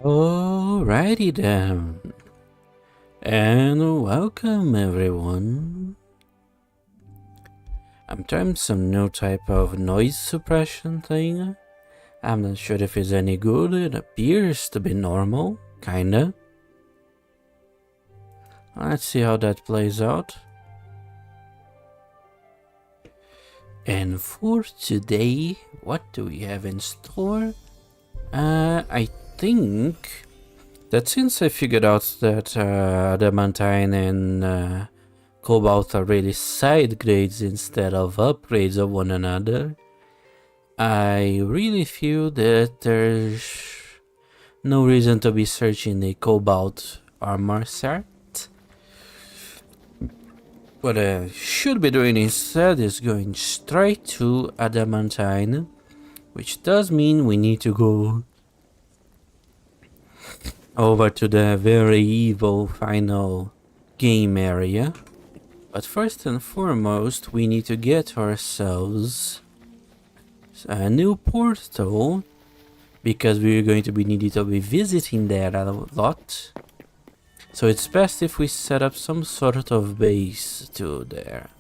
Alrighty then, and welcome everyone. I'm trying some new type of noise suppression thing. I'm not sure if it's any good. It appears to be normal, kinda. Let's see how that plays out. And for today, what do we have in store? I think that since I figured out that Adamantine and Cobalt are really side grades instead of upgrades of one another, I really feel that there's no reason to be searching the Cobalt armor set. What I should be doing instead is going straight to Adamantine, which does mean we need to go over to the very evil final game area. But first and foremost, we need to get ourselves a new portal, because we're going to be needing to be visiting there a lot. So it's best if we set up some sort of base to there.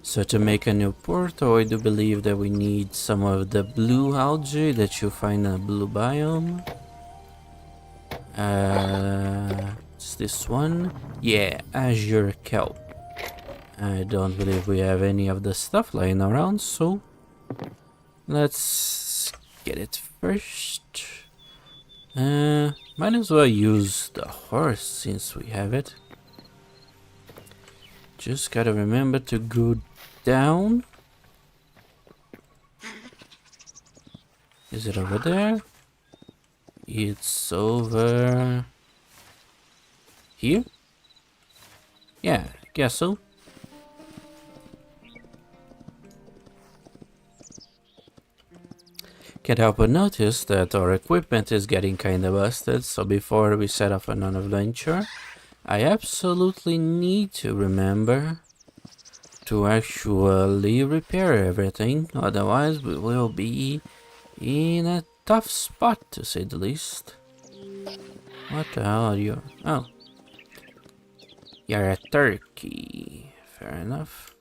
So to make a new portal, I do believe that we need some of the blue algae that you find in a blue biome. It's this one. Yeah, azure kelp. I don't believe we have any of the stuff lying around, so let's get it first. Might as well use the horse since we have it. Just gotta remember to go down. Is it over there? It's over here? Yeah, I guess so. Can't help but notice that our equipment is getting kinda busted, so before we set off on an adventure, I absolutely need to remember to actually repair everything, otherwise we will be in a tough spot, to say the least. What the hell are you? Oh. You're a turkey. Fair enough.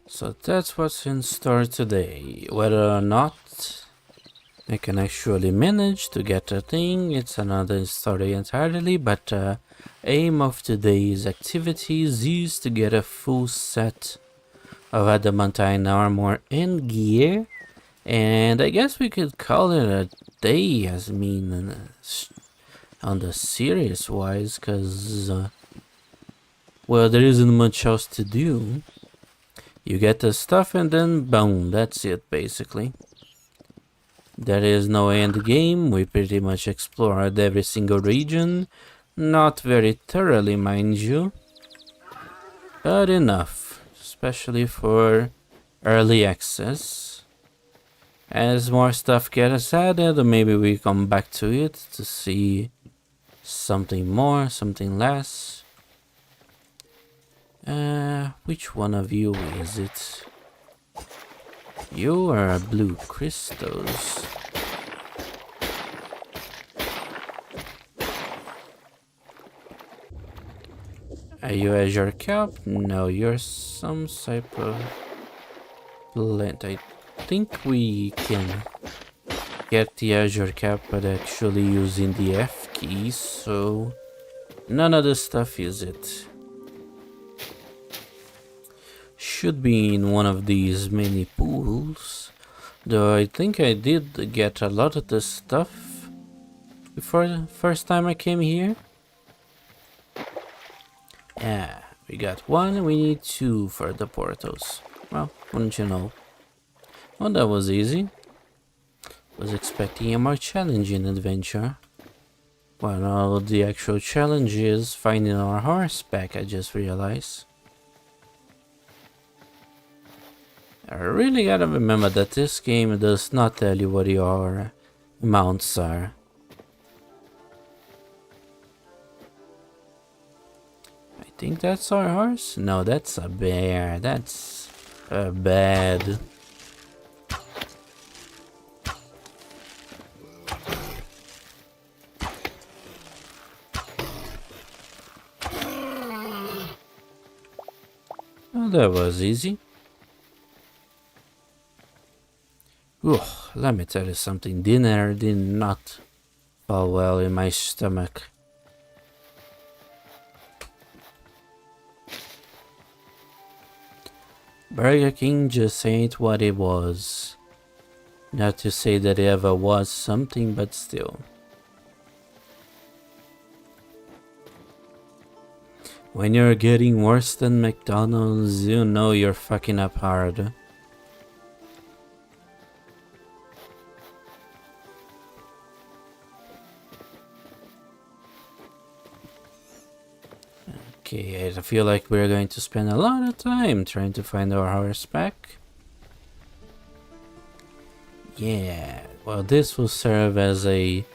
So that's what's in store today. Whether or not I can actually manage to get a thing, it's another story entirely, but aim of today's activities is to get a full set of adamantine armor and gear, and I guess we could call it a day, as I mean, on the serious wise, cause well, there isn't much else to do. You get the stuff and then boom, that's it basically. There is no end game. We pretty much explored every single region. Not very thoroughly, mind you, but enough, especially for early access. As more stuff gets added, maybe we come back to it to see something more, something less. Which one of you is it? You are blue crystals. Are you azure kelp? No, you're some type of plant. I think we can get the azure kelp but actually using the F key, so none of the stuff is it. Should be in one of these mini pools, though I think I did get a lot of the stuff before the first time I came here. Yeah, we got one, we need two for the portals. Well, wouldn't you know. Well, that was easy. Was expecting a more challenging adventure. Well, now the actual challenge is finding our horse back, I just realized. I really gotta remember that this game does not tell you what your mounts are. think that's our horse? No, that's a bear. That's bad. Oh, that was easy. Ooh, let me tell you something. Dinner did not fall well in my stomach. Burger King just ain't what it was. Not to say that it ever was something, but still. When you're getting worse than McDonald's, you know you're fucking up hard. Okay, I feel like we're going to spend a lot of time trying to find our horse back. Yeah, well, this will serve as a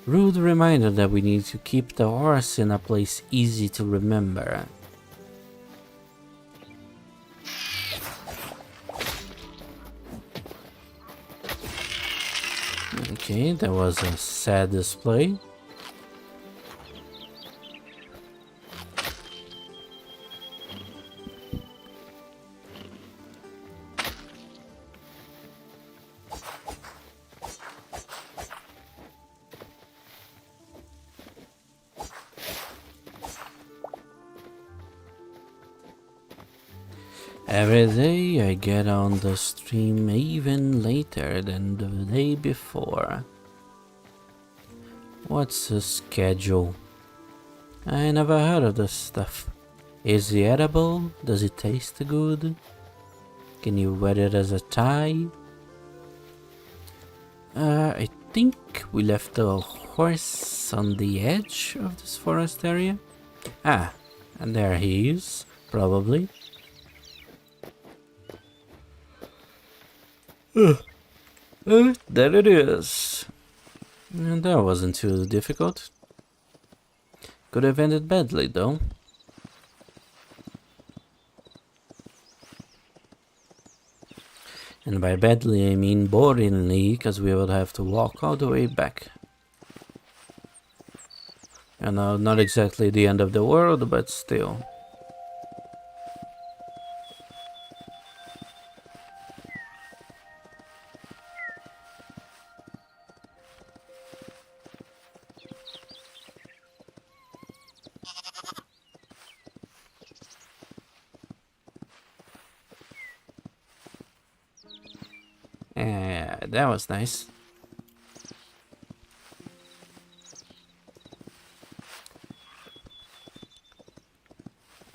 rude reminder that we need to keep the horse in a place easy to remember. Okay, that was a sad display. Every day I get on the stream even later than the day before. What's a schedule? I never heard of this stuff. Is it edible? Does it taste good? Can you wear it as a tie? I think we left the horse on the edge of this forest area. Ah, and there he is, probably. There it is. And that wasn't too difficult. Could have ended badly though. And by badly I mean boringly, because we would have to walk all the way back. You know, not exactly the end of the world, but still. Yeah, that was nice.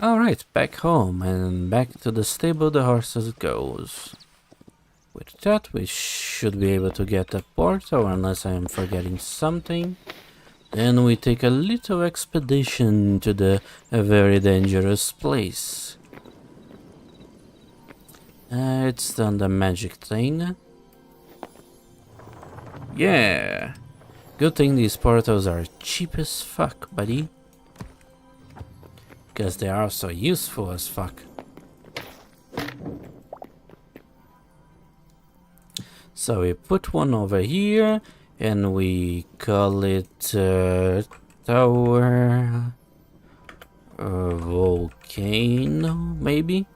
Alright, back home and back to the stable the horses goes. With that we should be able to get a portal unless I am forgetting something. Then we take a little expedition to the very dangerous place. It's done the magic thing. Yeah! Good thing these portals are cheap as fuck, buddy. Because they are also useful as fuck. So we put one over here and we call it Tower Volcano, maybe?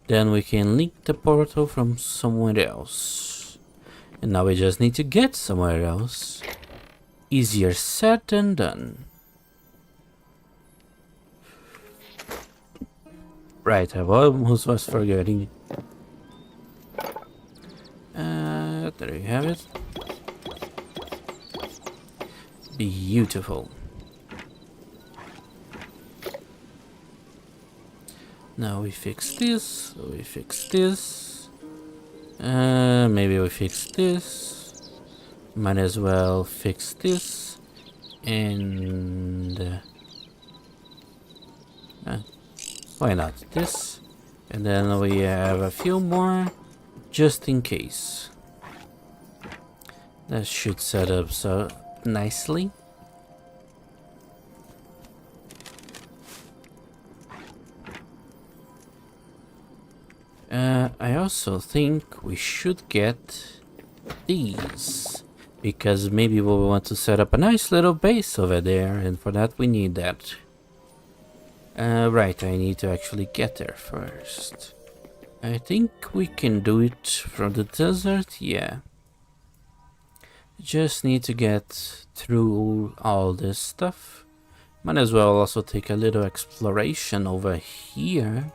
Then we can link the portal from somewhere else. And now we just need to get somewhere else. Easier said than done. Right, I almost was forgetting. There you have it. Beautiful. Now we fix this, we fix this. Maybe we fix this. Might as well fix this. And... why not this? And then we have a few more, just in case. That should set up so nicely. I also think we should get these, because maybe we'll want to set up a nice little base over there, and for that we need that. Right, I need to actually get there first. I think we can do it from the desert, yeah. Just need to get through all this stuff. Might as well also take a little exploration over here.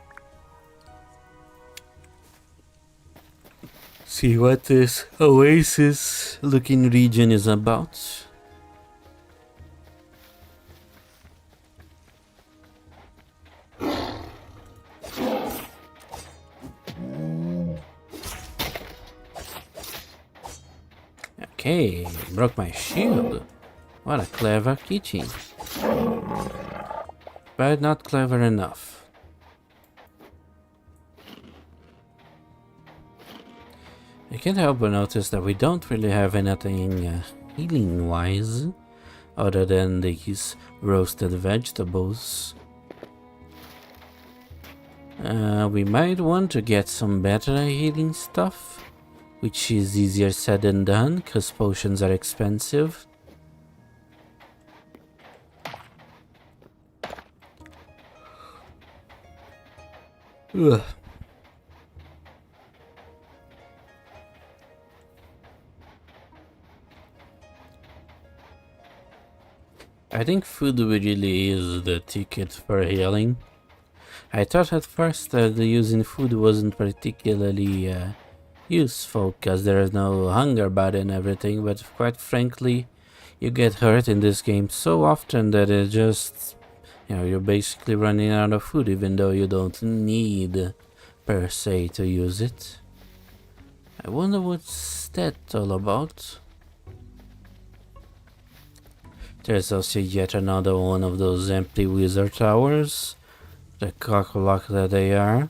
See what this oasis looking region is about. Okay, broke my shield. What a clever keychain. But not clever enough. I can't help but notice that we don't really have anything healing-wise, other than these roasted vegetables. We might want to get some better healing stuff, which is easier said than done, because potions are expensive. Ugh. I think food really is the ticket for healing. I thought at first that using food wasn't particularly useful because there is no hunger bar and everything, but quite frankly, you get hurt in this game so often that it just, you're basically running out of food even though you don't need per se to use it. I wonder what's that all about. There's also yet another one of those empty wizard towers, the cocklock that they are.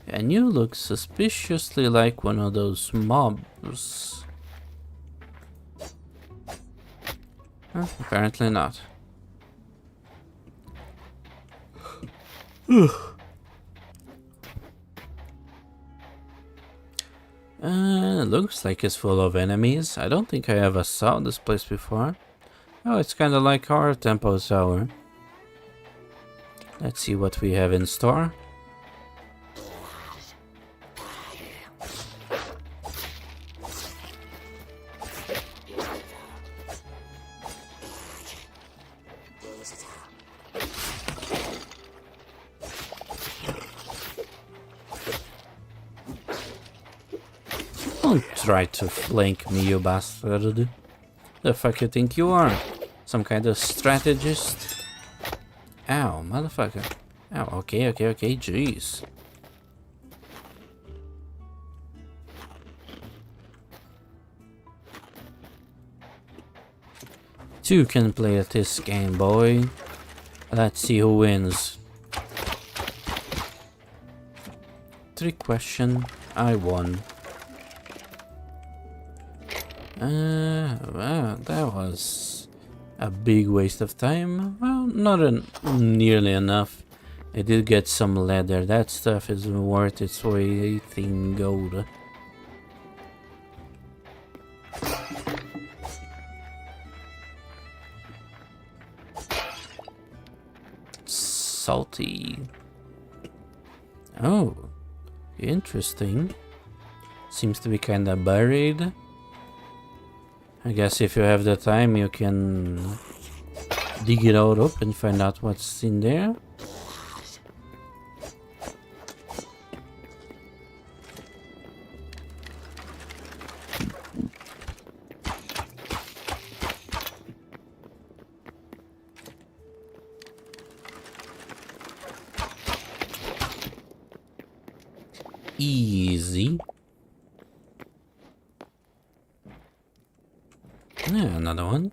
And you look suspiciously like one of those mobs. Apparently not. Looks like it's full of enemies. I don't think I ever saw this place before. Oh, it's kinda like our temple tower. Let's see what we have in store. Don't try to flank me, you bastard. The fuck you think you are? Some kind of strategist? Ow, motherfucker. Ow, okay, jeez. Two can play at this game, boy. Let's see who wins. Trick question. I won. Well, that was a big waste of time. Well, not nearly enough. I did get some leather. That stuff is worth its weight in gold. Salty. Oh, interesting. Seems to be kinda buried. I guess if you have the time, you can dig it all up and find out what's in there. Easy. Yeah, another one.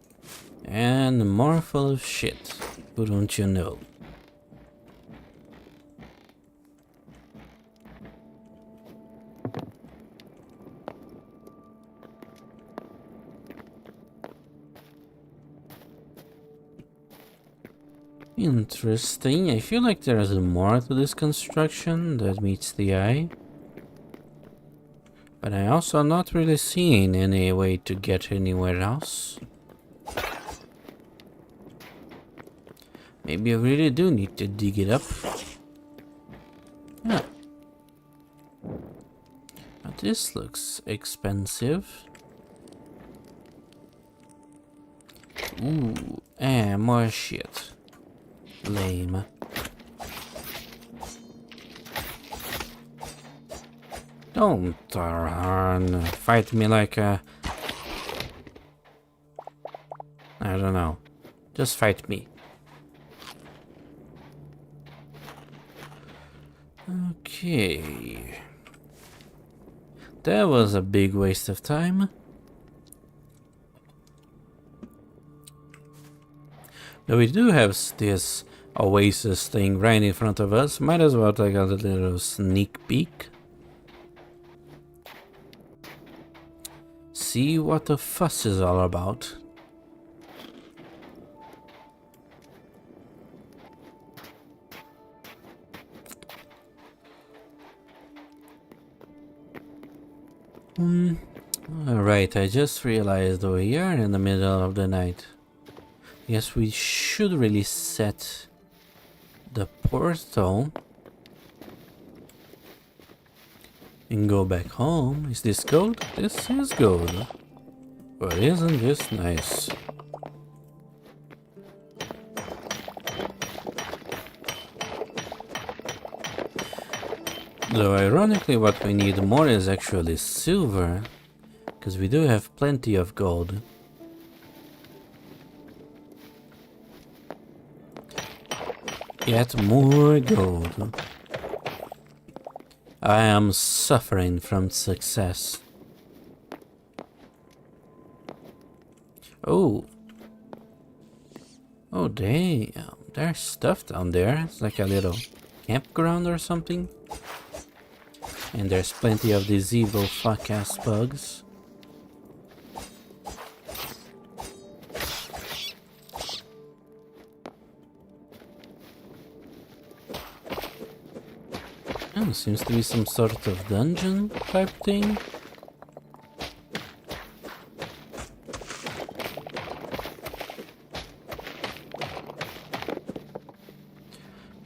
And more full of shit. Wouldn't you know? Interesting. I feel like there's more to this construction that meets the eye. But I also not really seeing any way to get anywhere else. Maybe I really do need to dig it up. Yeah. But this looks expensive. Ooh, more shit. Lame. Don't fight me like a... I don't know. Just fight me. Okay. That was a big waste of time. But we do have this oasis thing right in front of us. Might as well take a little sneak peek. See what the fuss is all about. Alright, I just realized we are in the middle of the night. Yes, we should really set the portal and go back home. Is this gold? This is gold. But isn't this nice? Though ironically what we need more is actually silver, because we do have plenty of gold. Yet more gold. I am suffering from success. Oh. Oh damn, there's stuff down there. It's like a little campground or something. And there's plenty of these evil fuck-ass bugs. Oh, seems to be some sort of dungeon type thing.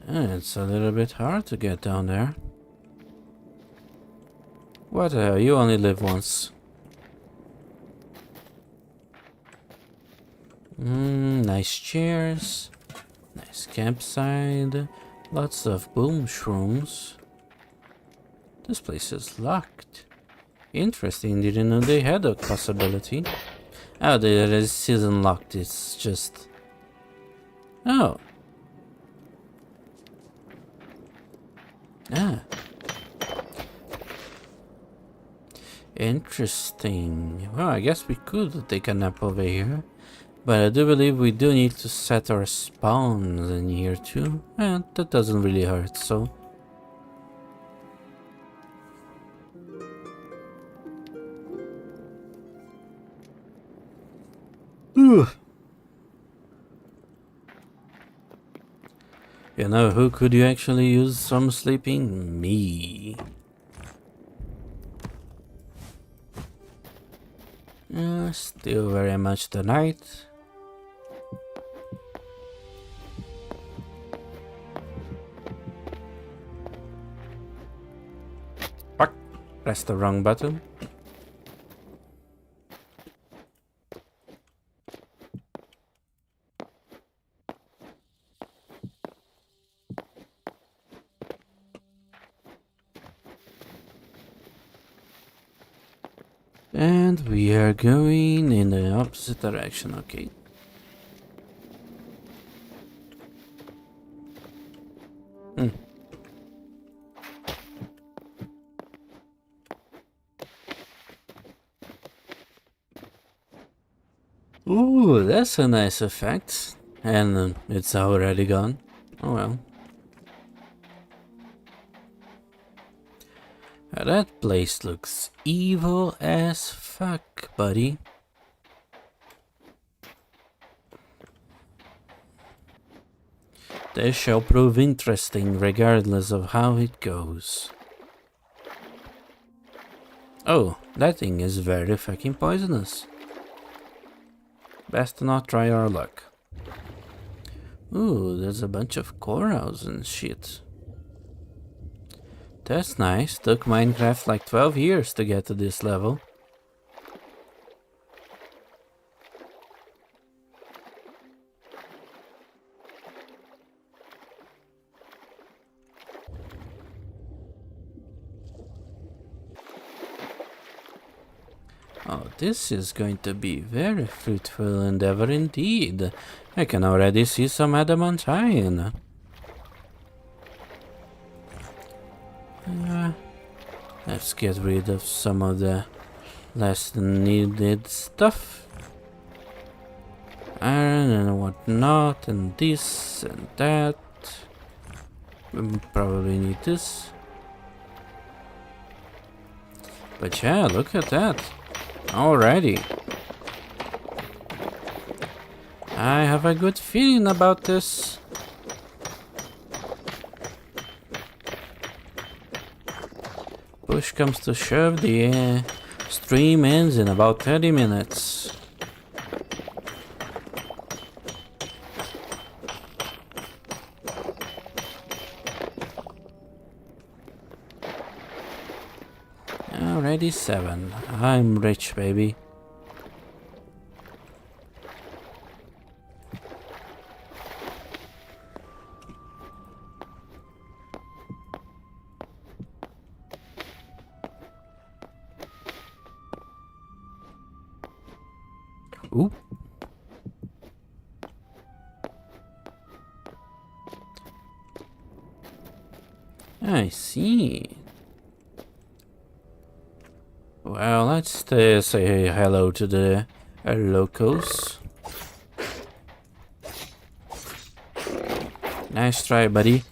It's a little bit hard to get down there. What the hell, you only live once. Nice chairs. Nice campsite. Lots of boom shrooms. This place is locked. Interesting, didn't know they had a possibility. Oh, this isn't locked, it's just... Oh. Ah. Interesting. Well, I guess we could take a nap over here. But I do believe we do need to set our spawns in here too. And that doesn't really hurt, so... Ugh. You know, who could you actually use some sleeping? Me. Still very much the night. Fuck! Press the wrong button. And we are going in the opposite direction, okay. Ooh, that's a nice effect. And it's already gone. Oh well. That place looks evil as fuck, buddy. They shall prove interesting regardless of how it goes. Oh, that thing is very fucking poisonous. Best not try our luck. Ooh, there's a bunch of corals and shit. That's nice. Took Minecraft like 12 years to get to this level. Oh, this is going to be very fruitful endeavor indeed. I can already see some adamantine. Let's get rid of some of the less needed stuff. Iron and whatnot, and this and that. We probably need this. But yeah, look at that. Alrighty. I have a good feeling about this. Push comes to shove, the stream ends in about 30 minutes. Already 7. I'm rich, baby. Ooh. I see. Well, let's say hello to the locals. Nice try, buddy.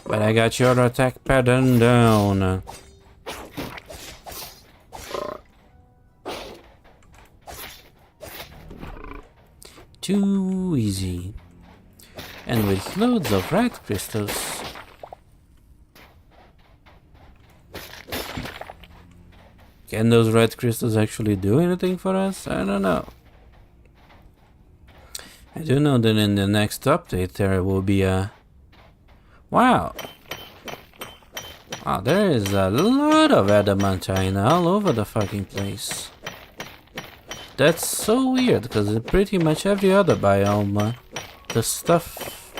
But I got your attack pattern down. Too easy. And with loads of red crystals. Can those red crystals actually do anything for us? I don't know. I do know that in the next update there will be a... Wow! Wow, there is a lot of adamantine all over the fucking place. That's so weird, because in pretty much every other biome, the stuff,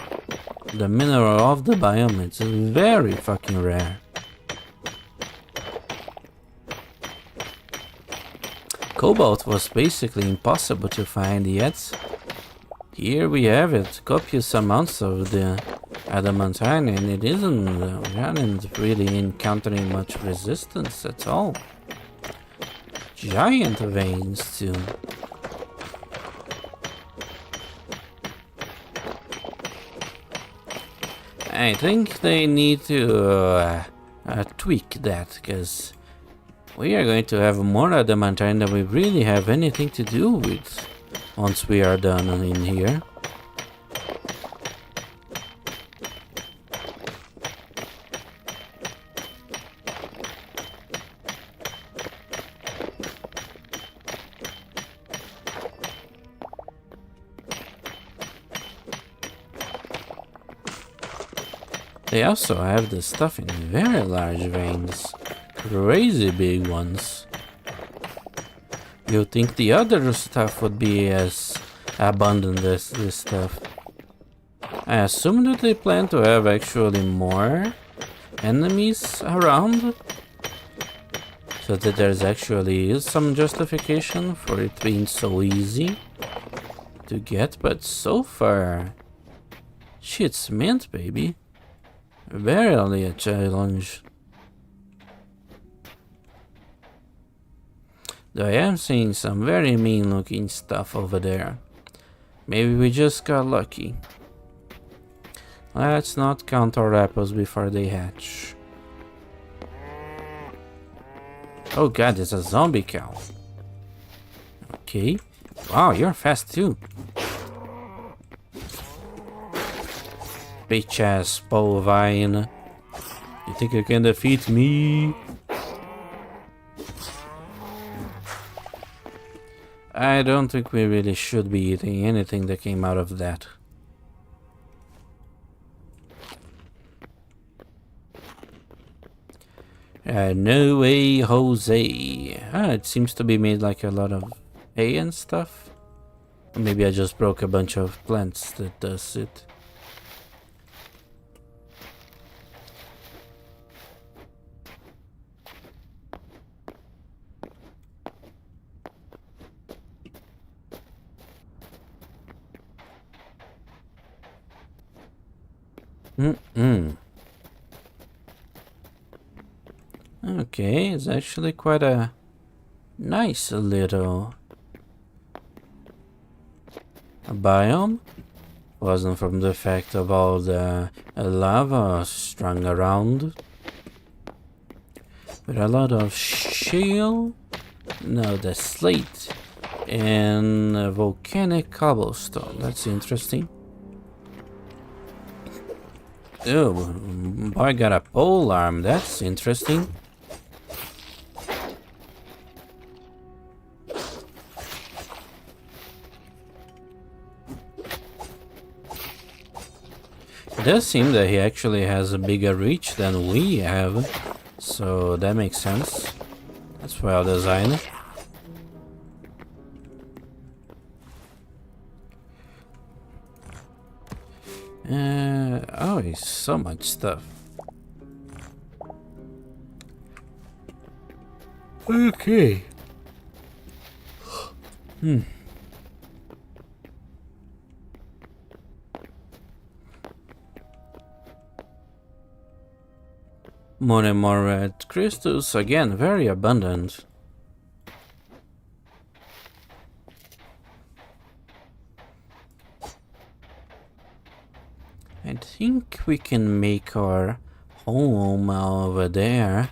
the mineral of the biome, it's very fucking rare. Cobalt was basically impossible to find yet. Here we have it, copious amounts of the adamantine, and it isn't, we aren't really encountering much resistance at all. Giant veins too. I think they need to tweak that, because we are going to have more adamantine than we really have anything to do with once we are done in here. They also have the stuff in very large veins. Crazy big ones. You'd think the other stuff would be as abundant as this stuff. I assume that they plan to have actually more enemies around, so that there's actually is some justification for it being so easy to get, but so far, shit's mint, baby. Barely a challenge. Though I am seeing some very mean looking stuff over there. Maybe we just got lucky. Let's not count our apples before they hatch. Oh god, it's a zombie cow. Okay. Wow, you're fast too. bitch ass bovine. You think you can defeat me? I don't think we really should be eating anything that came out of that. No way, Jose. It seems to be made like a lot of hay and stuff. Maybe I just broke a bunch of plants that does it. Okay, it's actually quite a nice little biome. Wasn't from the effect of all the lava strung around. But a lot of shale, no, the slate, and volcanic cobblestone. That's interesting. Oh, boy got a pole arm. That's interesting. It does seem that he actually has a bigger reach than we have, so that makes sense. That's well designed. Oh, it's so much stuff. Okay. More and more red crystals, again, very abundant. I think we can make our home over there,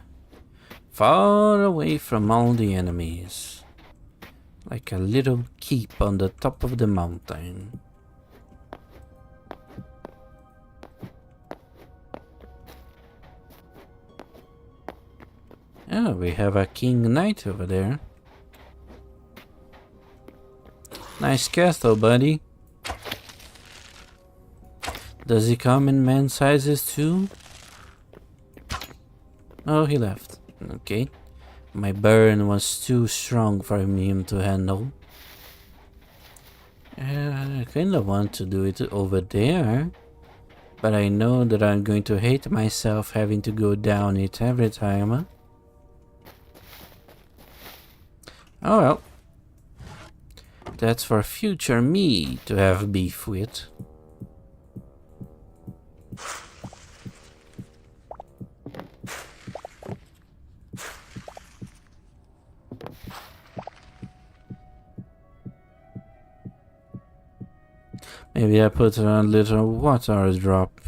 far away from all the enemies. Like a little keep on the top of the mountain. Oh, we have a king knight over there. Nice castle, buddy. Does he come in man sizes too? Oh, he left. Okay. My burn was too strong for him to handle. I kind of want to do it over there. But I know that I'm going to hate myself having to go down it every time. Oh well. That's for future me to have beef with. Maybe I put a little water drop.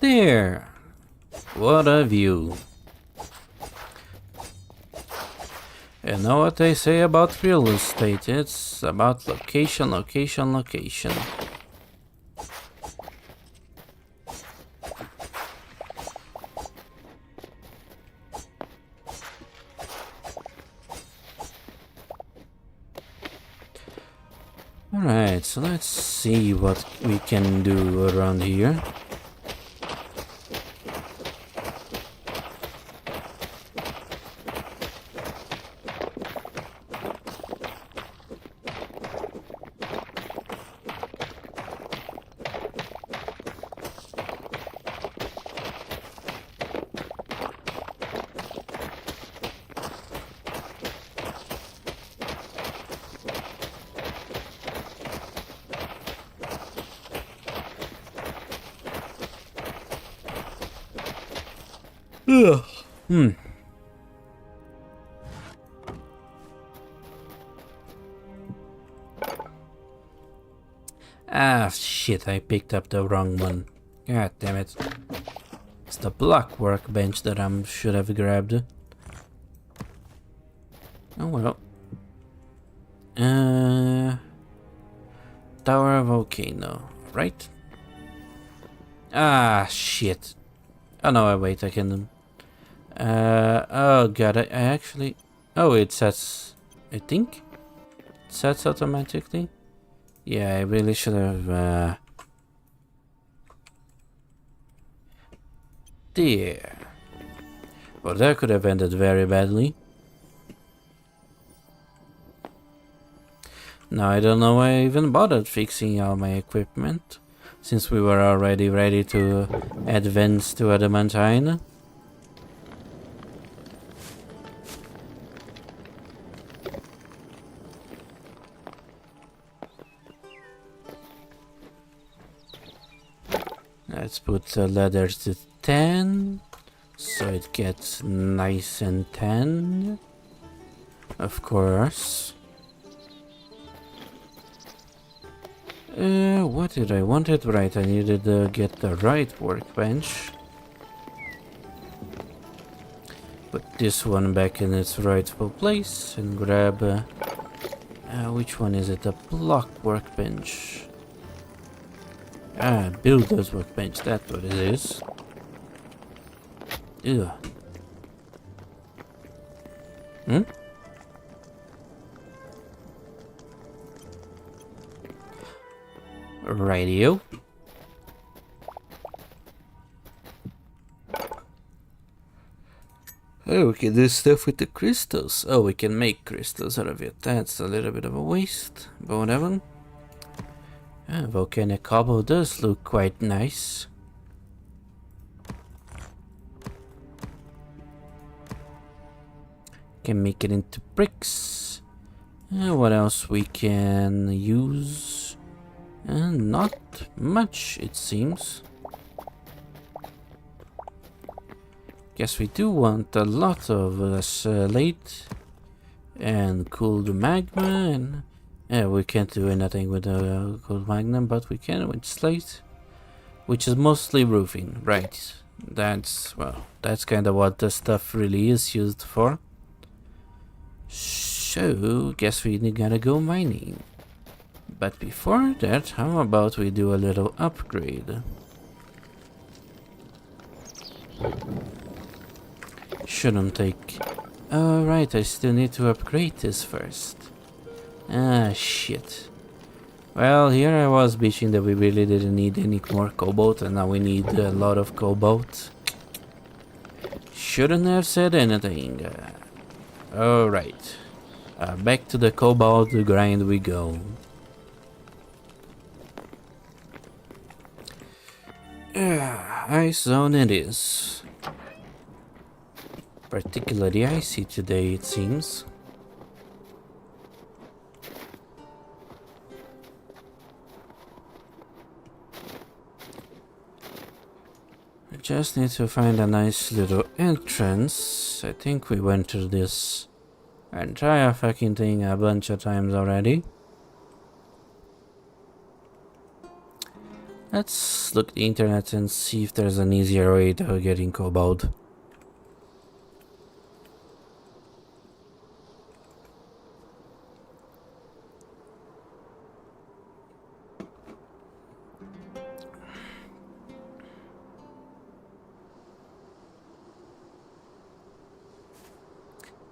There! What a view. You know what they say about real estate? It's about location, location, location. Alright, so let's see what we can do around here. Ugh. Ah, shit, I picked up the wrong one. God damn it. It's the block workbench that I should have grabbed. Oh well. Uh, Tower volcano, right? Ah, shit. Oh no, wait, I can... oh god, I actually... Oh, it sets... I think? It sets automatically? Yeah, I really should have... There. Well, that could have ended very badly. Now I don't know why I even bothered fixing all my equipment, since we were already ready to advance to Adamantite. Let's put the ladder to 10, so it gets nice and tanned. Of course. What did I want it right? I needed to get the right workbench. Put this one back in its rightful place and grab... which one is it? A block workbench. Ah, builder's workbench, that's what it is. Ew. Hmm? Radio. Oh, we can do stuff with the crystals. Oh, we can make crystals out of it. That's a little bit of a waste, but whatever. Volcanic cobble does look quite nice. Can make it into bricks. What else we can use? Not much, it seems. Guess we do want a lot of slate and cooled magma, and we can't do anything with cooled magma, but we can with slate, which is mostly roofing, right? That's, well, that's kind of what the stuff really is used for. So, guess we gotta go mining. But before that, how about we do a little upgrade? Shouldn't take... Oh right, I still need to upgrade this first. Ah, shit. Well, here I was bitching that we really didn't need any more cobalt, and now we need a lot of cobalt. Shouldn't have said anything. Alright. Back to the cobalt grind we go. Ice zone it is. Particularly icy today, it seems. I just need to find a nice little entrance. I think we went through this entire fucking thing a bunch of times already. Let's look the internet and see if there's an easier way to getting cobalt.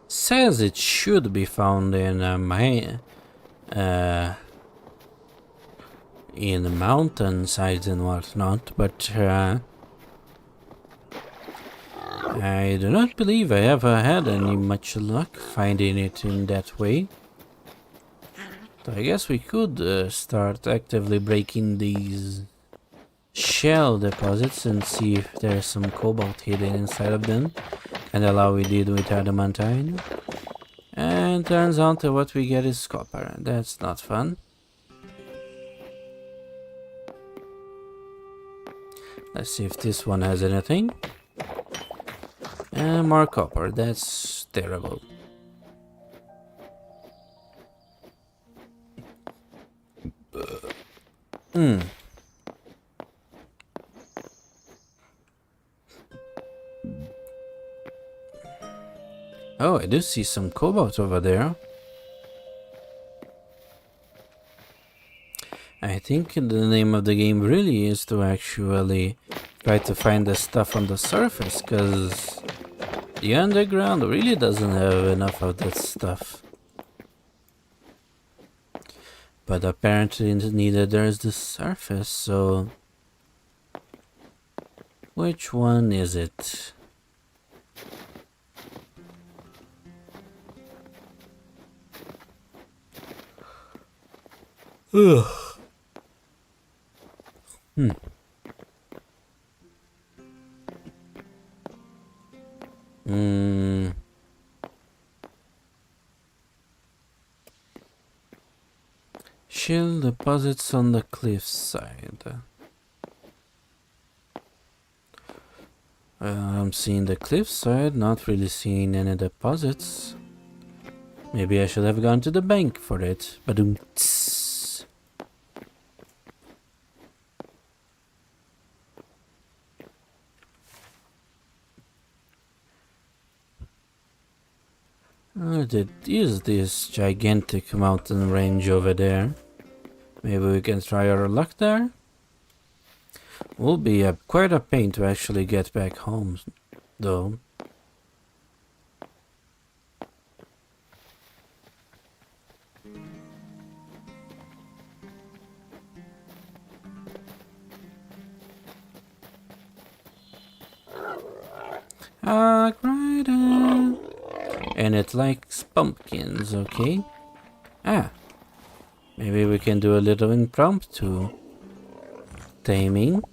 Says it should be found in in the mountainsides and whatnot, but I do not believe I ever had any much luck finding it in that way. So I guess we could start actively breaking these shell deposits and see if there's some cobalt hidden inside of them, kinda like we did with Adamantite. And turns out that what we get is copper. That's not fun. Let's see if this one has anything. And more copper. That's terrible. Oh, I do see some cobalt over there. think the name of the game really is to actually try to find the stuff on the surface, because the underground really doesn't have enough of that stuff. But apparently neither there's the surface, so which one is it? Ugh. Shield deposits on the cliffside. I'm seeing the cliffside, not really seeing any deposits. Maybe I should have gone to the bank for it. Badoom. There is this gigantic mountain range over there. Maybe we can try our luck there? Will be quite a pain to actually get back home, though. Crichton. And it likes pumpkins, okay? Maybe we can do a little impromptu taming.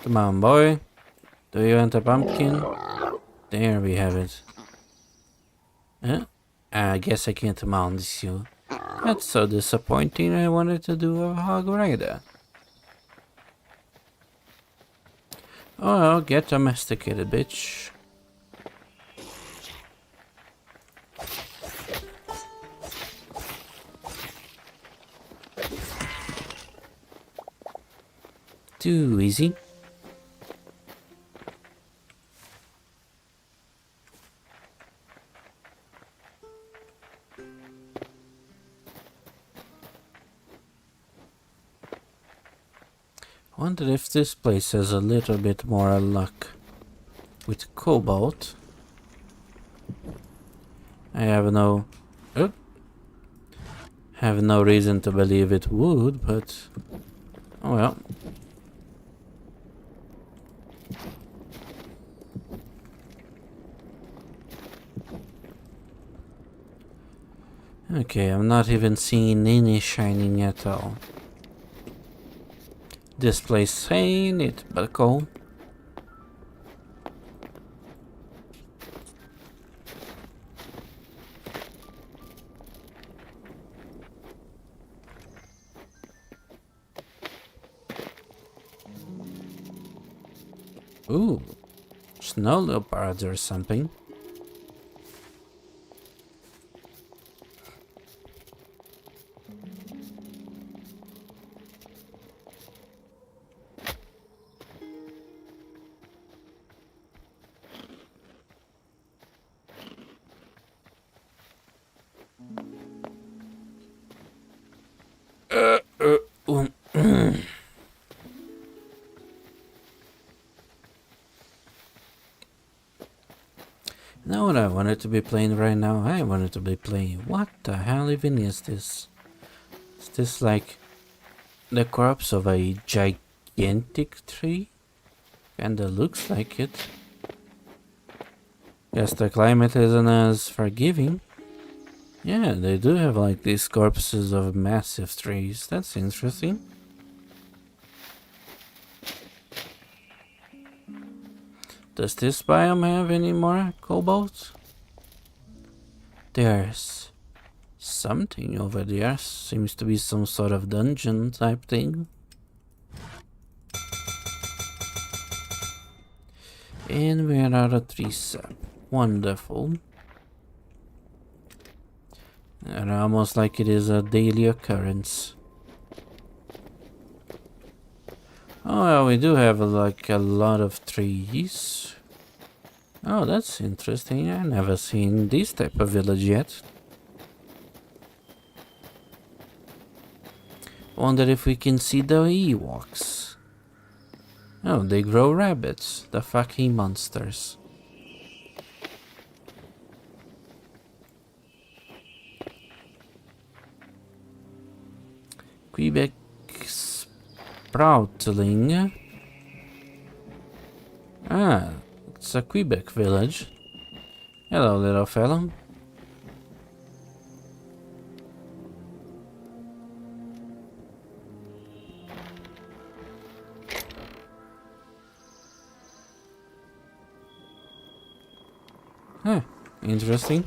Come on, boy. Do you want a pumpkin? There we have it. I guess I can't mount you. That's so disappointing. I wanted to do a hog rider. Oh, well, get domesticated, bitch. Too easy. Wonder if this place has a little bit more luck with cobalt. I have no reason to believe it would, but oh well. Okay, I'm not even seeing any shining at all. This place ain't it, but cool. Ooh, snow leopards or something. Know what I wanted to be playing right now? I wanted to be playing. What the hell even is this? Is this like the corpse of a gigantic tree? Kinda looks like it. Guess the climate isn't as forgiving. Yeah, they do have like these corpses of massive trees. That's interesting. Does this biome have any more cobalt? There's something over there. Seems to be some sort of dungeon type thing. And we're out of 3 sap. Wonderful. And almost like it is a daily occurrence. Oh, well, we do have like a lot of trees. Oh, that's interesting. I've never seen this type of village yet. Wonder if we can see the Ewoks. Oh, they grow rabbits. The fucking monsters. Quebec Sproutling. Ah, it's a Quebec village. Hello, little fellow. Huh, interesting.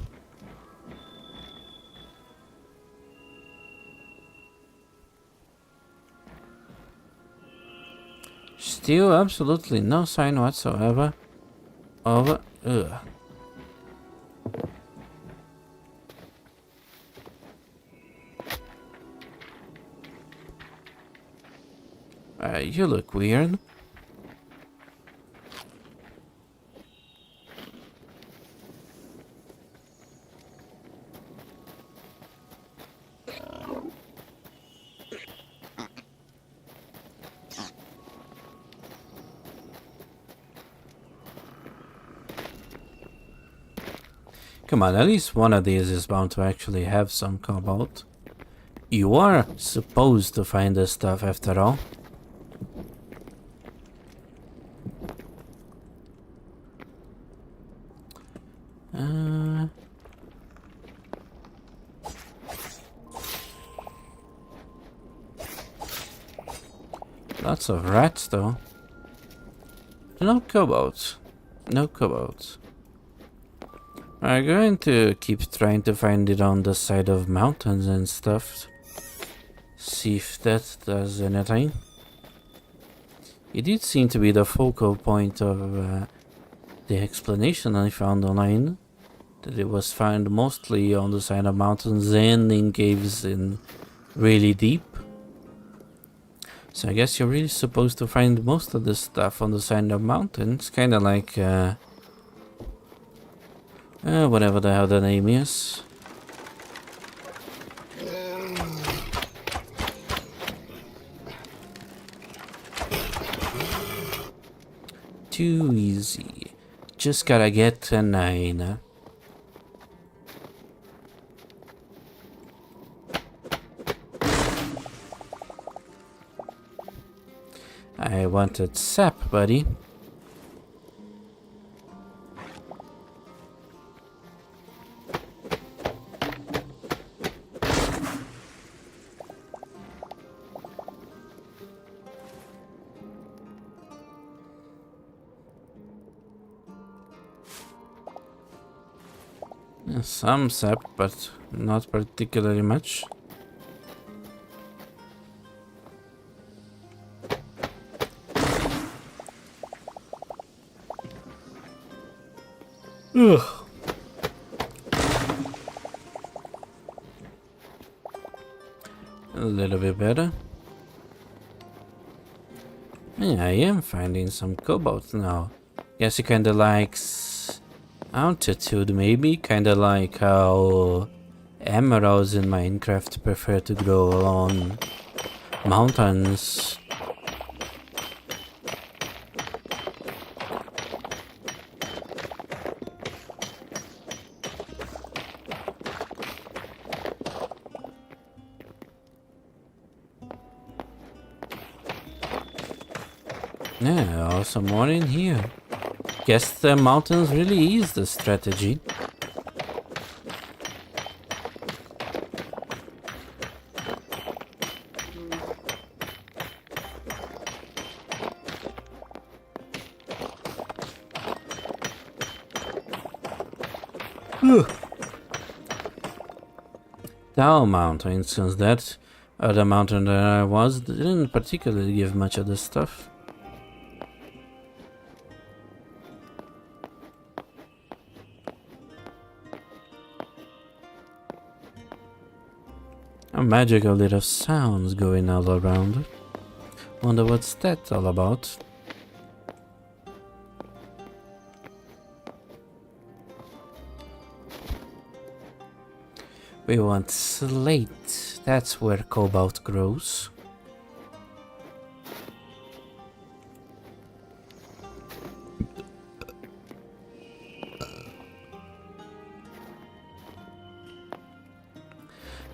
Still absolutely no sign whatsoever of... you look weird. Come on, at least one of these is bound to actually have some cobalt. You are supposed to find this stuff after all. Lots of rats though. No cobalt. No cobalt. I'm going to keep trying to find it on the side of mountains and stuff. See if that does anything. It did seem to be the focal point of the explanation I found online. That it was found mostly on the side of mountains and in caves in really deep. So I guess you're really supposed to find most of this stuff on the side of mountains. Kinda like whatever the hell the name is. Too easy. Just gotta get a 9. I wanted sap, buddy. Some sap, but not particularly much. Ugh. A little bit better. Yeah, I am finding some cobalt now. Guess he kinda likes altitude, maybe? Kinda like how emeralds in Minecraft prefer to grow on mountains. Yeah, also more in here. Guess the mountains really is the strategy. Down mountain, since that other mountain that I was didn't particularly give much of this stuff. Magical little sounds going all around. Wonder what's that all about? We want slate. That's where cobalt grows.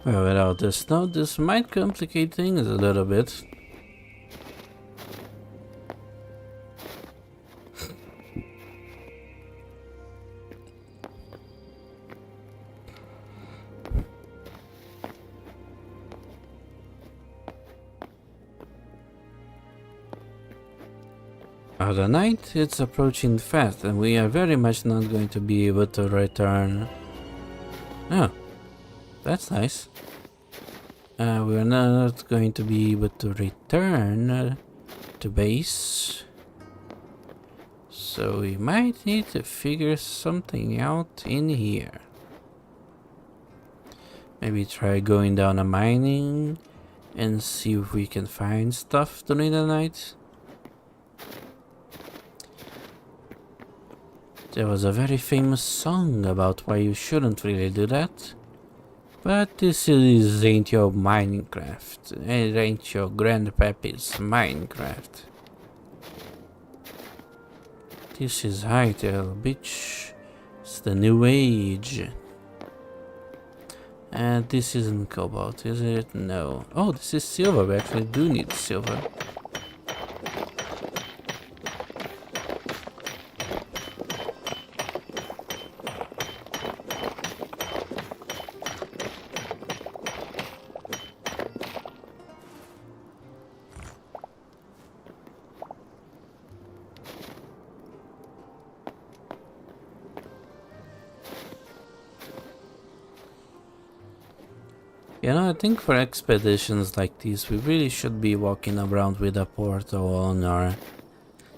Well, without the snow, this might complicate things a little bit. The night it's approaching fast, and we are very much not going to be able to return. Oh, that's nice. We're not going to be able to return to base, so we might need to figure something out in here. Maybe try going down a mining and see if we can find stuff during the night. There was a very famous song about why you shouldn't really do that. But this ain't your Minecraft. It ain't your grandpappy's Minecraft. This is Hytale, bitch. It's the new age. And this isn't cobalt, is it? No. Oh, this is silver. We actually do need silver. You know, I think for expeditions like these, we really should be walking around with a portal on our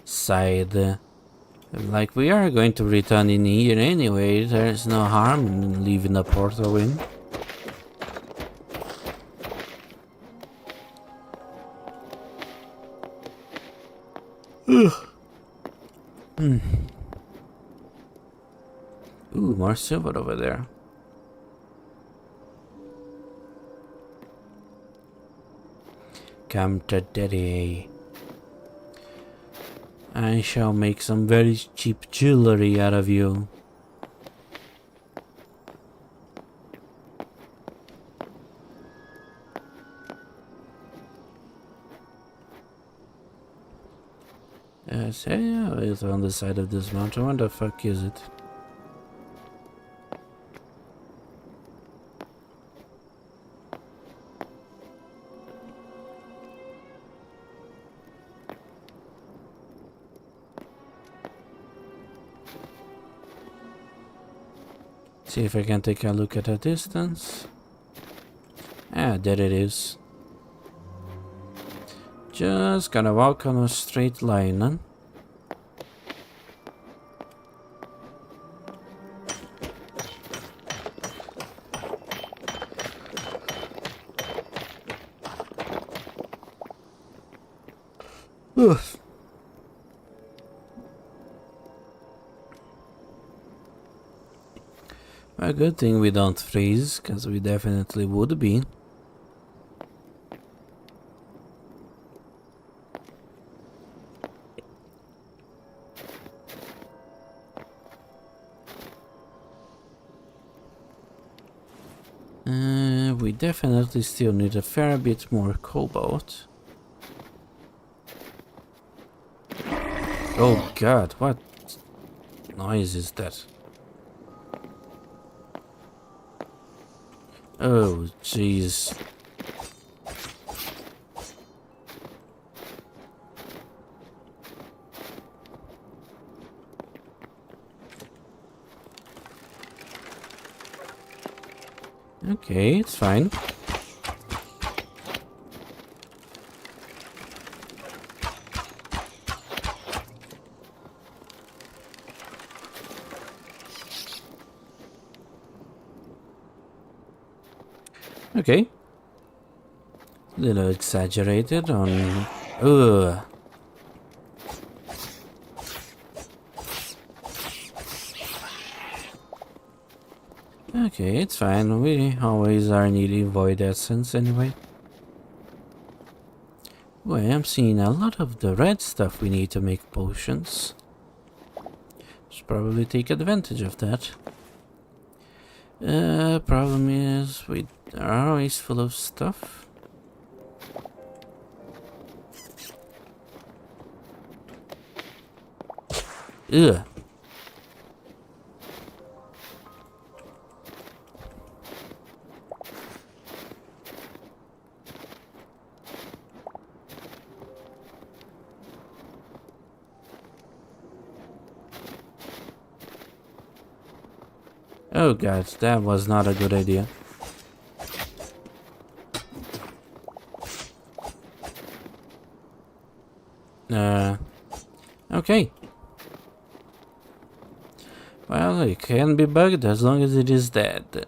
side. Like, we are going to return in here anyway, there's no harm in leaving the portal in. Ooh, more silver over there. Come to daddy. I shall make some very cheap jewelry out of you. Yes, yeah, it's on the side of this mountain. What the fuck is it? See if I can take a look at a distance. Ah, there it is. Just gonna walk on a straight line, huh? Oof. A good thing we don't freeze, because we definitely would be. We definitely still need a fair bit more cobalt. Oh god, what noise is that? Oh jeez. Okay, it's fine. Okay. A little exaggerated on... Ugh. Okay, it's fine. We always are needing void essence anyway. Oh, I am seeing a lot of the red stuff we need to make potions. Should probably take advantage of that. Problem is, we are always full of stuff. Ugh. Oh god, that was not a good idea. Okay. Well, it can be bugged as long as it is dead.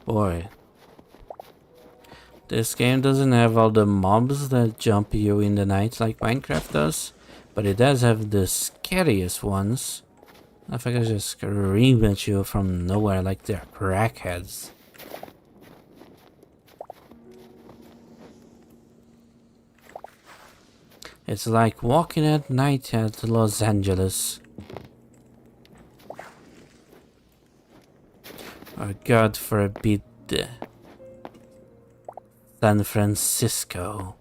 Boy. This game doesn't have all the mobs that jump you in the night like Minecraft does, but it does have the scariest ones. I think I just scream at you from nowhere like they're crackheads. It's like walking at night at Los Angeles. Or God forbid, San Francisco.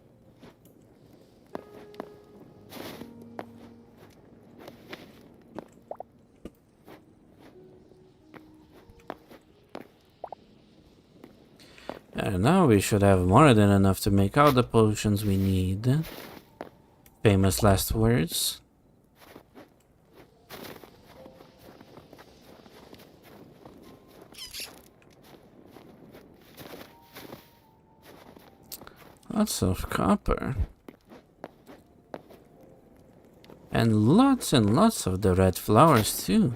And now we should have more than enough to make all the potions we need. Famous last words. Lots of copper. And lots of the red flowers too.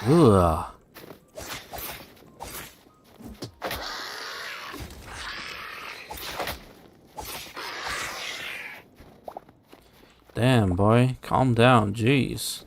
Ooh. Damn, boy. Calm down, jeez.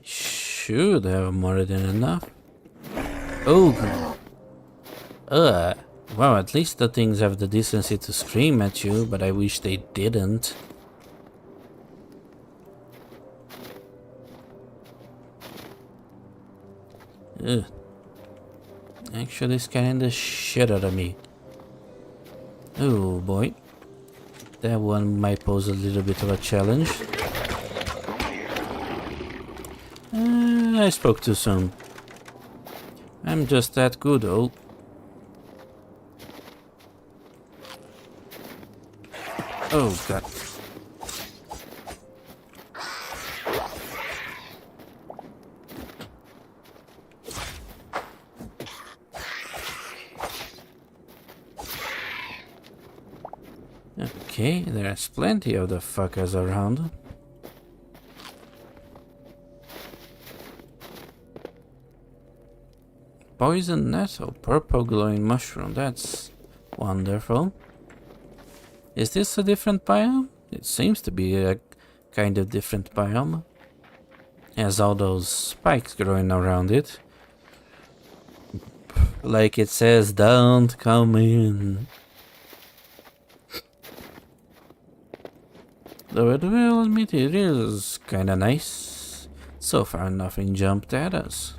Should have more than enough. Oh, well, at least the things have the decency to scream at you, but I wish they didn't. Ugh. Actually scaring the shit out of me. Oh boy. That one might pose a little bit of a challenge. I spoke too soon. I'm just that good, oh. Oh god. Okay, there's plenty of the fuckers around. Poison nettle, purple glowing mushroom, that's wonderful. Is this a different biome? It seems to be a kind of different biome. Has all those spikes growing around it. Like it says, don't come in. Though I will admit it is kinda nice. So far nothing jumped at us.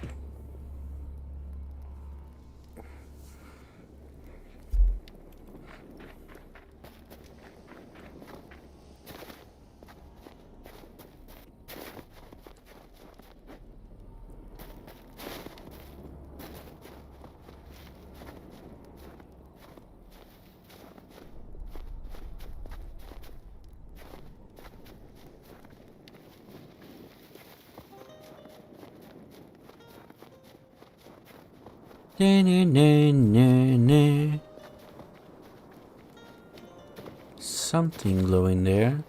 Something glowing there.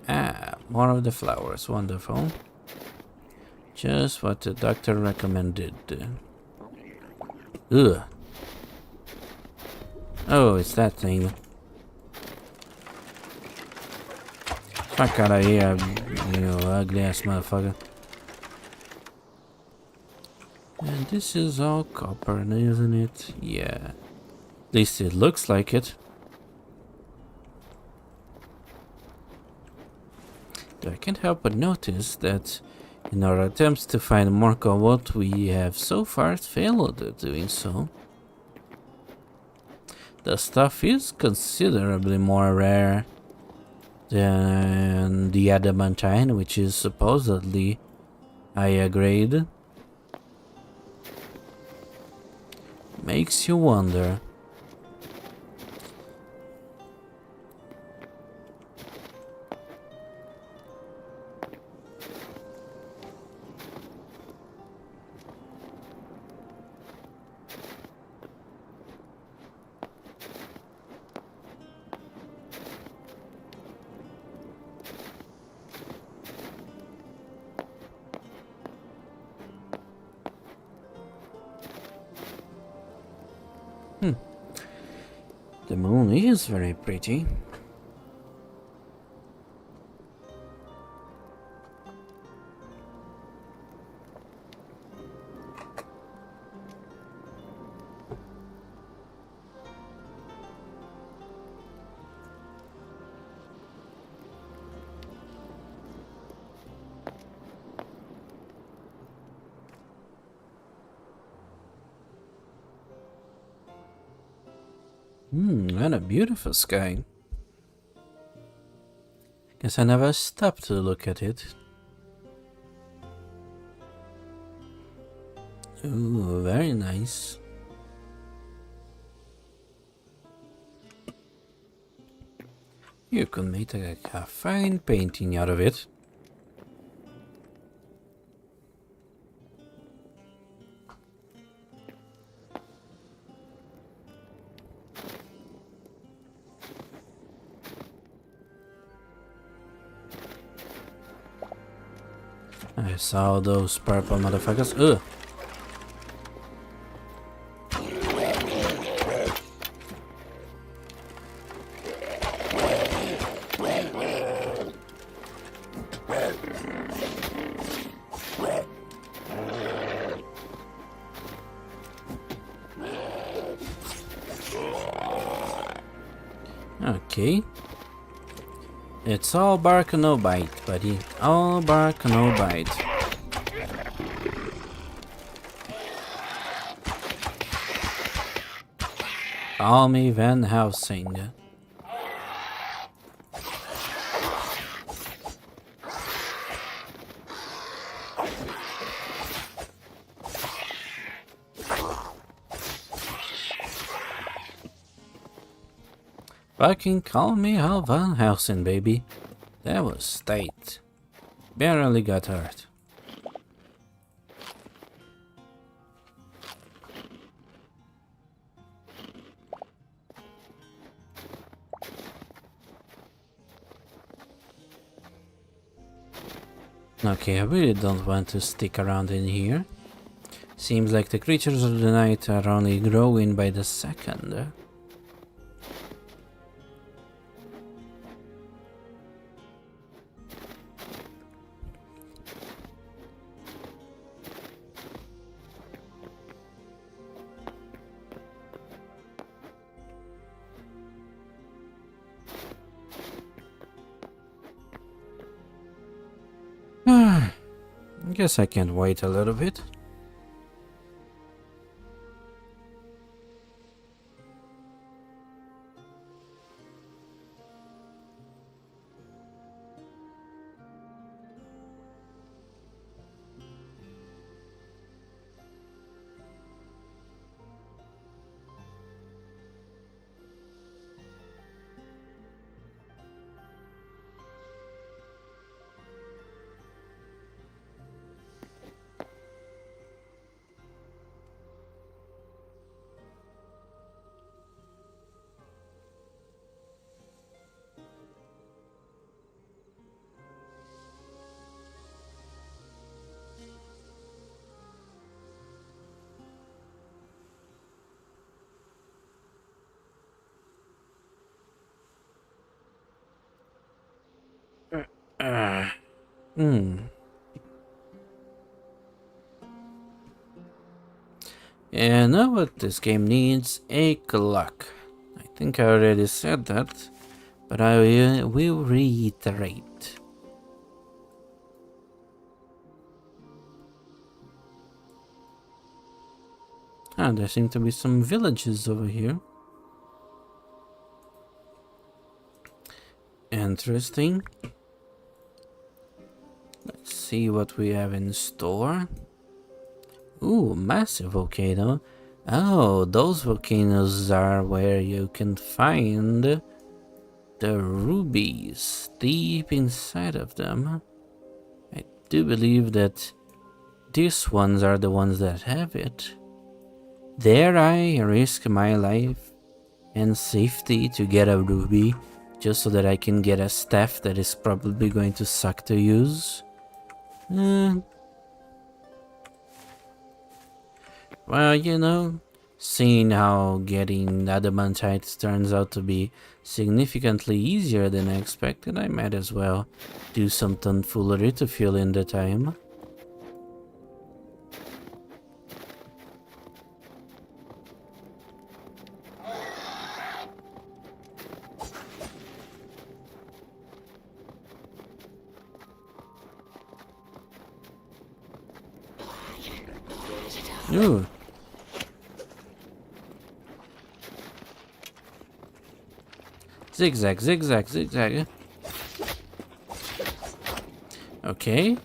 Ah, more of the flowers. Wonderful. Just what the doctor recommended. Ugh. Oh, it's that thing. Fuck out of here, you ugly ass motherfucker. And this is all copper, isn't it? Yeah. At least it looks like it. I can't help but notice that in our attempts to find more cobalt, we have so far failed at doing so. The stuff is considerably more rare than the Adamantite, which is supposedly higher grade. Makes you wonder. The moon is very pretty. And a beautiful sky. Guess I never stopped to look at it. Ooh, very nice. You could make a fine painting out of it. I saw those purple motherfuckers. Ugh. Okay. It's all bark and no bite, buddy. All bark and no bite. Call me Van Helsing. Fucking call me Al Van Helsing, baby. That was tight. Barely got hurt. Okay, I really don't want to stick around in here. Seems like the creatures of the night are only growing by the second. Guess I can wait a little bit. Hmm. And now what this game needs? A clock. I think I already said that, but I will reiterate. Ah, there seem to be some villages over here. Interesting. Let's see what we have in store. Ooh, massive volcano. Oh, those volcanoes are where you can find the rubies deep inside of them. I do believe that these ones are the ones that have it. Dare I risk my life and safety to get a ruby just so that I can get a staff that is probably going to suck to use? Well, you know, seeing how getting Adamantite turns out to be significantly easier than I expected, I might as well do some tomfoolery to fill in the time. Ooh. Zigzag, zigzag, zigzag. Okay.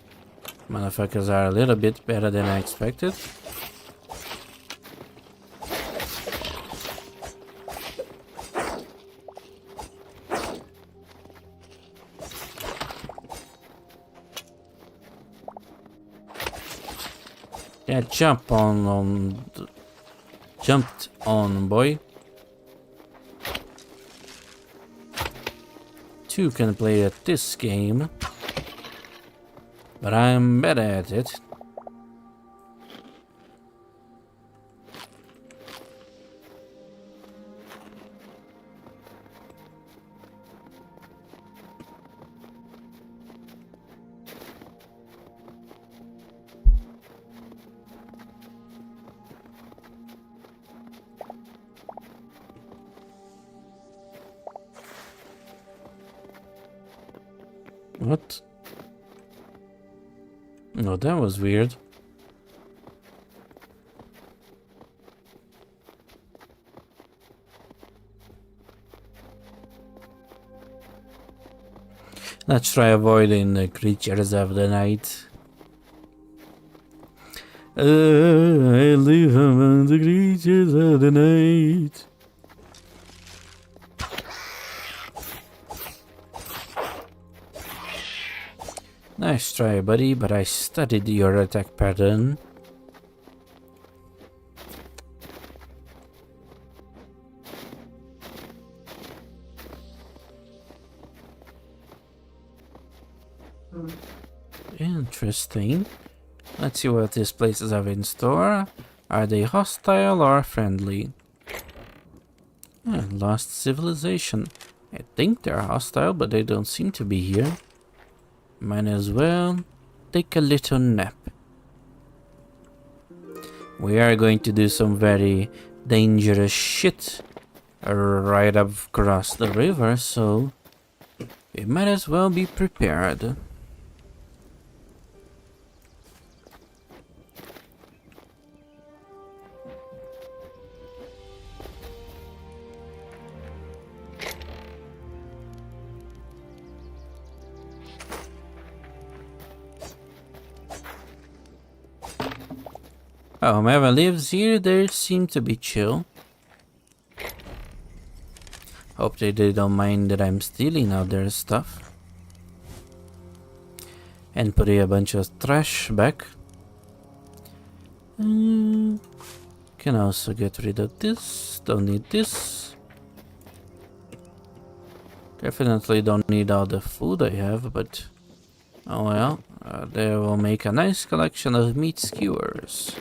Motherfuckers are a little bit better than I expected. Yeah, jumped on, boy. Two can play at this game, but I'm better at it. What? No, that was weird. Let's try avoiding the creatures of the night. I live among the creatures of the night. Nice try, buddy, but I studied your attack pattern. Interesting. Let's see what these places have in store. Are they hostile or friendly? Lost civilization. I think they're hostile, but they don't seem to be here. Might as well take a little nap. We are going to do some very dangerous shit right up across the river, so we might as well be prepared. Oh, whoever lives here, they seem to be chill. Hope they don't mind that I'm stealing all their stuff. And putting a bunch of trash back. Can also get rid of this. Don't need this. Definitely don't need all the food I have, but oh well. They will make a nice collection of meat skewers.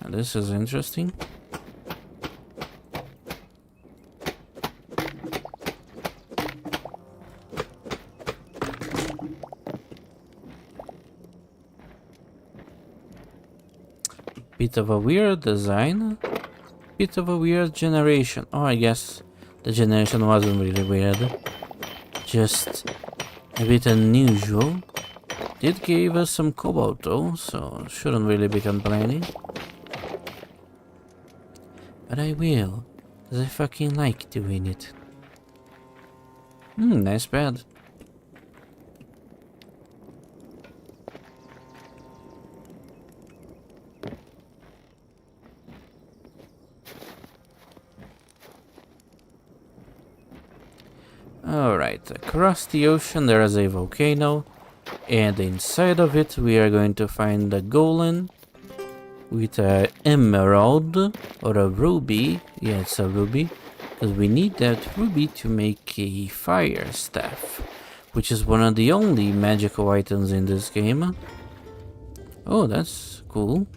And this is interesting. Bit of a weird design. Bit of a weird generation. Oh, I guess the generation wasn't really weird. Just a bit unusual. Did give us some cobalt though, so shouldn't really be complaining. But I will, cause I fucking like doing it. Nice bed. Alright, across the ocean there is a volcano, and inside of it we are going to find a golem with an emerald or a ruby. Yeah, it's a ruby, because we need that ruby to make a fire staff, which is one of the only magical items in this game. Oh, that's cool.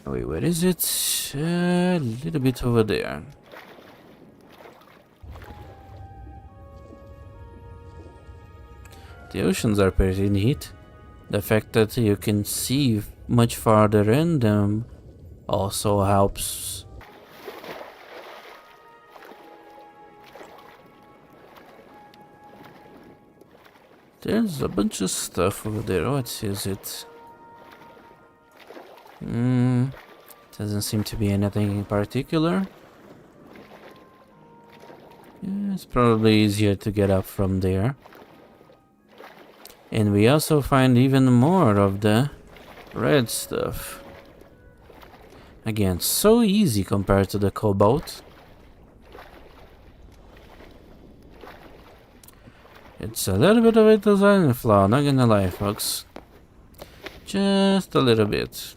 Wait, where is it? A little bit over there. The oceans are pretty neat. The fact that you can see much farther in them also helps. There's a bunch of stuff over there. What is it? Doesn't seem to be anything in particular. Yeah, it's probably easier to get up from there. And we also find even more of the red stuff. Again, so easy compared to the cobalt. It's a little bit of a design flaw, not gonna lie, folks. Just a little bit.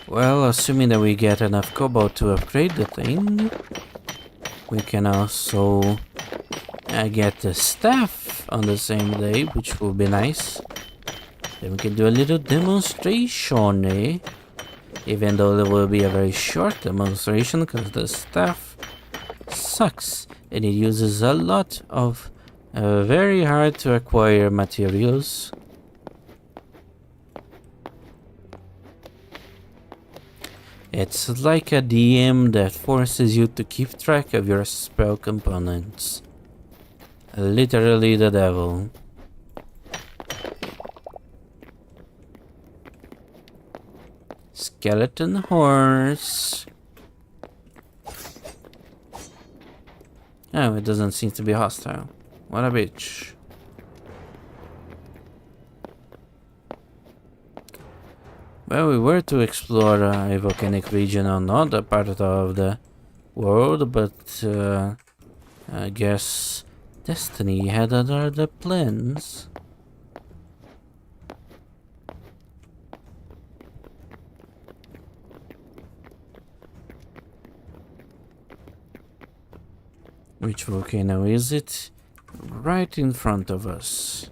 Well, assuming that we get enough cobalt to upgrade the thing, we can also get the staff on the same day, which will be nice. Then we can do a little demonstration, eh? Even though it will be a very short demonstration, because the staff sucks and it uses a lot of very hard to acquire materials. It's like a DM that forces you to keep track of your spell components. Literally the devil. Skeleton horse. Oh, it doesn't seem to be hostile. What a bitch. Well, we were to explore a volcanic region on another part of the world, but I guess Destiny had other plans. Which volcano is it? Right in front of us.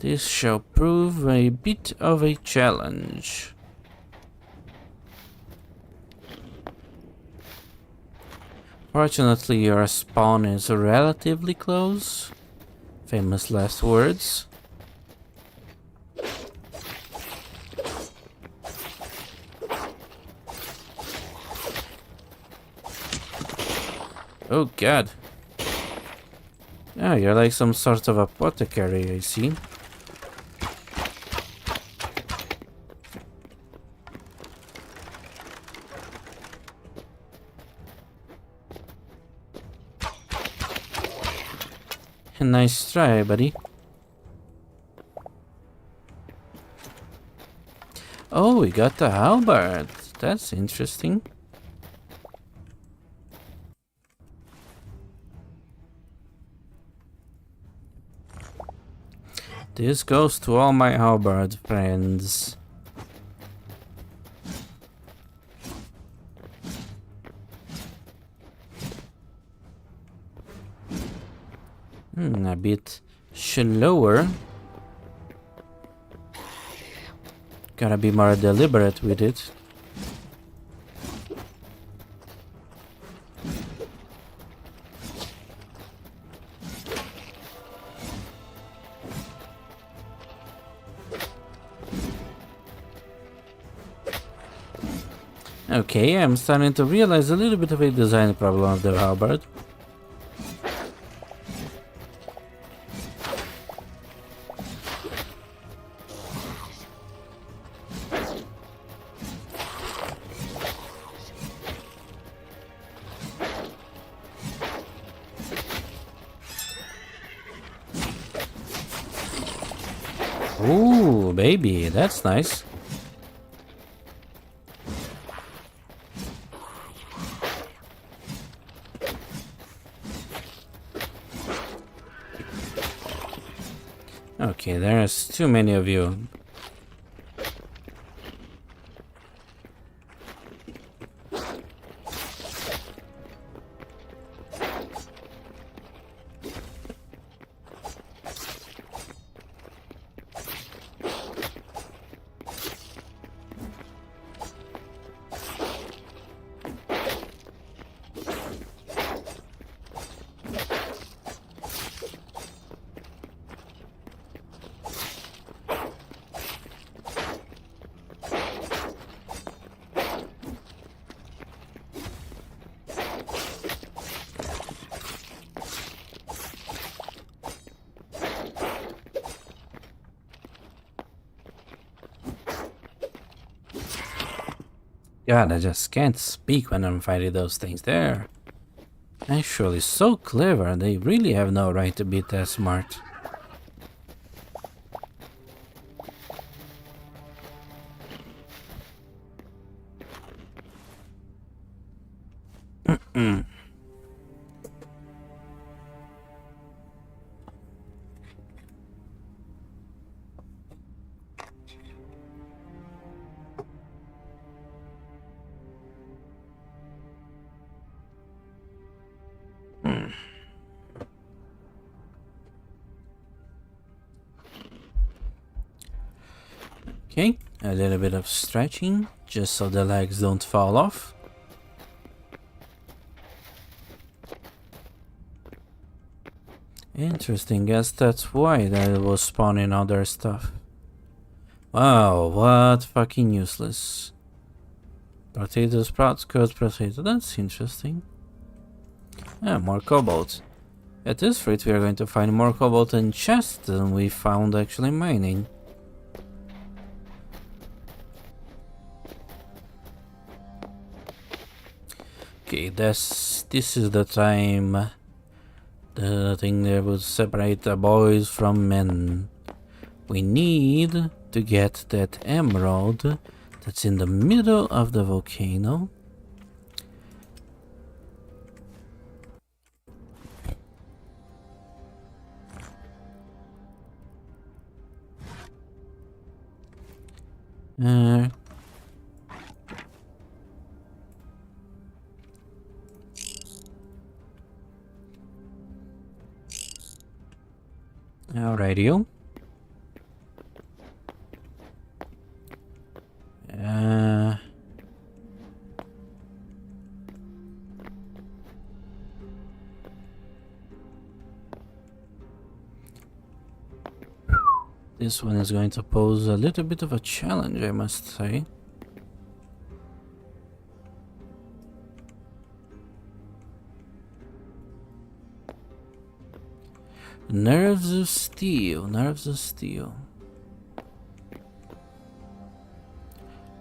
This shall prove a bit of a challenge. Fortunately, your spawn is relatively close. Famous last words. Oh god. Yeah, you're like some sort of apothecary, I see. Nice try, buddy. Oh, we got the halberd. That's interesting. This goes to all my halberd friends. bit slower. Gotta be more deliberate with it. Okay, I'm starting to realize a little bit of a design problem of the halberd. Ooh, baby, that's nice. Okay, there's too many of you. God, I just can't speak when I'm fighting those things. They're actually so clever. They really have no right to be that smart. Okay, a little bit of stretching, just so the legs don't fall off. Interesting, guess that's why that was spawning other stuff. Wow, what fucking useless. Potato sprouts, cooked potato, that's interesting. Yeah, more cobalt. At this rate we are going to find more cobalt in chests than we found actually mining. Okay, this is the time, the thing that will separate the boys from men. We need to get that emerald that's in the middle of the volcano. Alrighty. This one is going to pose a little bit of a challenge, I must say. Nerves of steel, nerves of steel.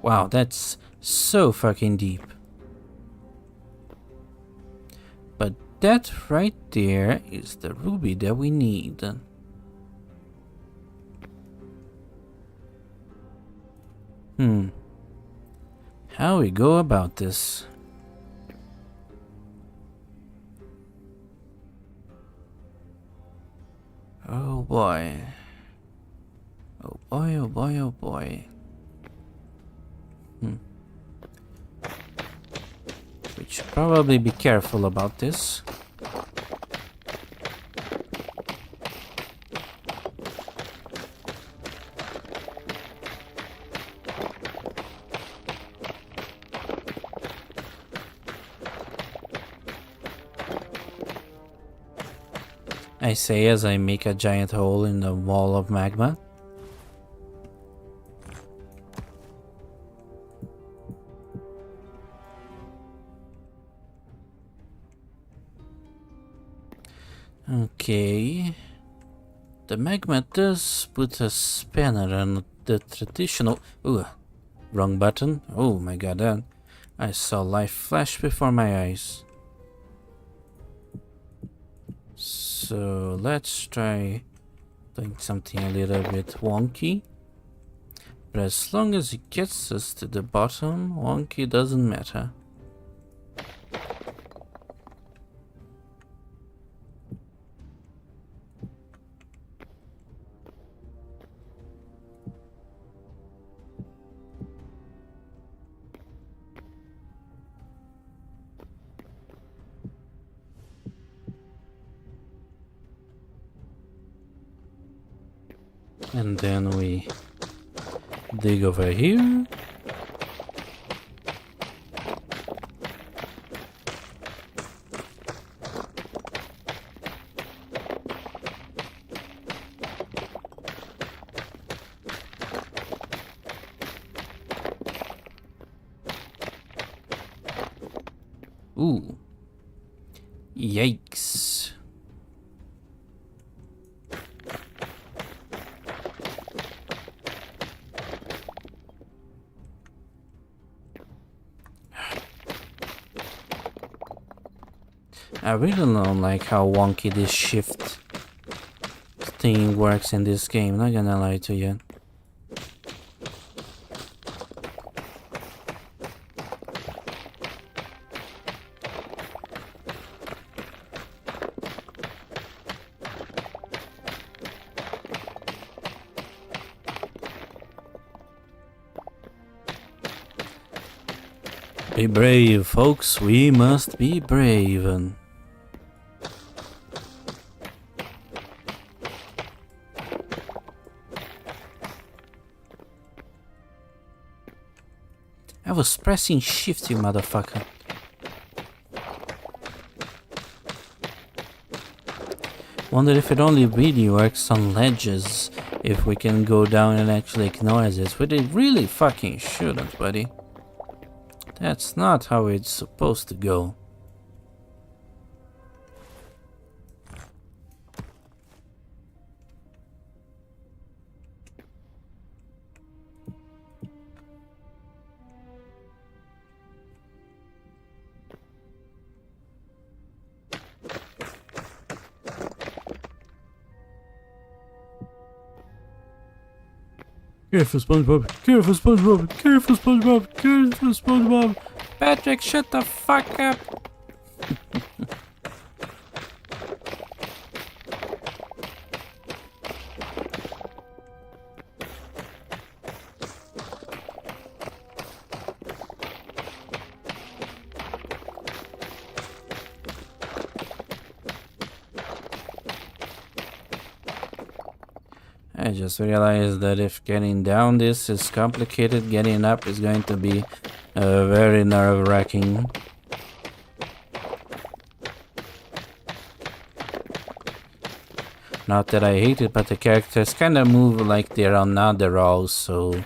Wow, that's so fucking deep. But that right there is the ruby that we need. How we go about this? Oh boy. Oh boy, oh boy, oh boy. We should probably be careful about this. I say as I make a giant hole in the wall of magma. Okay. The magma does put a spanner on the traditional... Ooh, wrong button. Oh my god, that... I saw life flash before my eyes. So let's try doing something a little bit wonky. But as long as it gets us to the bottom, wonky doesn't matter. And then we dig over here. Ooh. Yikes. I really don't like how wonky this shift thing works in this game, not gonna lie to you. Be brave, folks, we must be brave. I was pressing shift, you motherfucker. Wonder if it only really works on ledges, if we can go down and actually ignore this, but it really fucking shouldn't, buddy. That's not how it's supposed to go. Careful, SpongeBob. Careful, SpongeBob. Careful, SpongeBob. Careful, SpongeBob. Patrick, shut the fuck up. I just realized that if getting down this is complicated, getting up is going to be very nerve-wracking. Not that I hate it, but the characters kind of move like they're on Adderall, so...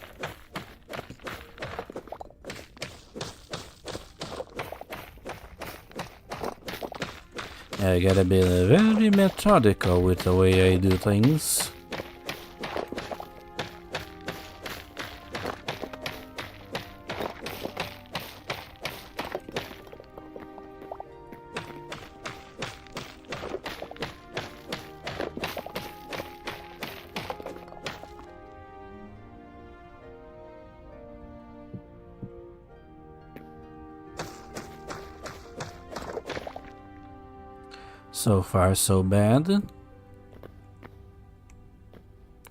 I gotta be very methodical with the way I do things. So far, so bad.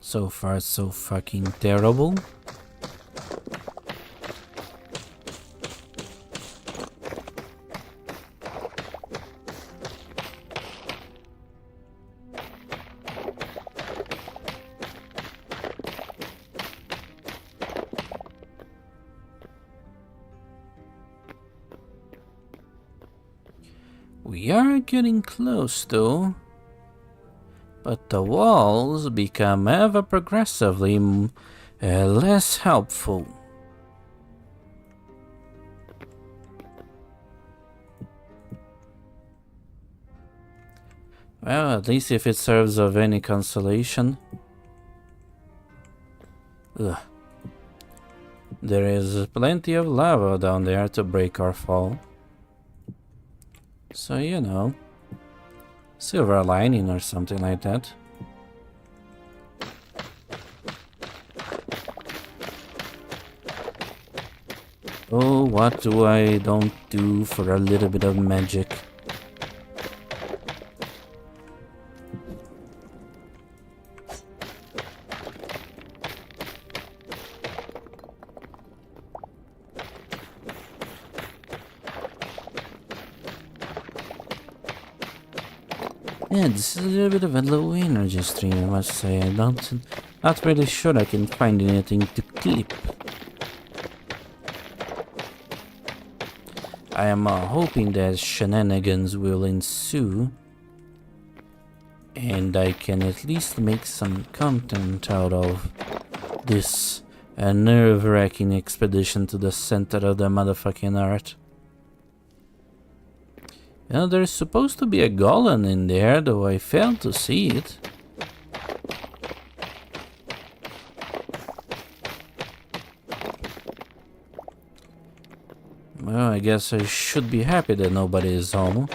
So far, so fucking terrible. We are getting close, though. but the walls become ever progressively less helpful. Well, at least if it serves of any consolation. Ugh. There is plenty of lava down there to break our fall. So, you know, silver lining or something like that. Oh, what do I don't do for a little bit of magic? Yeah, this is a little bit of a low energy stream, I must say. Not really sure I can find anything to clip. I am hoping that shenanigans will ensue, and I can at least make some content out of this nerve-wracking expedition to the center of the motherfucking earth. You know, there's supposed to be a golem in there, though I failed to see it. Well, I guess I should be happy that nobody is home.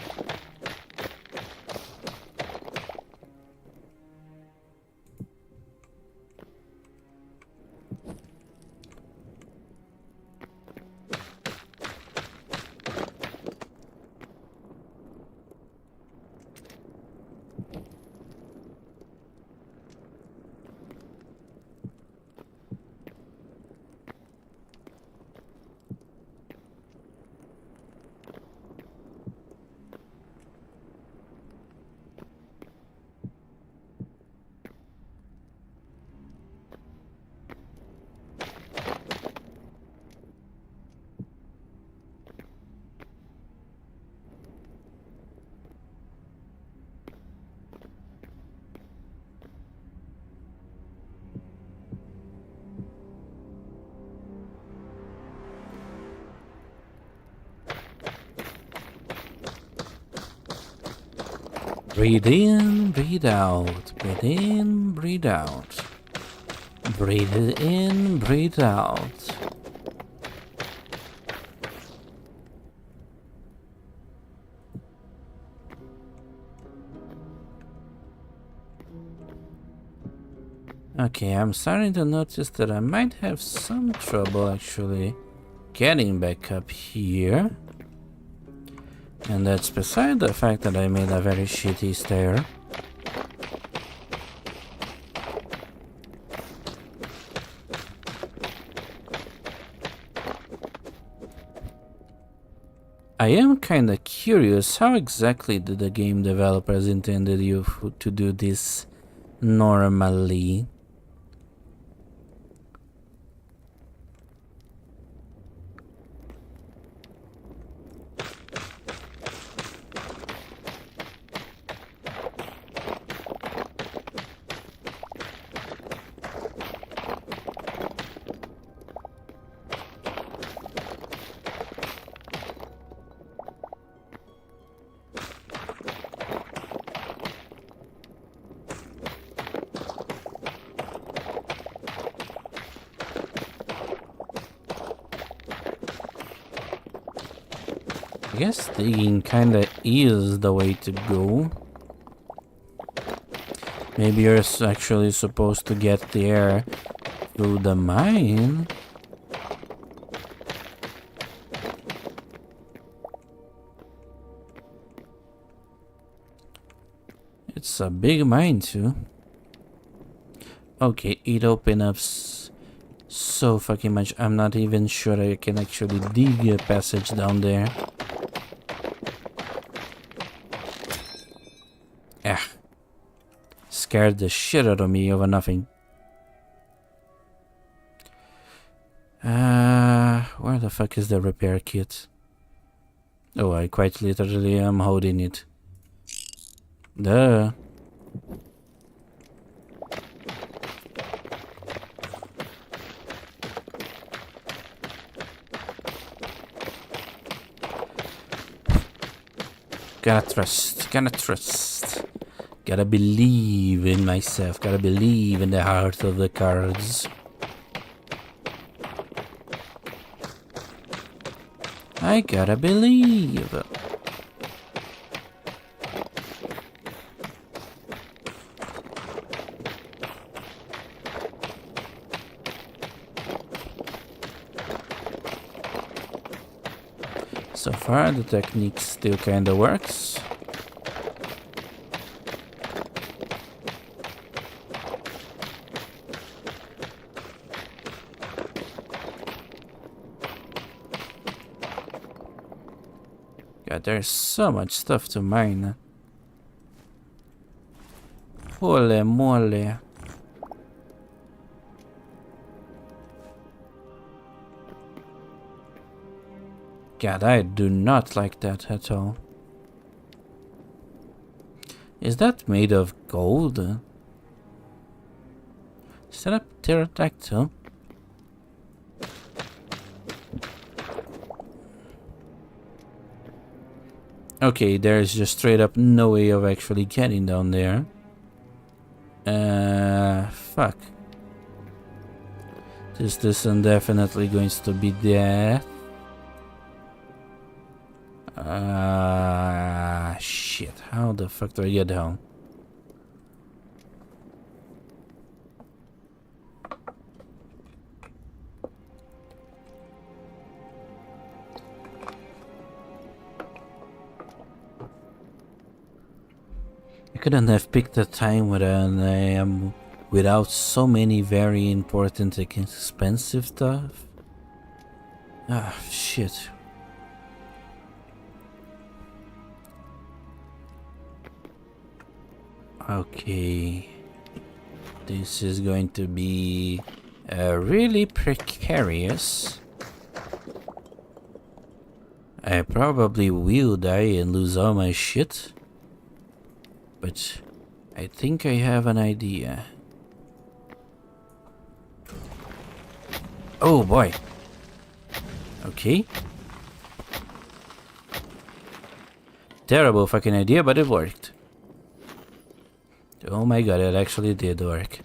Breathe in, breathe out. Breathe in, breathe out. Breathe in, breathe out. Okay, I'm starting to notice that I might have some trouble actually getting back up here. And that's beside the fact that I made a very shitty stair. I am kinda curious, how exactly did the game developers intended you to do this normally? I guess digging kinda is the way to go. Maybe you're actually supposed to get there through the mine. It's a big mine too. Okay, it opened up so fucking much. I'm not even sure I can actually dig a passage down there. Ah, scared the shit out of me over nothing. Where the fuck is the repair kit? Oh, I quite literally am holding it. Duh. Gotta trust. Gotta trust. Gotta believe in myself. Gotta believe in the heart of the cards. I gotta believe. So far, the technique still kinda works. God, there's so much stuff to mine. Holy moly. God, I do not like that at all. Is that made of gold? Is that a pterodactyl? Okay, there's just straight up no way of actually getting down there. Fuck. This isn't definitely going to be death. Shit. How the fuck do I get down? I couldn't have picked a time when without so many very important and expensive stuff. Ah, shit. Okay, this is going to be really precarious. I probably will die and lose all my shit, but I think I have an idea. Oh boy. Okay. Terrible fucking idea, but it worked. Oh my god, it actually did work.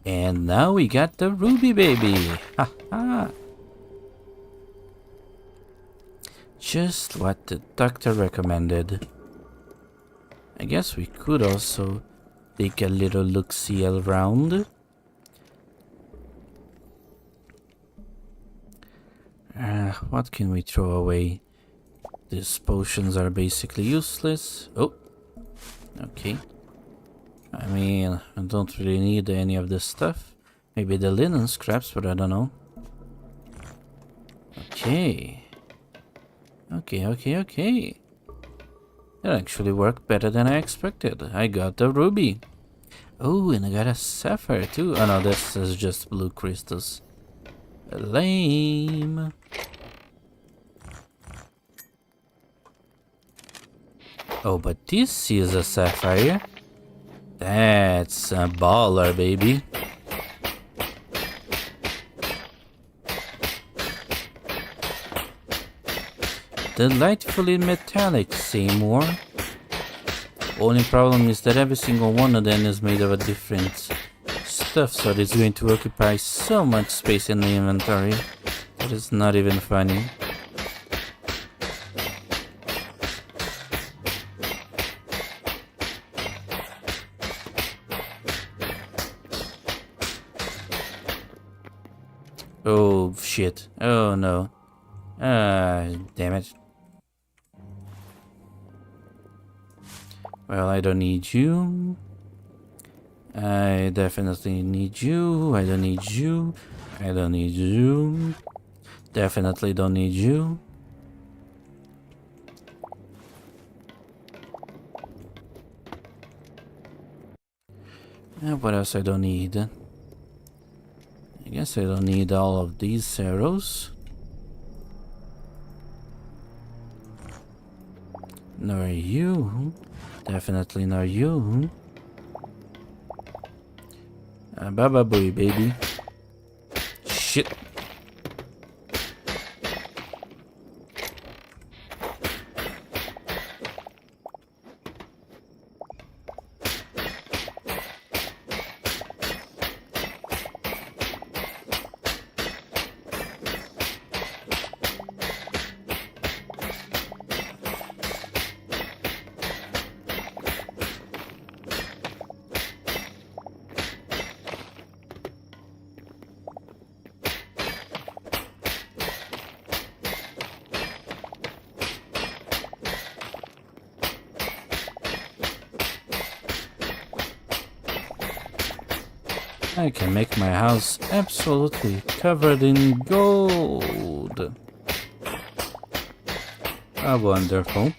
And now we got the ruby baby. Ha ha. Just what the doctor recommended. I guess we could also take a little look-see around. What can we throw away? These potions are basically useless. Oh, okay. I mean, I don't really need any of this stuff. Maybe the linen scraps, but I don't know. Okay. Okay. That actually worked better than I expected. I got the ruby. Oh, and I got a sapphire too. Oh no, this is just blue crystals. Lame. Oh, but this is a sapphire. That's a baller, baby. Delightfully metallic, Seymour. Only problem is that every single one of them is made of a different stuff, so it's going to occupy so much space in the inventory that it's not even funny. Oh shit. Oh no. Damn it. Well, I don't need you. I definitely need you. I don't need you. I don't need you. Definitely don't need you. What else I don't need? I guess I don't need all of these arrows. Nor you. Definitely not you. Baba booey, baby. Shit. I can make my house absolutely covered in gold. How wonderful.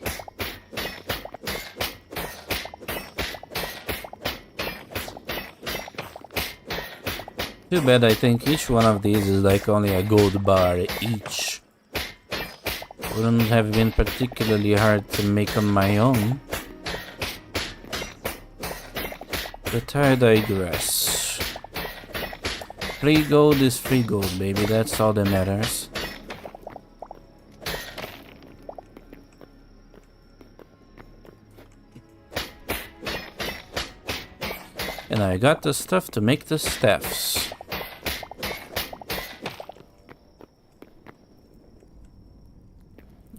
Too bad I think each one of these is like only a gold bar each. Wouldn't have been particularly hard to make on my own. But I digress. Free gold is free gold, baby. That's all that matters. And I got the stuff to make the staffs.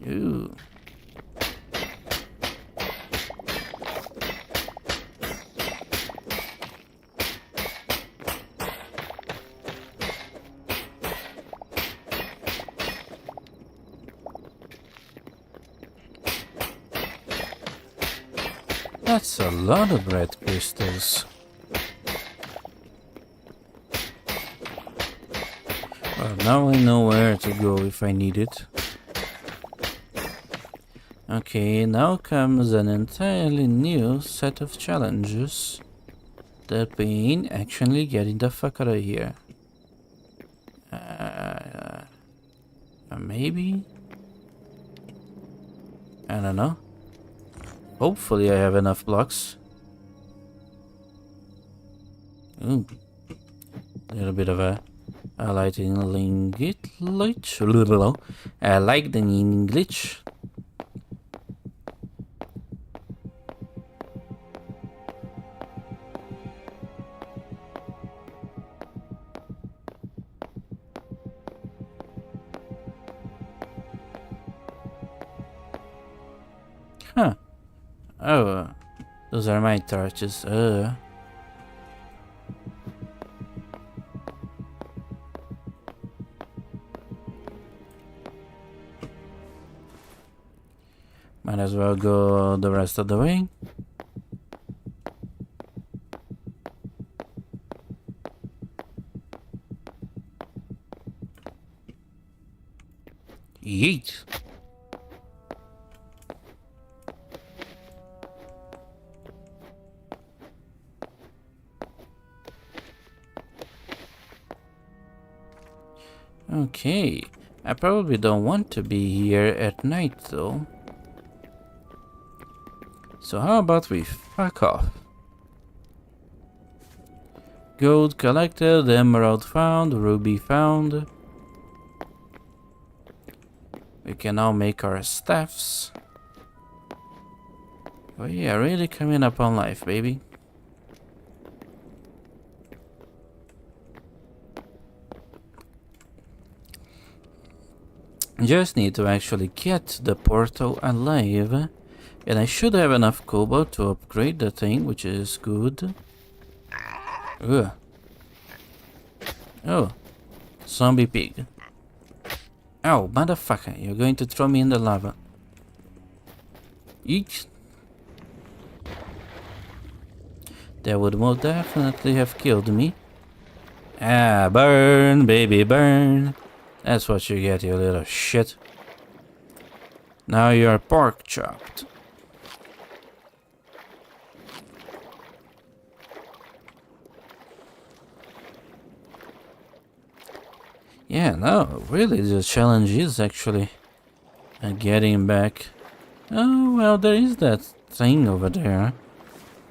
Ooh. That's a lot of red crystals. Well, now I know where to go if I need it. Okay, now comes an entirely new set of challenges. That being actually getting the fuck out of here. Maybe? I don't know. Hopefully I have enough blocks. Ooh. A little bit of a lightning glitch. A lightning glitch. Huh. Oh, those are my torches. Might as well go the rest of the way. Yeet. Okay, I probably don't want to be here at night though. So how about we fuck off? Gold collected, emerald found, ruby found. We can now make our staffs. Oh yeah, really coming up on life, baby. Just need to actually get the portal alive. And I should have enough cobalt to upgrade the thing, which is good. Ugh. Oh. Zombie pig. Ow, motherfucker. You're going to throw me in the lava. Eek. That would most definitely have killed me. Ah, burn, baby, burn. That's what you get, you little shit. Now you're pork chopped. Yeah, no, really the challenge is actually getting back. Oh, well, there is that thing over there.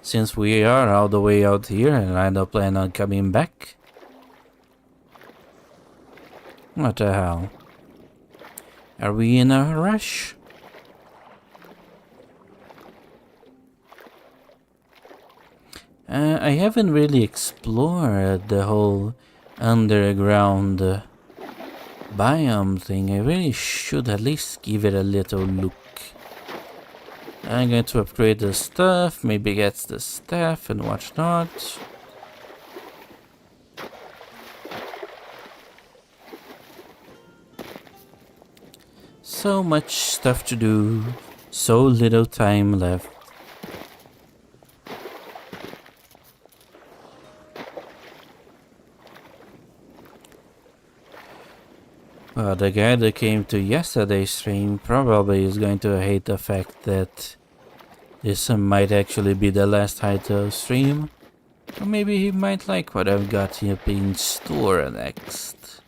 Since we are all the way out here and I don't plan on coming back. What the hell? Are we in a rush? I haven't really explored the whole underground biome thing. I really should at least give it a little look. I'm going to upgrade the stuff, maybe get the staff and whatnot. So much stuff to do, so little time left. Well, the guy that came to yesterday's stream probably is going to hate the fact that this might actually be the last Hytale stream. Or maybe he might like what I've got here in store next.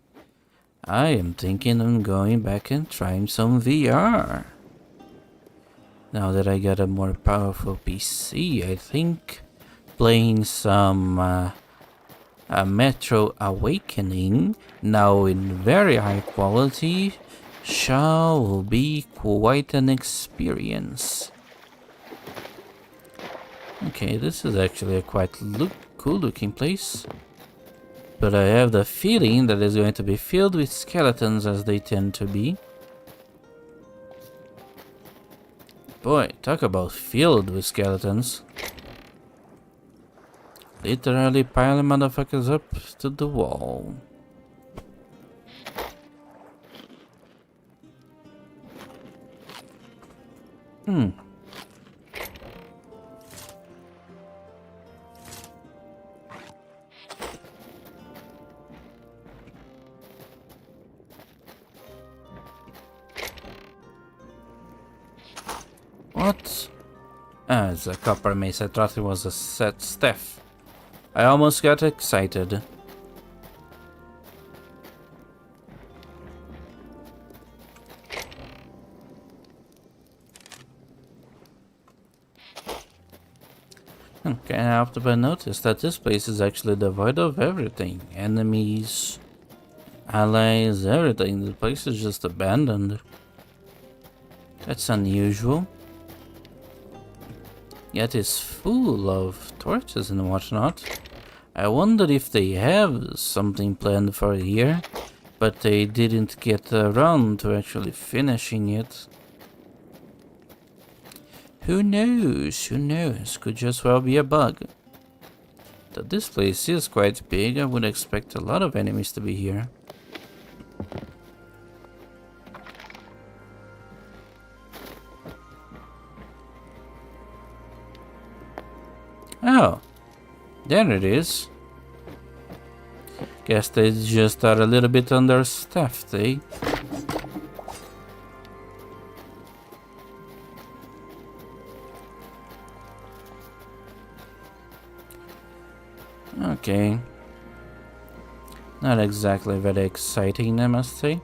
I am thinking of going back and trying some VR. Now that I got a more powerful PC, I think playing some Metro Awakening, now in very high quality, shall be quite an experience. Okay, this is actually a quite cool looking place. But I have the feeling that it's going to be filled with skeletons, as they tend to be. Boy, talk about filled with skeletons. Literally piling motherfuckers up to the wall. What? Ah, it's a copper mace. I thought it was a set staff. I almost got excited. Can't help but notice that this place is actually devoid of everything. Enemies, allies, everything. The place is just abandoned. That's unusual. Yet it's full of torches and whatnot. I wonder if they have something planned for here, but they didn't get around to actually finishing it. Who knows? Who knows? Could just well be a bug. But this place is quite big. I would expect a lot of enemies to be here. Oh, there it is. Guess they just are a little bit understaffed, eh? Okay. Not exactly very exciting, I must say.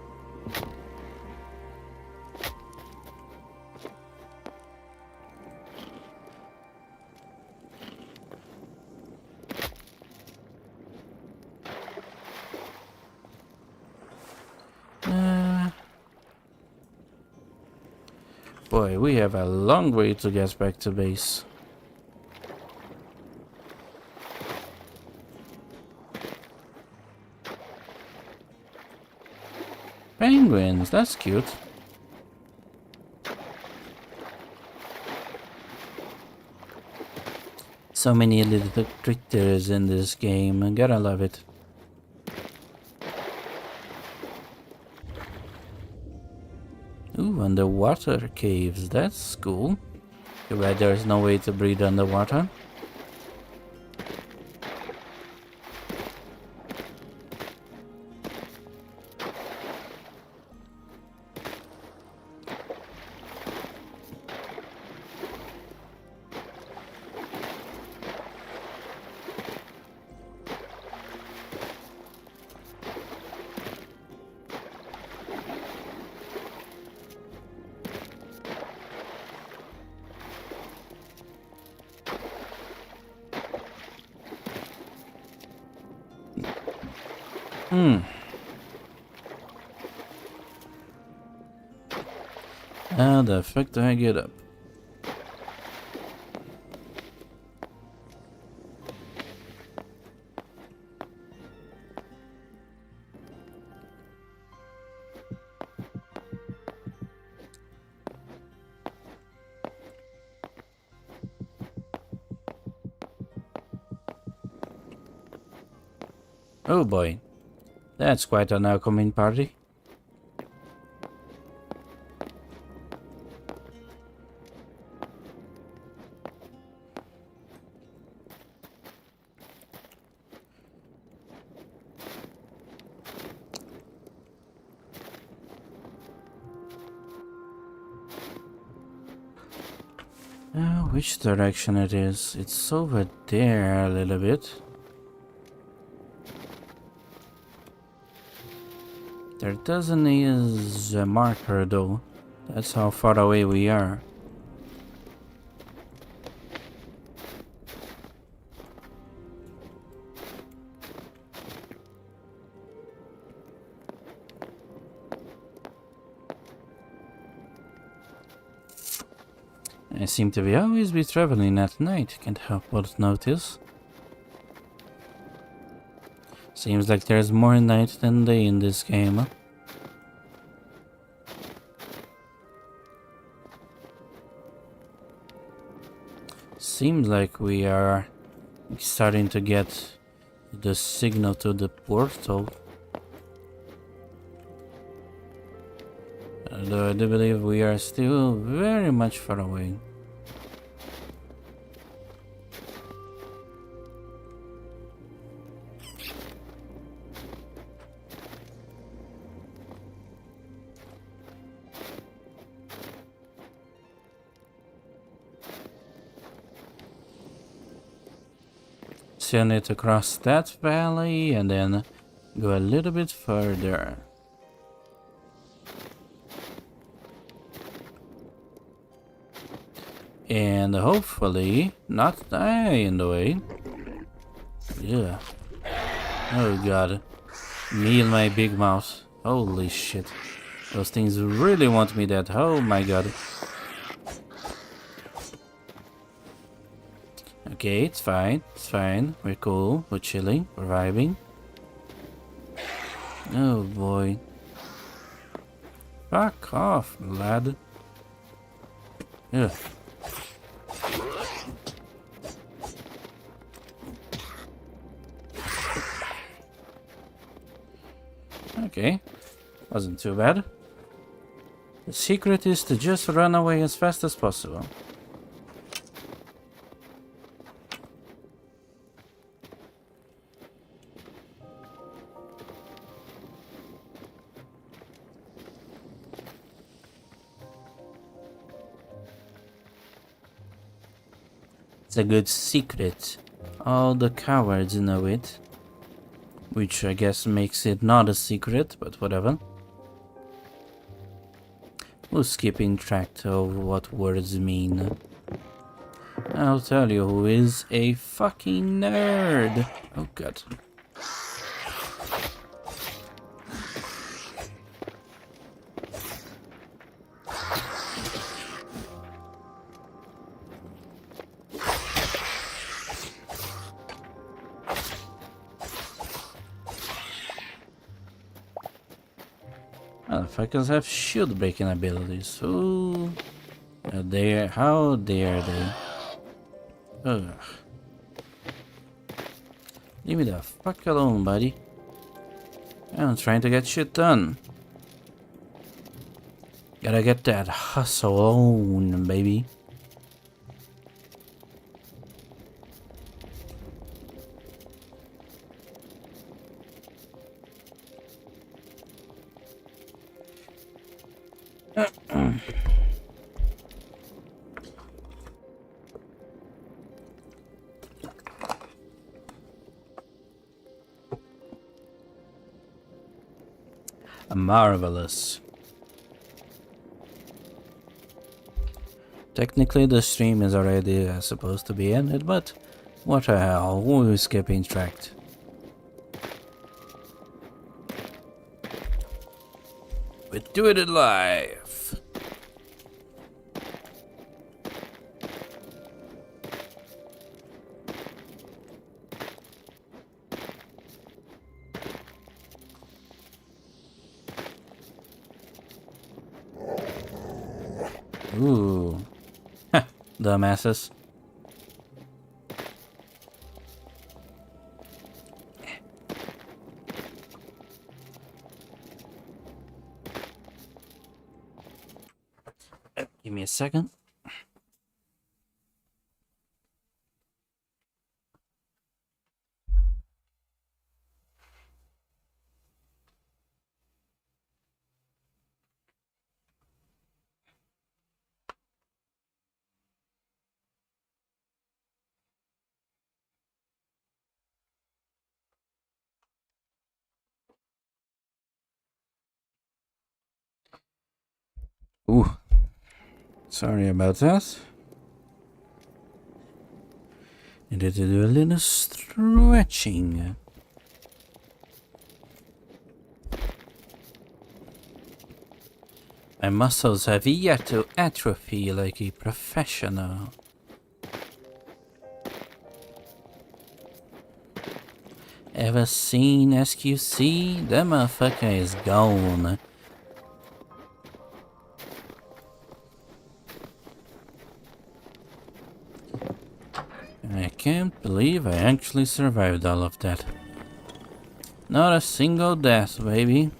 Boy, we have a long way to get back to base. Penguins, that's cute. So many little critters in this game, I gotta love it. Ooh, underwater caves, that's cool. Too bad there's no way to breathe underwater. How the fuck do I get up? Oh boy, that's quite an welcoming party. Which direction it is? It's over there a little bit. There doesn't is a marker though. That's how far away we are. I seem to be always be traveling at night, can't help but notice. Seems like there's more night than day in this game. Seems like we are starting to get the signal to the portal. Although I do believe we are still very much far away. So I need to cross that valley and then go a little bit further. And hopefully not die in the way. Yeah. Oh god. Me and my big mouth. Holy shit. Those things really want me dead. Oh my god. Okay, it's fine. It's fine. We're cool. We're chilling. We're vibing. Oh boy. Fuck off, lad. Ugh. Okay, wasn't too bad. The secret is to just run away as fast as possible. It's a good secret. All the cowards know it. Which I guess makes it not a secret, but whatever. Who's keeping track of what words mean? I'll tell you who is a fucking nerd. Oh god. Motherfuckers have shield breaking abilities. Ooh. How dare they? Ugh. Leave me the fuck alone, buddy. I'm trying to get shit done. Gotta get that hustle on, baby. Marvelous. Technically the stream is already supposed to be ended, but what the hell, who is keeping track? We're doing it live. Ooh. Dumbasses. Give me a second. Ooh, sorry about that. Needed to do a little stretching. My muscles have yet to atrophy like a professional. Ever seen SQC? That motherfucker is gone. I can't believe I actually survived all of that. Not a single death, baby.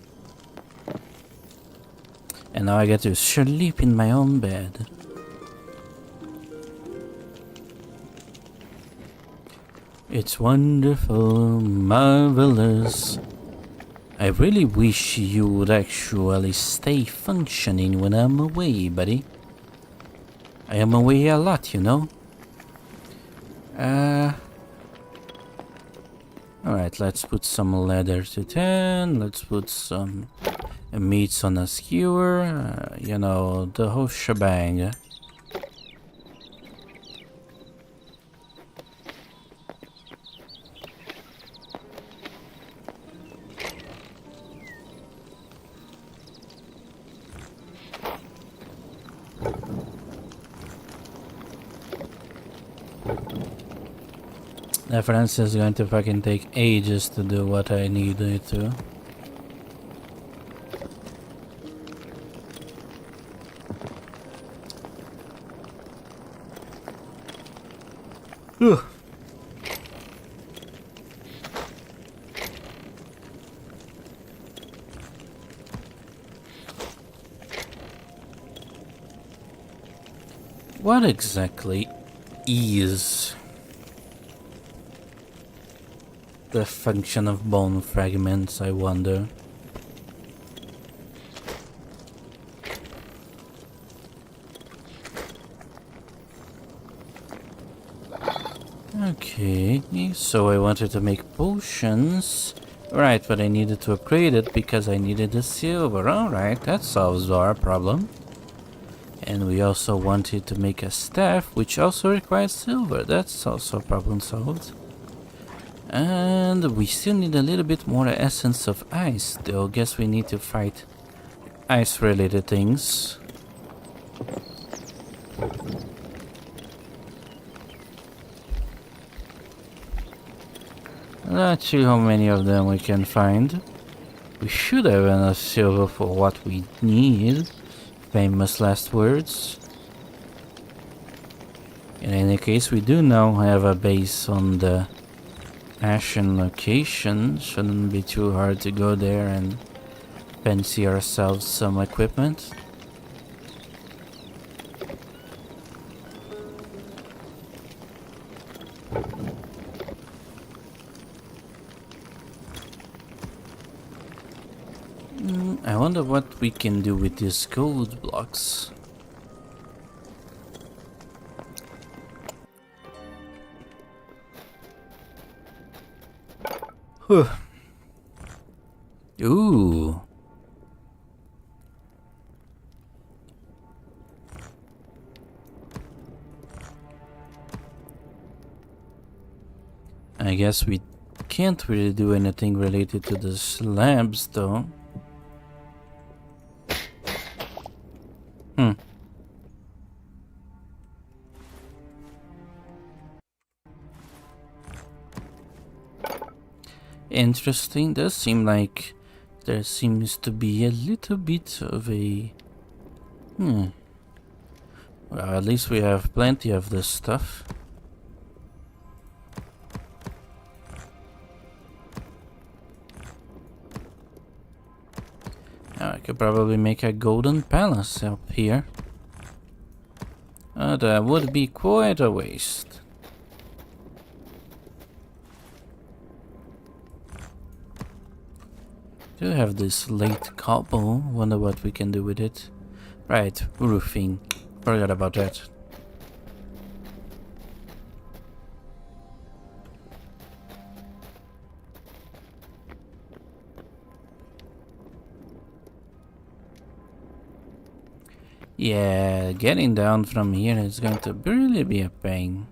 And now I get to sleep in my own bed. It's wonderful, marvelous. I really wish you would actually stay functioning when I'm away, buddy. I am away a lot, you know. Alright, let's put some leather to 10. Let's put some meats on a skewer. You know, the whole shebang. That Francis is going to fucking take ages to do what I need it to. Ugh. What exactly is the function of bone fragments, I wonder? Okay, so I wanted to make potions. Right, but I needed to upgrade it because I needed the silver. Alright, that solves our problem. And we also wanted to make a staff, which also requires silver. That's also problem solved. And we still need a little bit more essence of ice, though. Guess we need to fight ice-related things. Let's see how many of them we can find. We should have enough silver for what we need. Famous last words. In any case, we do now have a base on the Ashen location. Shouldn't be too hard to go there and fancy ourselves some equipment. I wonder what we can do with these gold blocks. Whew. Ooh. I guess we can't really do anything related to the slabs though. Interesting. Does seem like there seems to be a little bit of a... Well, at least we have plenty of this stuff. I could probably make a golden palace up here. That would be quite a waste. Do have this late cobble. Wonder what we can do with it. Right, roofing. Forgot about that. Yeah, getting down from here is going to really be a pain.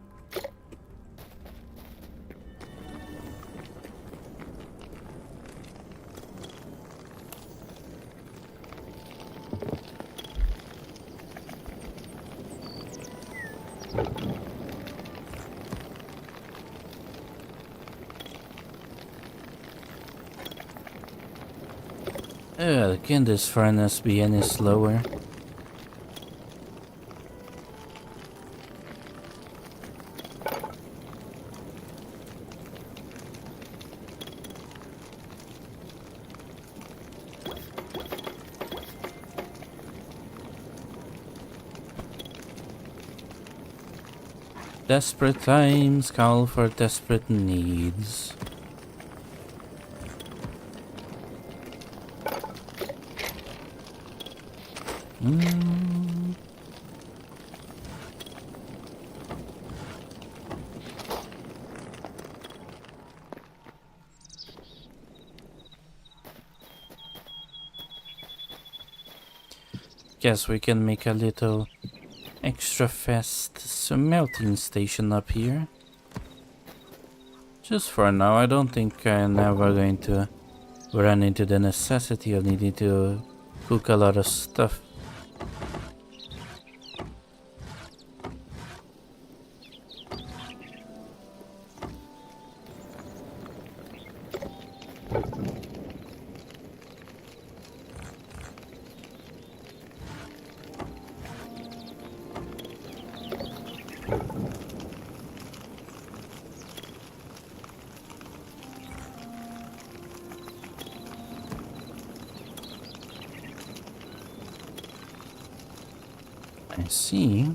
Can this furnace be any slower? Desperate times call for desperate needs. Guess we can make a little extra fast smelting station up here. Just for now, I don't think I'm ever going to run into the necessity of needing to cook a lot of stuff. I see.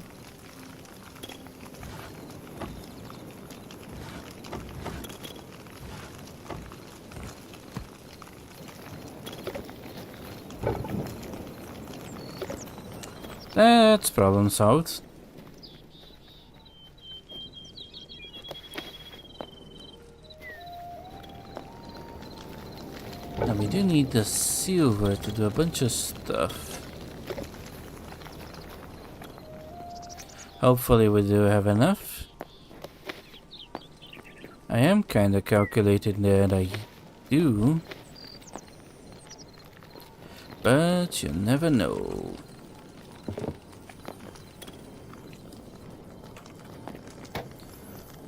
That's problem solved. Now we do need the silver to do a bunch of stuff. Hopefully we do have enough. I am kinda calculating that I do. But you never know.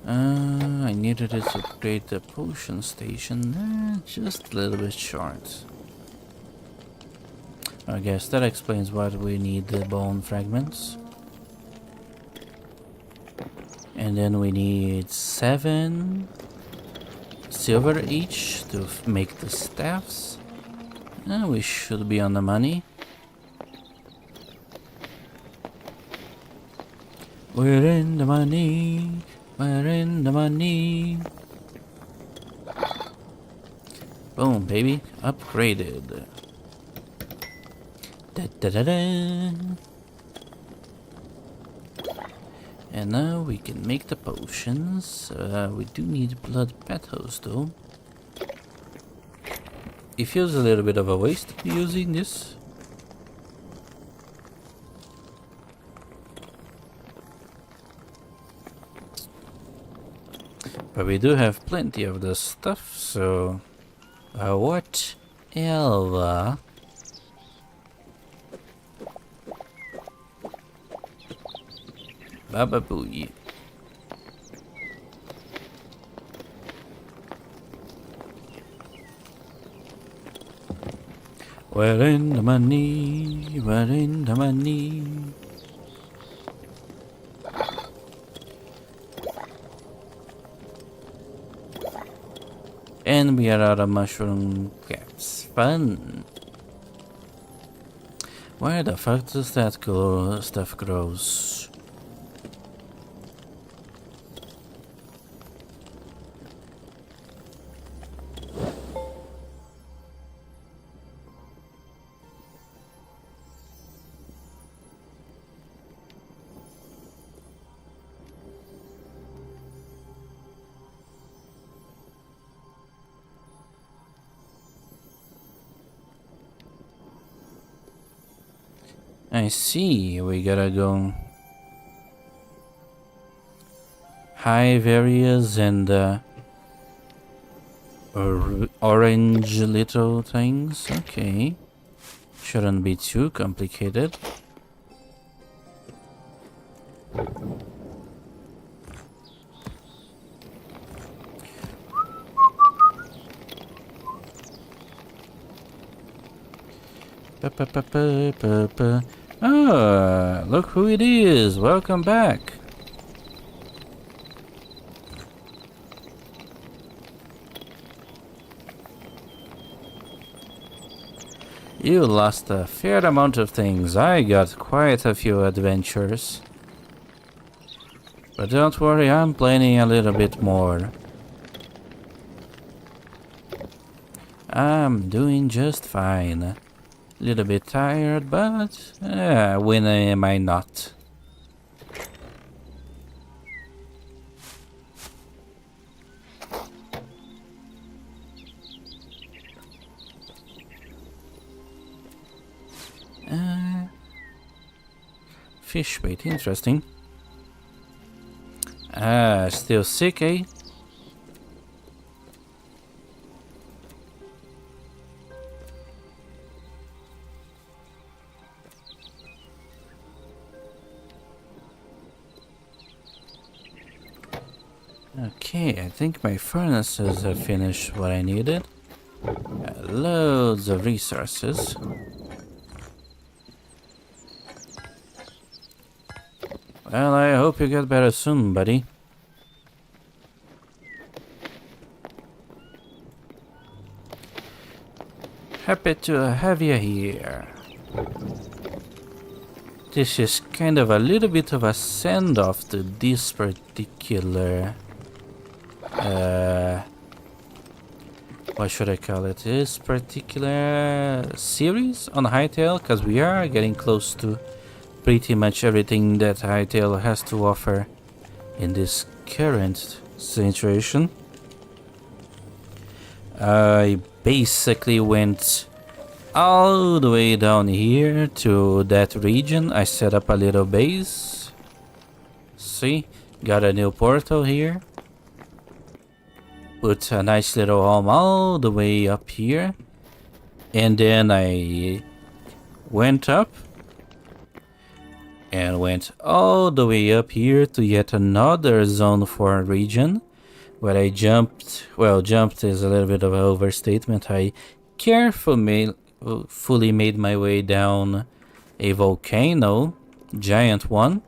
I needed it to upgrade the potion station. Just a little bit short. I guess that explains why we need the bone fragments. And then we need 7 silver each to make the staffs. We should be on the money. We're in the money. We're in the money. Boom, baby. Upgraded. Da da da da. And now we can make the potions. We do need blood petals though. It feels a little bit of a waste using this. But we do have plenty of the stuff, so whatever. Baba Booey. We're in the money, we're in the money. And we are out of mushroom caps. Fun. Where the fuck does that stuff grows? I see, we gotta go hive areas and orange little things. Okay. Shouldn't be too complicated. Ah, look who it is. Welcome back. You lost a fair amount of things. I got quite a few adventures. But don't worry, I'm planning a little bit more. I'm doing just fine. Little bit tired, but when am I not? Fish bait, interesting. Still sick, eh? Okay, I think my furnaces have finished what I needed. Loads of resources. Well, I hope you get better soon, buddy. Happy to have you here. This is kind of a little bit of a send-off to this particular... what should I call it? This particular series on Hytale, because we are getting close to pretty much everything that Hytale has to offer in this current situation. I basically went all the way down here to that region. I set up a little base. See, got a new portal here. Put a nice little home all the way up here. And then I went up and went all the way up here to yet another zone 4 region where I jumped. Well, jumped is a little bit of an overstatement. I fully made my way down a volcano, giant one,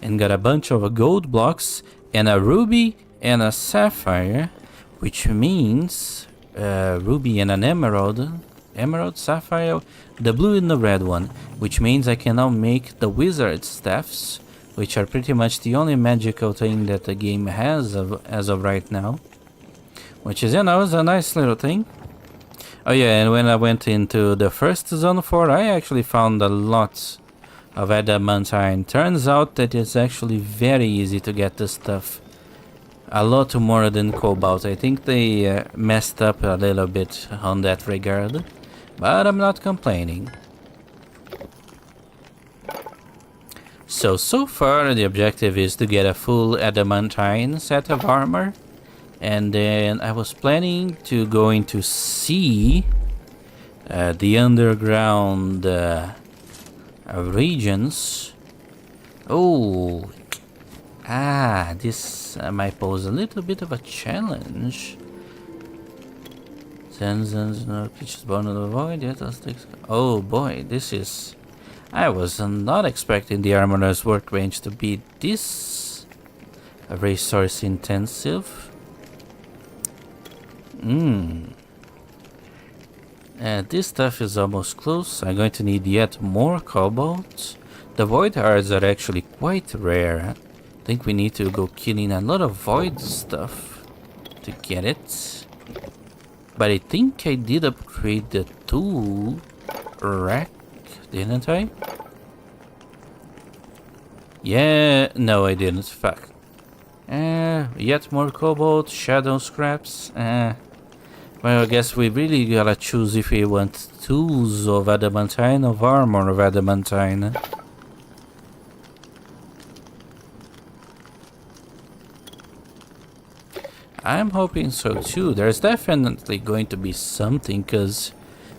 and got a bunch of gold blocks and a ruby and a sapphire, which means ruby and an emerald, sapphire, the blue and the red one, which means I can now make the wizard staffs, which are pretty much the only magical thing that the game has as of right now, which is, is a nice little thing. Oh yeah, and when I went into the first zone 4, I actually found a lot of adamantine. Turns out that it's actually very easy to get this stuff. A lot more than cobalt. I think they messed up a little bit on that regard, but I'm not complaining. So far the objective is to get a full adamantine set of armor, and then I was planning to go into see the underground regions. Oh, this might pose a little bit of a challenge. No creatures born in the void yet. Oh boy, this is... I was not expecting the armorer's workbench to be this resource intensive. This stuff is almost close. I'm going to need yet more cobalt. The void hearts are actually quite rare. I think we need to go killing a lot of void stuff to get it. But I think I did upgrade the tool rack, didn't I? Yeah, no I didn't, fuck. Yet more cobalt, shadow scraps. Well, I guess we really gotta choose if we want tools of adamantine or armor of adamantine. I'm hoping so too. There's definitely going to be something, because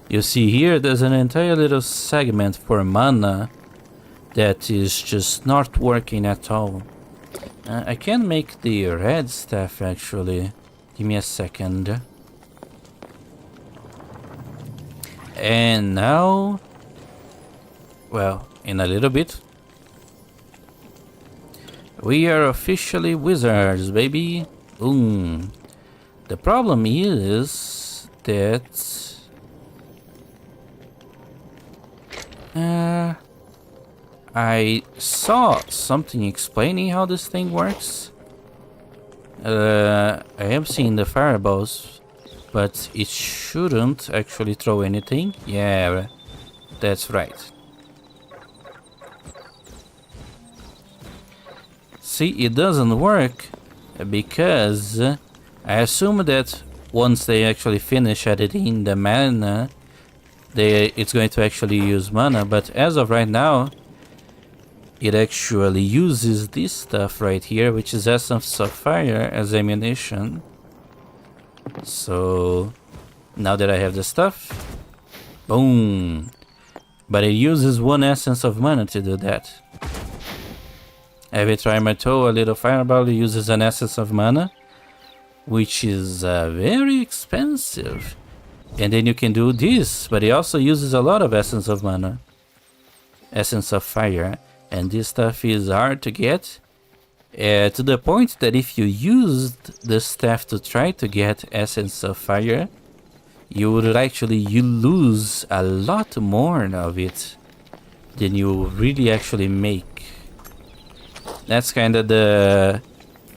you see here there's an entire little segment for mana that is just not working at all. I can make the red stuff actually. Give me a second. And now, well, in a little bit, we are officially wizards, baby. Boom. The problem is that I saw something explaining how this thing works. I have seen the fireballs, but it shouldn't actually throw anything. Yeah, that's right. See, it doesn't work because I assume that once they actually finish editing the mana, it's going to actually use mana, but as of right now, it actually uses this stuff right here, which is essence of fire, as ammunition. So now that I have the stuff, boom. But it uses one essence of mana to do that. Every time I throw a little fireball, it uses an essence of mana, which is very expensive. And then you can do this, but it also uses a lot of essence of mana. Essence of fire. And this stuff is hard to get, to the point that if you used the staff to try to get essence of fire, you would actually lose a lot more of it than you really actually make. That's kind of the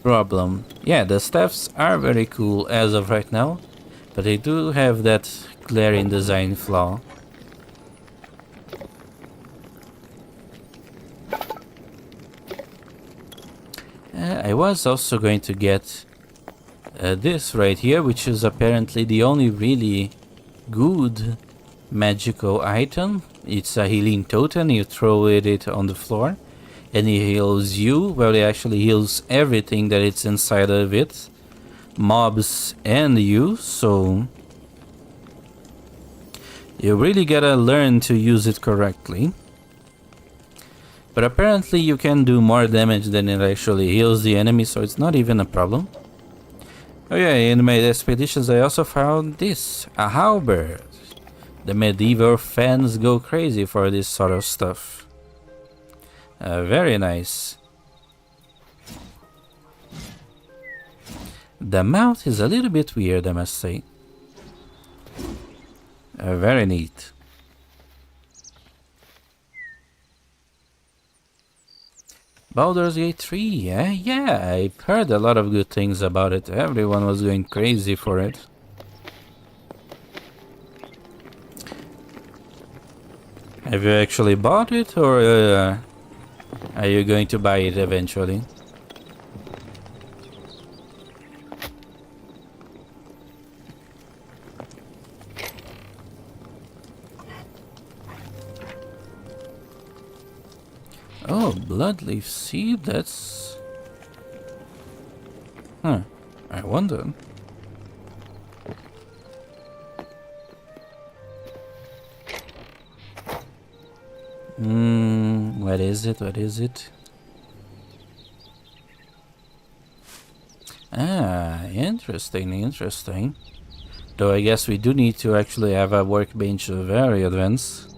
problem. Yeah, the staffs are very cool as of right now, but they do have that glaring design flaw. I was also going to get this right here, which is apparently the only really good magical item. It's a healing totem. You throw it on the floor and it heals you. Well, it actually heals everything that it's inside of it, mobs and you. So you really gotta learn to use it correctly. But apparently you can do more damage than it actually heals the enemy, so it's not even a problem. Oh yeah, in my expeditions I also found this, a halberd. The medieval fans go crazy for this sort of stuff. Very nice. The mouth is a little bit weird, I must say. Very neat. Baldur's Gate 3, yeah, I've heard a lot of good things about it. Everyone was going crazy for it. Have you actually bought it, or are you going to buy it eventually? Oh, bloodleaf seed, that's... Huh, I wonder. What is it, what is it? Ah, interesting, interesting. Though I guess we do need to actually have a workbench very advanced.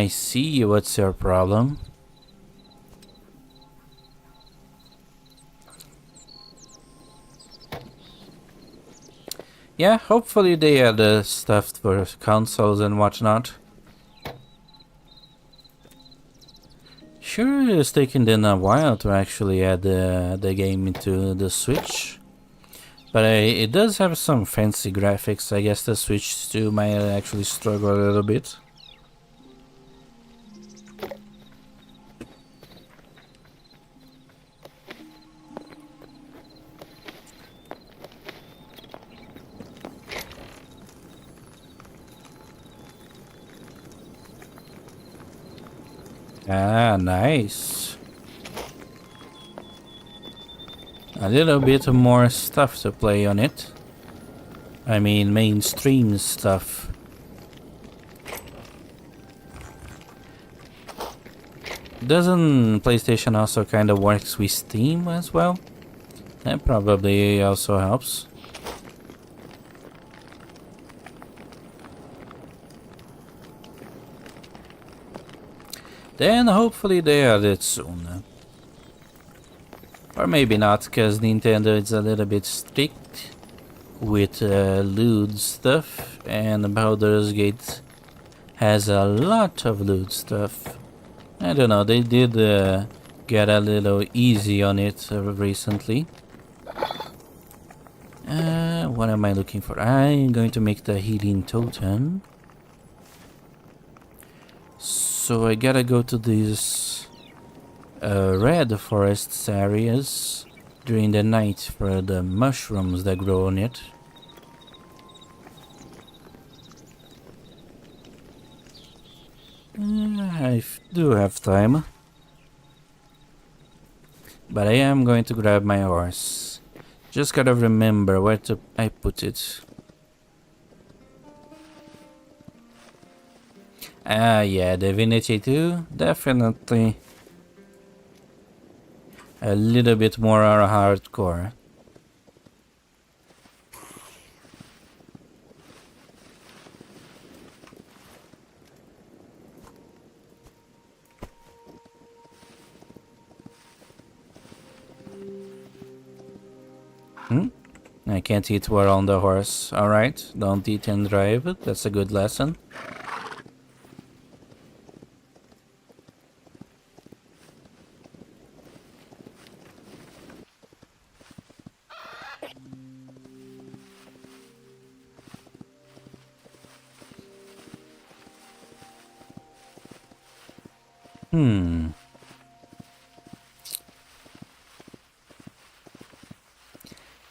I see. What's your problem? Yeah, hopefully they add stuff for consoles and whatnot. Sure, it's taken them a while to actually add the game into the Switch. But it does have some fancy graphics. I guess the Switch 2 might actually struggle a little bit. Ah, nice. A little bit more stuff to play on it. I mean, mainstream stuff. Doesn't PlayStation also kind of works with Steam as well? That probably also helps. Then hopefully they add it soon. Or maybe not, because Nintendo is a little bit strict with lewd stuff, and Baldur's Gate has a lot of lewd stuff. I don't know, they did get a little easy on it recently. What am I looking for? I'm going to make the healing totem. So I gotta go to these red forests areas during the night for the mushrooms that grow on it. I do have time. But I am going to grab my horse. Just gotta remember where I put it. Ah, yeah, Divinity 2, definitely a little bit more hardcore. I can't eat while on the horse. Alright, don't eat and drive. That's a good lesson.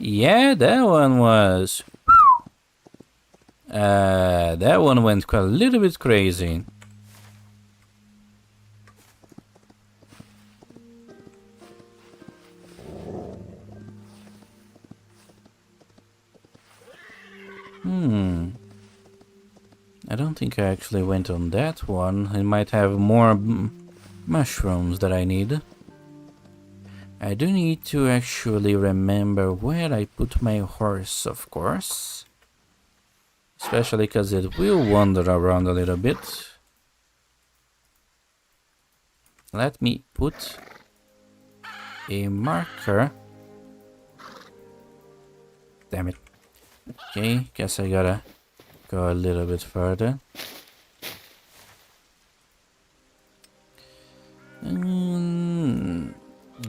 Yeah, that one was... that one went a little bit crazy. I don't think I actually went on that one. I might have more mushrooms that I need. I do need to actually remember where I put my horse, of course. Especially because it will wander around a little bit. Let me put a marker. Damn it. Okay, guess I gotta go a little bit further.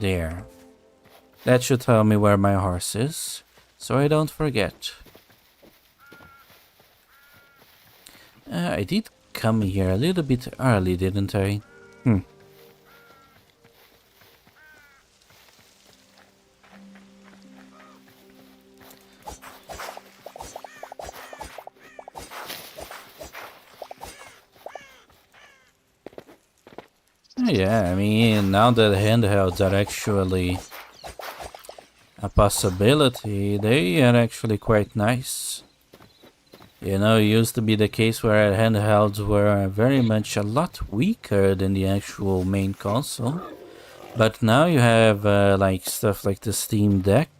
There. That should tell me where my horse is, so I don't forget. I did come here a little bit early, didn't I? Yeah, I mean, now that handhelds are actually a possibility, they are actually quite nice. You know, it used to be the case where handhelds were very much a lot weaker than the actual main console. But now you have like stuff like the Steam Deck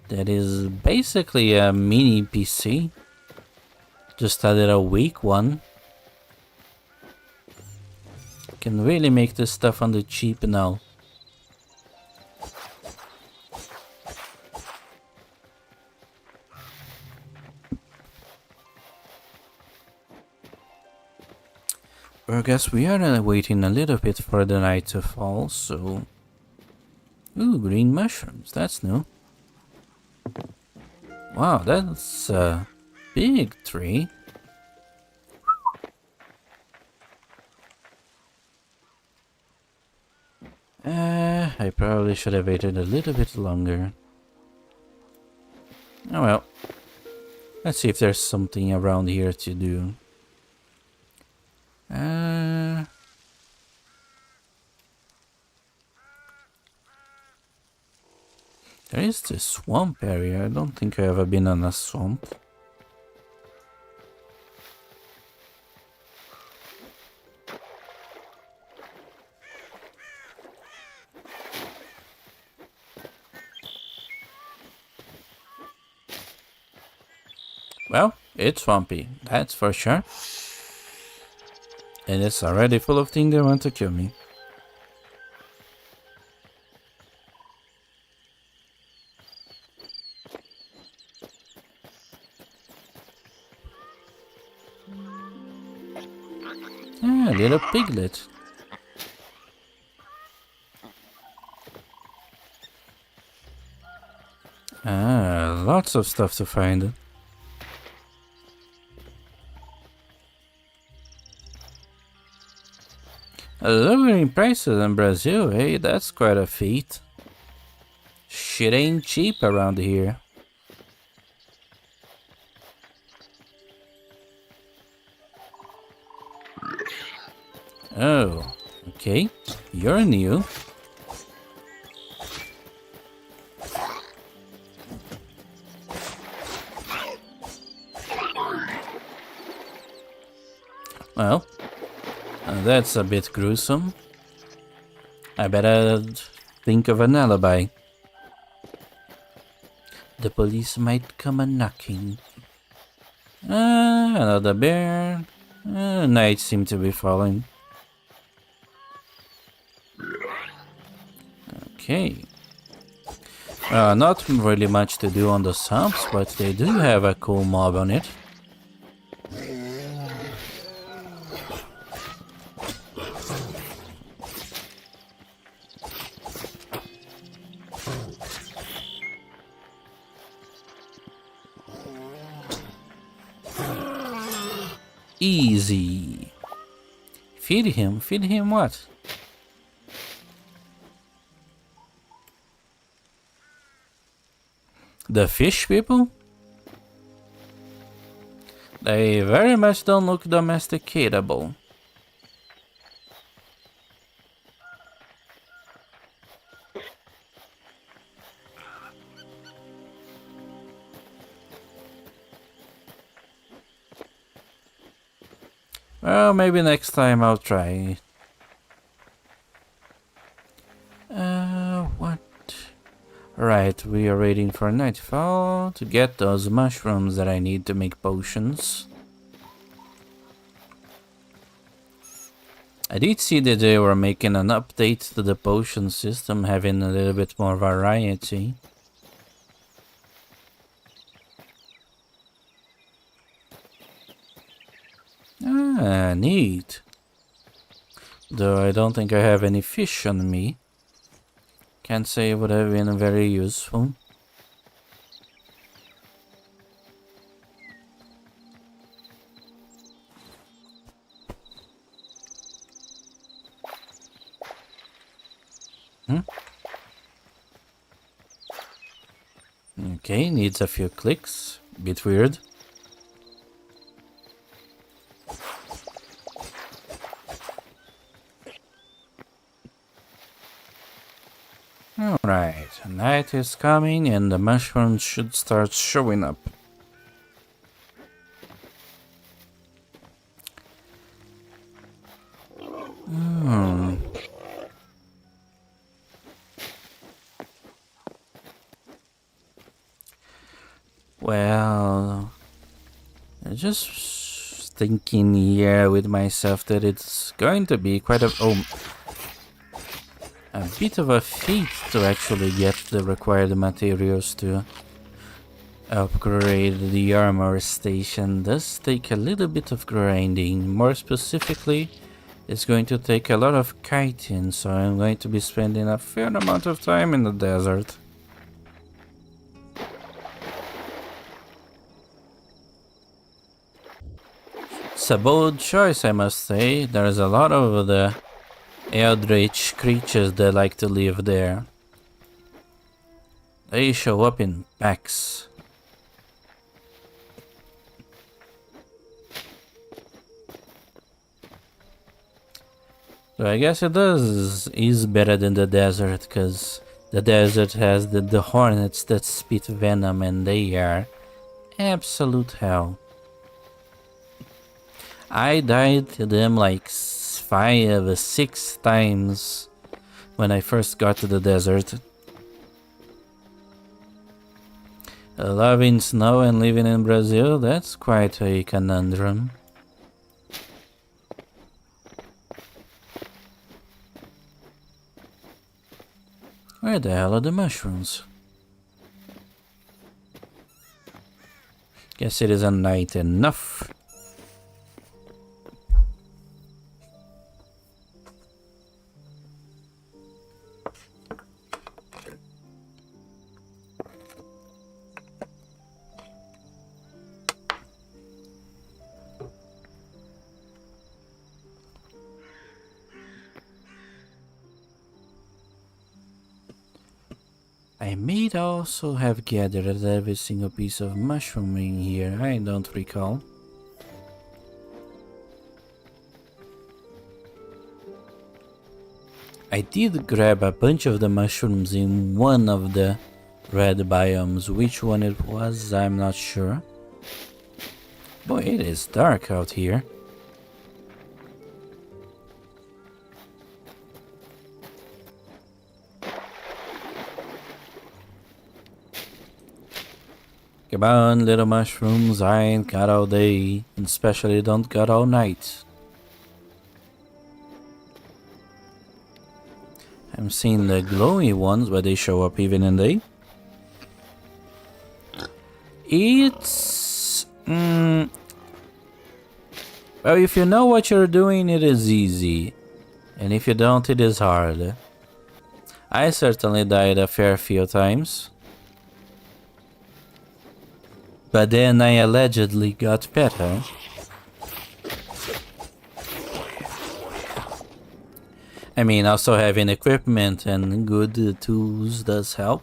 that is basically a mini PC. Just a little weak one. Can really make this stuff on the cheap now. Well, I guess we are waiting a little bit for the night to fall, so... Ooh, green mushrooms, that's new. Wow, that's a big tree. I probably should have waited a little bit longer. Oh well. Let's see if there's something around here to do. There is this swamp area. I don't think I've ever been in a swamp. Well, it's swampy, that's for sure. And it's already full of things that want to kill me. Ah, little piglet. Ah, lots of stuff to find. Lowering prices in Brazil, hey, that's quite a feat. Shit ain't cheap around here. Oh, okay. You're new. Well, that's a bit gruesome. I better think of an alibi. The police might come a-knocking. Another bear. Night seems to be falling. Okay. Not really much to do on the sumps, but they do have a cool mob on it. Easy. Feed him. Feed him what? The fish people? They very much don't look domesticatable. Well, maybe next time I'll try. What? Right, we are waiting for nightfall to get those mushrooms that I need to make potions. I did see that they were making an update to the potion system, having a little bit more variety. Ah, neat. Though I don't think I have any fish on me. Can't say it would have been very useful. Okay, needs a few clicks. Bit weird. Alright, night is coming and the mushrooms should start showing up. Well, I'm just thinking here with myself that it's going to be quite a bit of a feat to actually get the required materials to upgrade the armor station. Does take a little bit of grinding. More specifically, it's going to take a lot of kiting, so I'm going to be spending a fair amount of time in the desert. It's a bold choice, I must say. There's a lot of the eldritch creatures that like to live there. They show up in packs. So I guess it is better than the desert, because The desert has the hornets that spit venom, and they are absolute hell. I died to them like 5 or 6 times when I first got to the desert. Loving snow and living in Brazil, that's quite a conundrum. Where the hell are the mushrooms? Guess it isn't night enough. I may also have gathered every single piece of mushroom in here, I don't recall. I did grab a bunch of the mushrooms in one of the red biomes. Which one it was, I'm not sure. Boy, it is dark out here. Come on, little mushrooms, I ain't got all day, and especially don't got all night. I'm seeing the glowy ones, but they show up even in day. It's... well, if you know what you're doing, it is easy. And if you don't, it is hard. I certainly died a fair few times. But then I allegedly got better. I mean, also having equipment and good tools does help.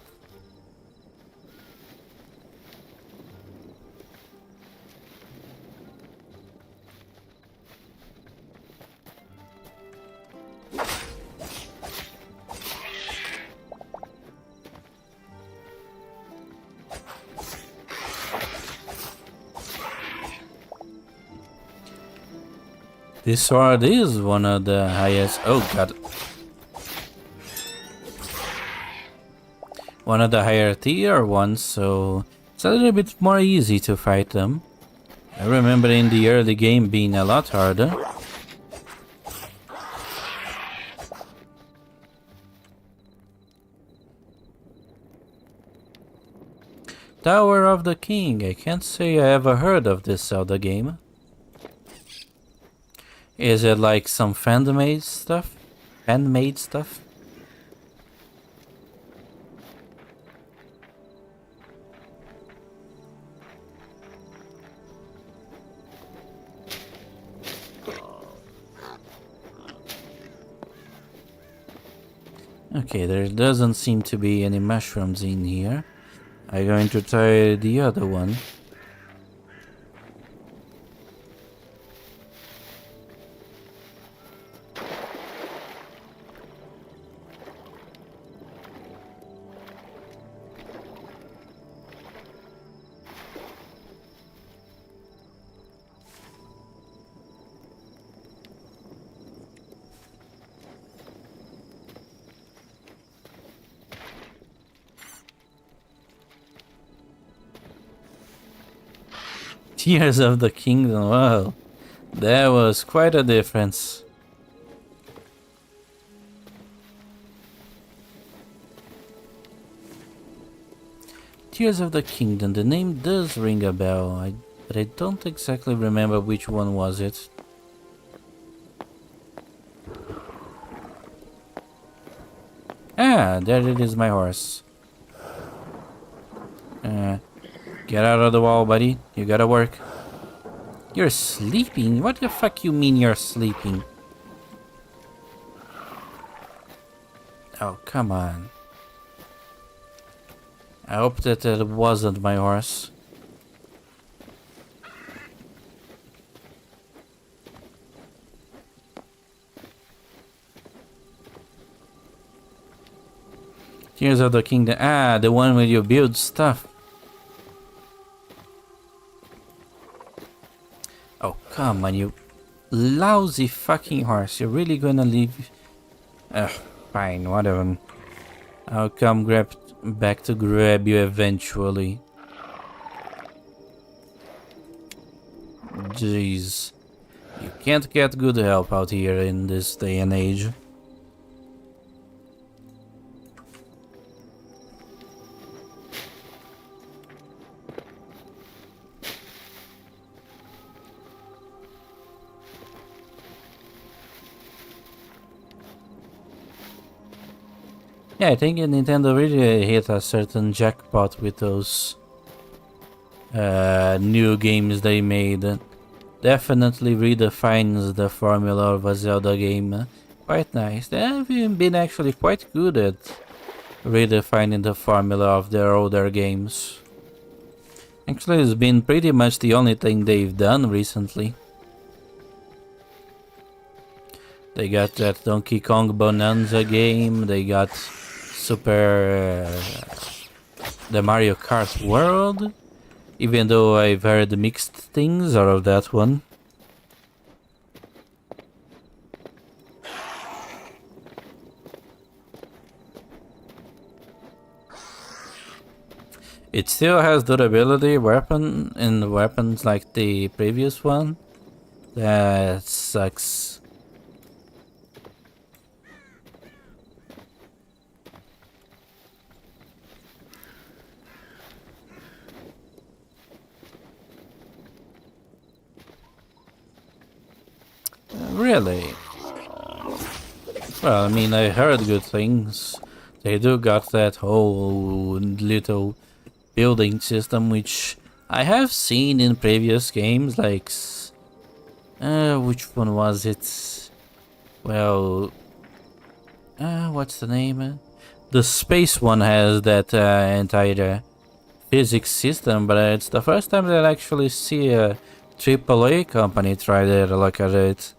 This sword is one of the highest... Oh god. One of the higher tier ones, so it's a little bit more easy to fight them. I remember in the early game being a lot harder. Tower of the King. I can't say I ever heard of this Zelda game. Is it like some fan-made stuff? Handmade stuff? Okay, there doesn't seem to be any mushrooms in here. I'm going to try the other one. Tears of the Kingdom, wow. That was quite a difference. Tears of the Kingdom, the name does ring a bell, but I don't exactly remember which one was it. Ah, there it is, my horse. Get out of the wall, buddy. You gotta work. You're sleeping? What the fuck you mean you're sleeping? Oh, come on. I hope that it wasn't my horse. Tears of the Kingdom. Ah, the one where you build stuff. Oh, come on, you lousy fucking horse. You're really gonna leave? Ugh, fine, whatever. I'll come back to grab you eventually. Jeez. You can't get good help out here in this day and age. Yeah, I think Nintendo really hit a certain jackpot with those new games they made. Definitely redefines the formula of a Zelda game. Quite nice. They have been actually quite good at redefining the formula of their older games. Actually, it's been pretty much the only thing they've done recently. They got that Donkey Kong Bonanza game, they got the Mario Kart World, even though I've heard mixed things out of that one. It still has durability weapons like the previous one. That sucks. Really? Well, I mean, I heard good things. They do got that whole little building system, which I have seen in previous games, like... which one was it? Well... what's the name? The space one has that entire physics system, but it's the first time that I actually see a AAA company try to look at it.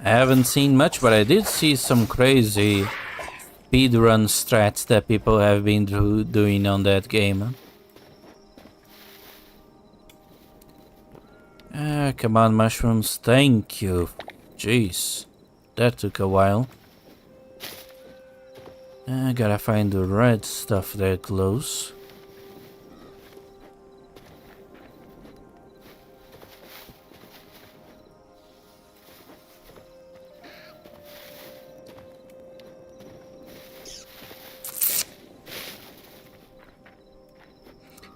I haven't seen much, but I did see some crazy speedrun strats that people have been doing on that game. Come on, mushrooms, thank you. Jeez, that took a while. Gotta find the red stuff there close.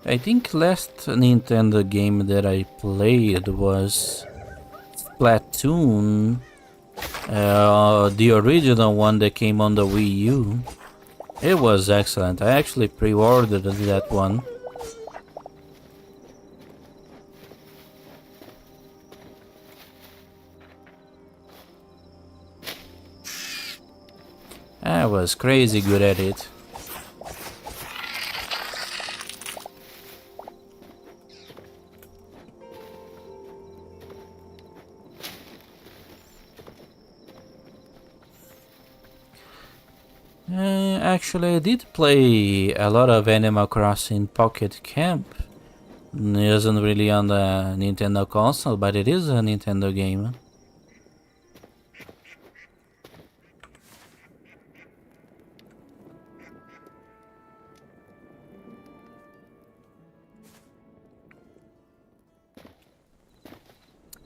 I think last Nintendo game that I played was Splatoon, the original one that came on the Wii U. It was excellent. I actually pre-ordered that one. I was crazy good at it. Actually, I did play a lot of Animal Crossing Pocket Camp. It isn't really on the Nintendo console, but it is a Nintendo game.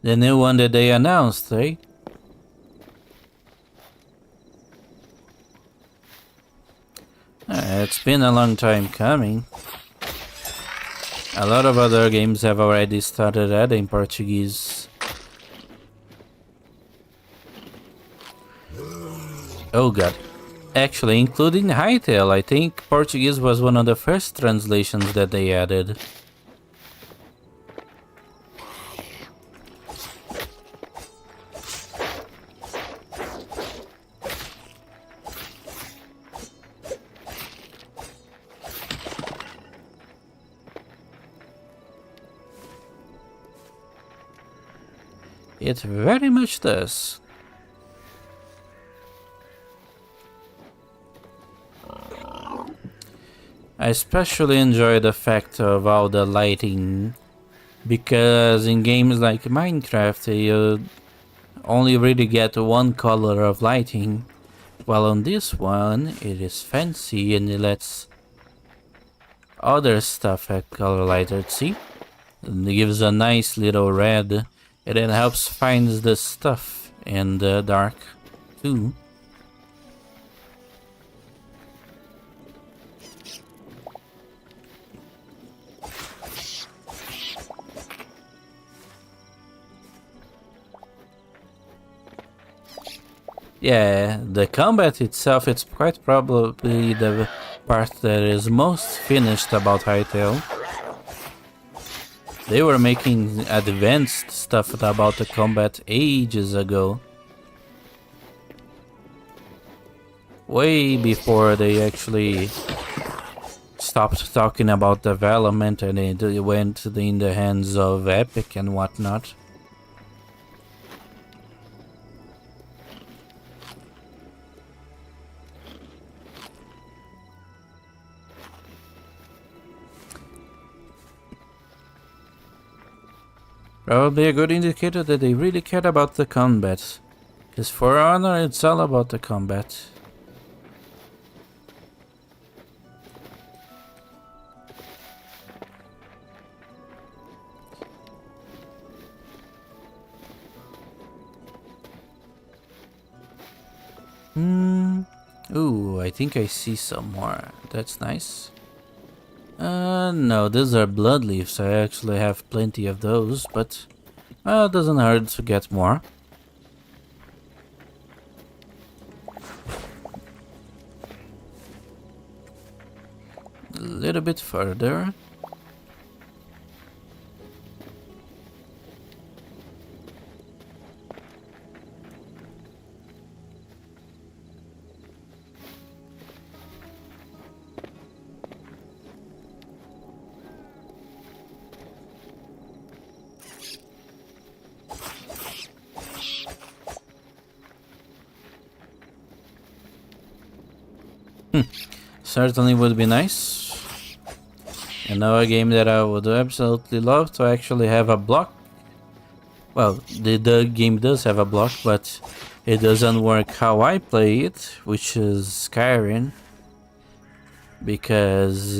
The new one that they announced, right? It's been a long time coming. A lot of other games have already started adding Portuguese. Oh god. Actually, including Hytale, I think Portuguese was one of the first translations that they added. It very much does. I especially enjoy the fact of all the lighting, because in games like Minecraft you only really get one color of lighting, while on this one it is fancy and it lets other stuff have color lighted. See? And it gives a nice little red, and it helps find the stuff in the dark too. Yeah, the combat itself, it's quite probably the part that is most finished about Hytale. They were making advanced stuff about the combat ages ago. Way before they actually stopped talking about development and it went in the hands of Epic and whatnot. Probably a good indicator that they really cared about the combat. Because For Honor, it's all about the combat. Ooh, I think I see some more. That's nice. No, these are blood leaves. I actually have plenty of those, but it doesn't hurt to get more. A little bit further. Certainly would be nice. And now a game that I would absolutely love to actually have a block. Well, the game does have a block, but it doesn't work how I play it, which is Skyrim. Because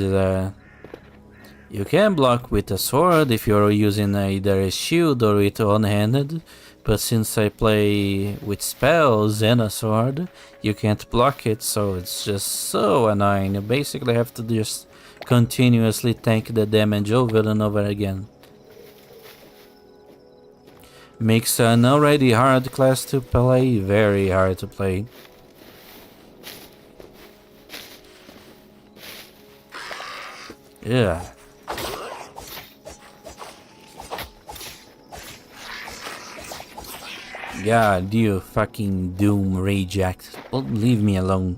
you can block with a sword if you're using either a shield or with one-handed. But since I play with spells and a sword, you can't block it, so it's just so annoying. You basically have to just continuously tank the damage over and over again. Makes an already hard class to play very hard to play. Yeah. God, you fucking Doom Rage Act. Well, leave me alone.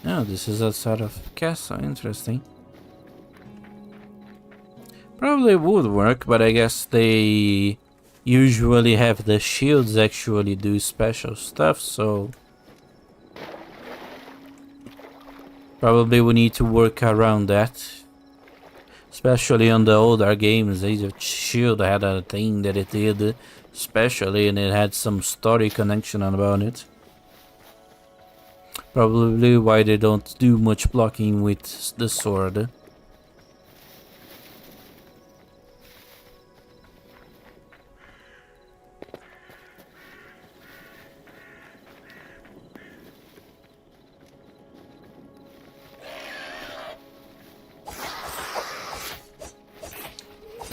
Oh, this is a sort of castle. Interesting. Probably would work, but I guess they usually have the shields actually do special stuff, so probably we need to work around that. Especially on the older games, the shield had a thing that it did specially, and it had some story connection about it. Probably why they don't do much blocking with the sword.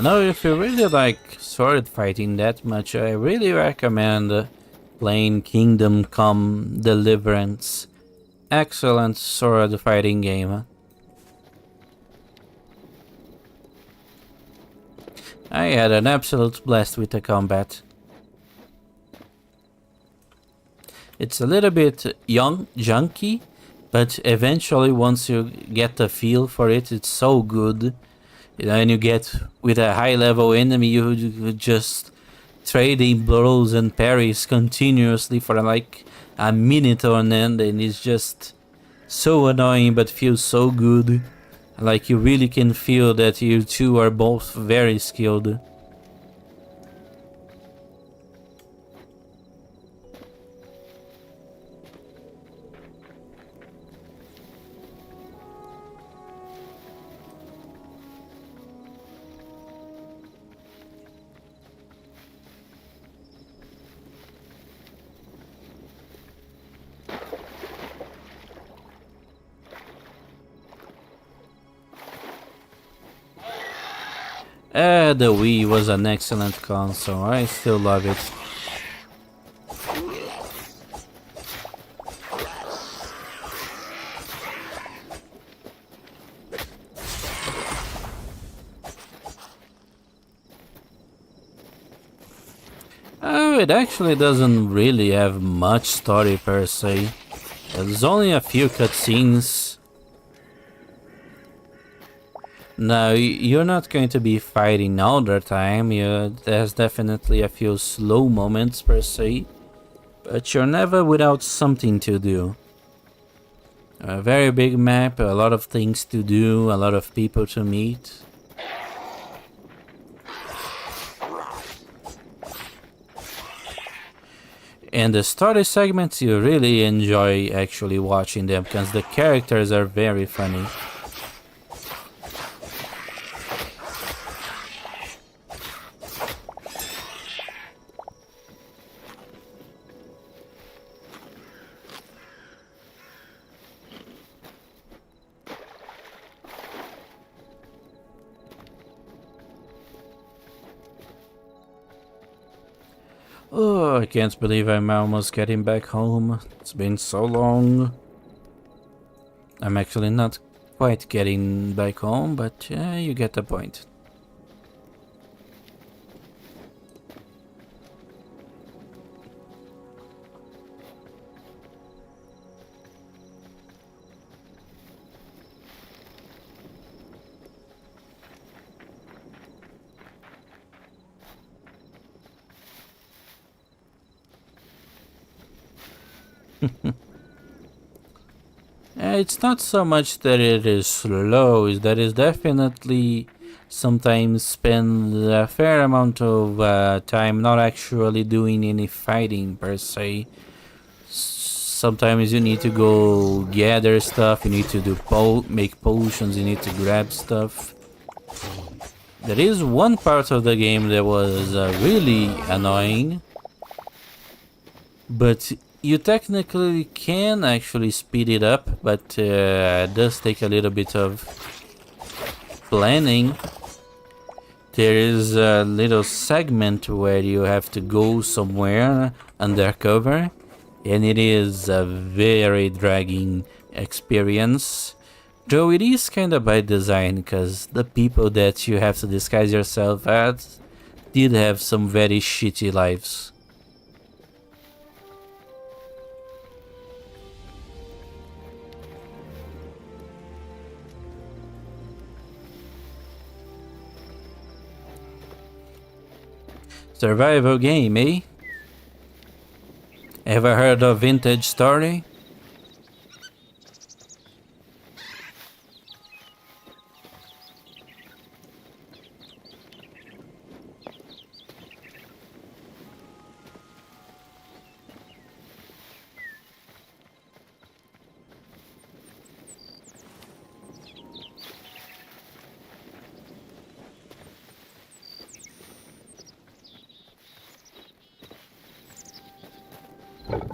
Now, if you really like sword fighting that much, I really recommend playing Kingdom Come Deliverance. Excellent sword fighting game. I had an absolute blast with the combat. It's a little bit junky, but eventually once you get the feel for it, it's so good. You know, and you get with a high level enemy, you just trading blows and parries continuously for like a minute on end, and it's just so annoying but feels so good. Like you really can feel that you two are both very skilled. The Wii was an excellent console. I still love it. Oh, it actually doesn't really have much story per se. There's only a few cutscenes. No, you're not going to be fighting all the time. There's definitely a few slow moments per se, but you're never without something to do. A very big map, a lot of things to do, a lot of people to meet. And the story segments, you really enjoy actually watching them because the characters are very funny. Oh, I can't believe I'm almost getting back home. It's been so long. I'm actually not quite getting back home, but you get the point. It's not so much that it is slow, is that it's definitely sometimes spend a fair amount of time not actually doing any fighting per se. Sometimes you need to go gather stuff, you need to do make potions, you need to grab stuff. There is one part of the game that was really annoying, but you technically can actually speed it up, but it does take a little bit of planning. There is a little segment where you have to go somewhere undercover, and it is a very dragging experience. Though it is kind of by design, because the people that you have to disguise yourself as did have some very shitty lives. Survival game, eh? Ever heard of Vintage Story?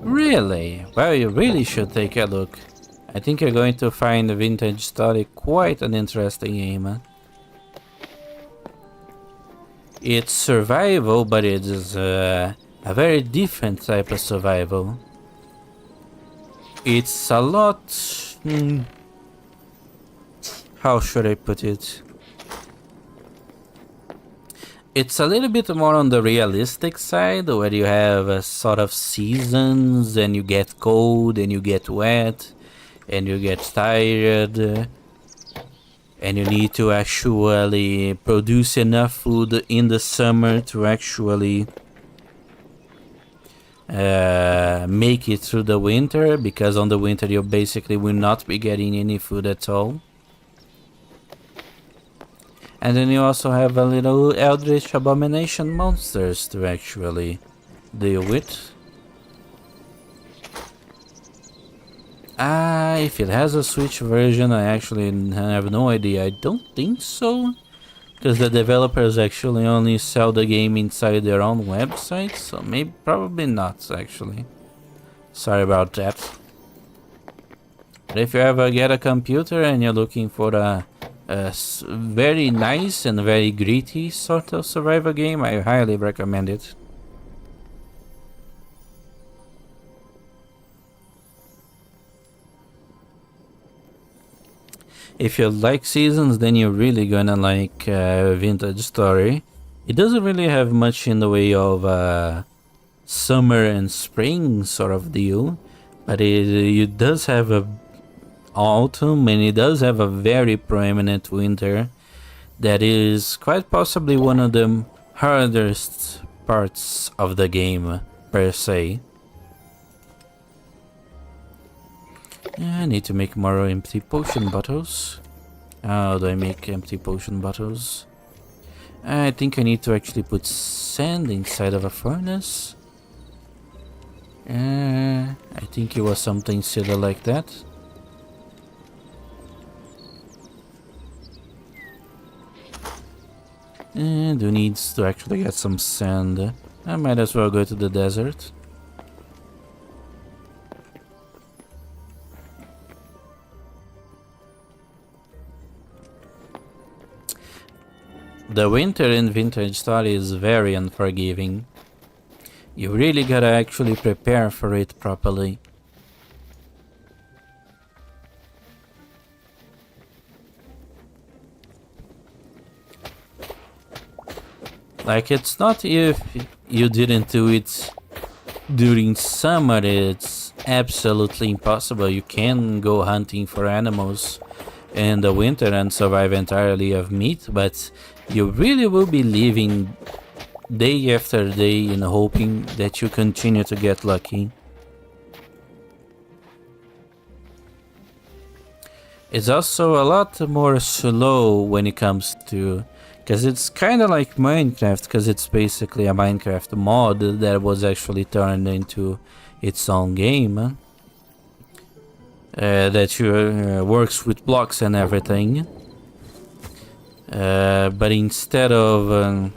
Really? Well, you really should take a look. I think you're going to find the Vintage Story quite an interesting game. Huh? It's survival, but it is a very different type of survival. It's a lot... how should I put it? It's a little bit more on the realistic side, where you have a sort of seasons, and you get cold, and you get wet, and you get tired, and you need to actually produce enough food in the summer to actually make it through the winter, because on the winter you basically will not be getting any food at all. And then you also have a little eldritch abomination monsters to actually deal with. If it has a Switch version, I actually have no idea. I don't think so, because the developers actually only sell the game inside their own website, so maybe probably not actually. Sorry about that. But if you ever get a computer and you're looking for a very nice and very gritty sort of survival game, I highly recommend it. If you like seasons, then you're really gonna like Vintage Story. It doesn't really have much in the way of summer and spring sort of deal, but it does have a autumn, and it does have a very prominent winter that is quite possibly one of the hardest parts of the game per se. I need to make more empty potion bottles. How do I make empty potion bottles? I think I need to actually put sand inside of a furnace. I think it was something silly like that. And who needs to actually get some sand? I might as well go to the desert. The winter in Vintage Story is very unforgiving. You really gotta actually prepare for it properly. Like, it's not if you didn't do it during summer, it's absolutely impossible. You can go hunting for animals in the winter and survive entirely of meat, but you really will be living day after day in hoping that you continue to get lucky. It's also a lot more slow when it comes to, because it's kind of like Minecraft, because it's basically a Minecraft mod that was actually turned into its own game that works with blocks and everything. But instead of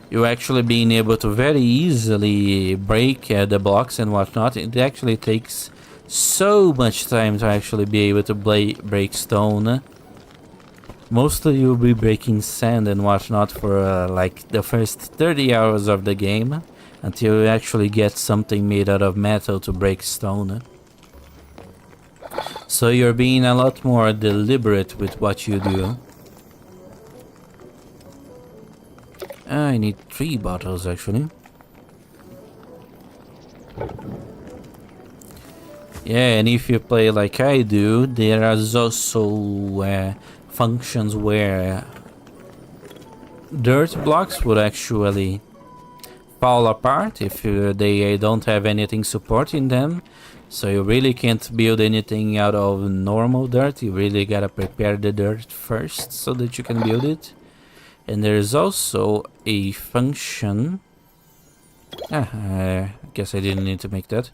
you actually being able to very easily break the blocks and whatnot, it actually takes so much time to actually be able to break stone. Mostly you'll be breaking sand and whatnot for like the first 30 hours of the game, until you actually get something made out of metal to break stone. So you're being a lot more deliberate with what you do. I need 3 bottles actually. Yeah, and if you play like I do, there are also functions where dirt blocks would actually fall apart if they don't have anything supporting them. So you really can't build anything out of normal dirt. You really gotta prepare the dirt first so that you can build it. And there's also a function. I guess I didn't need to make that.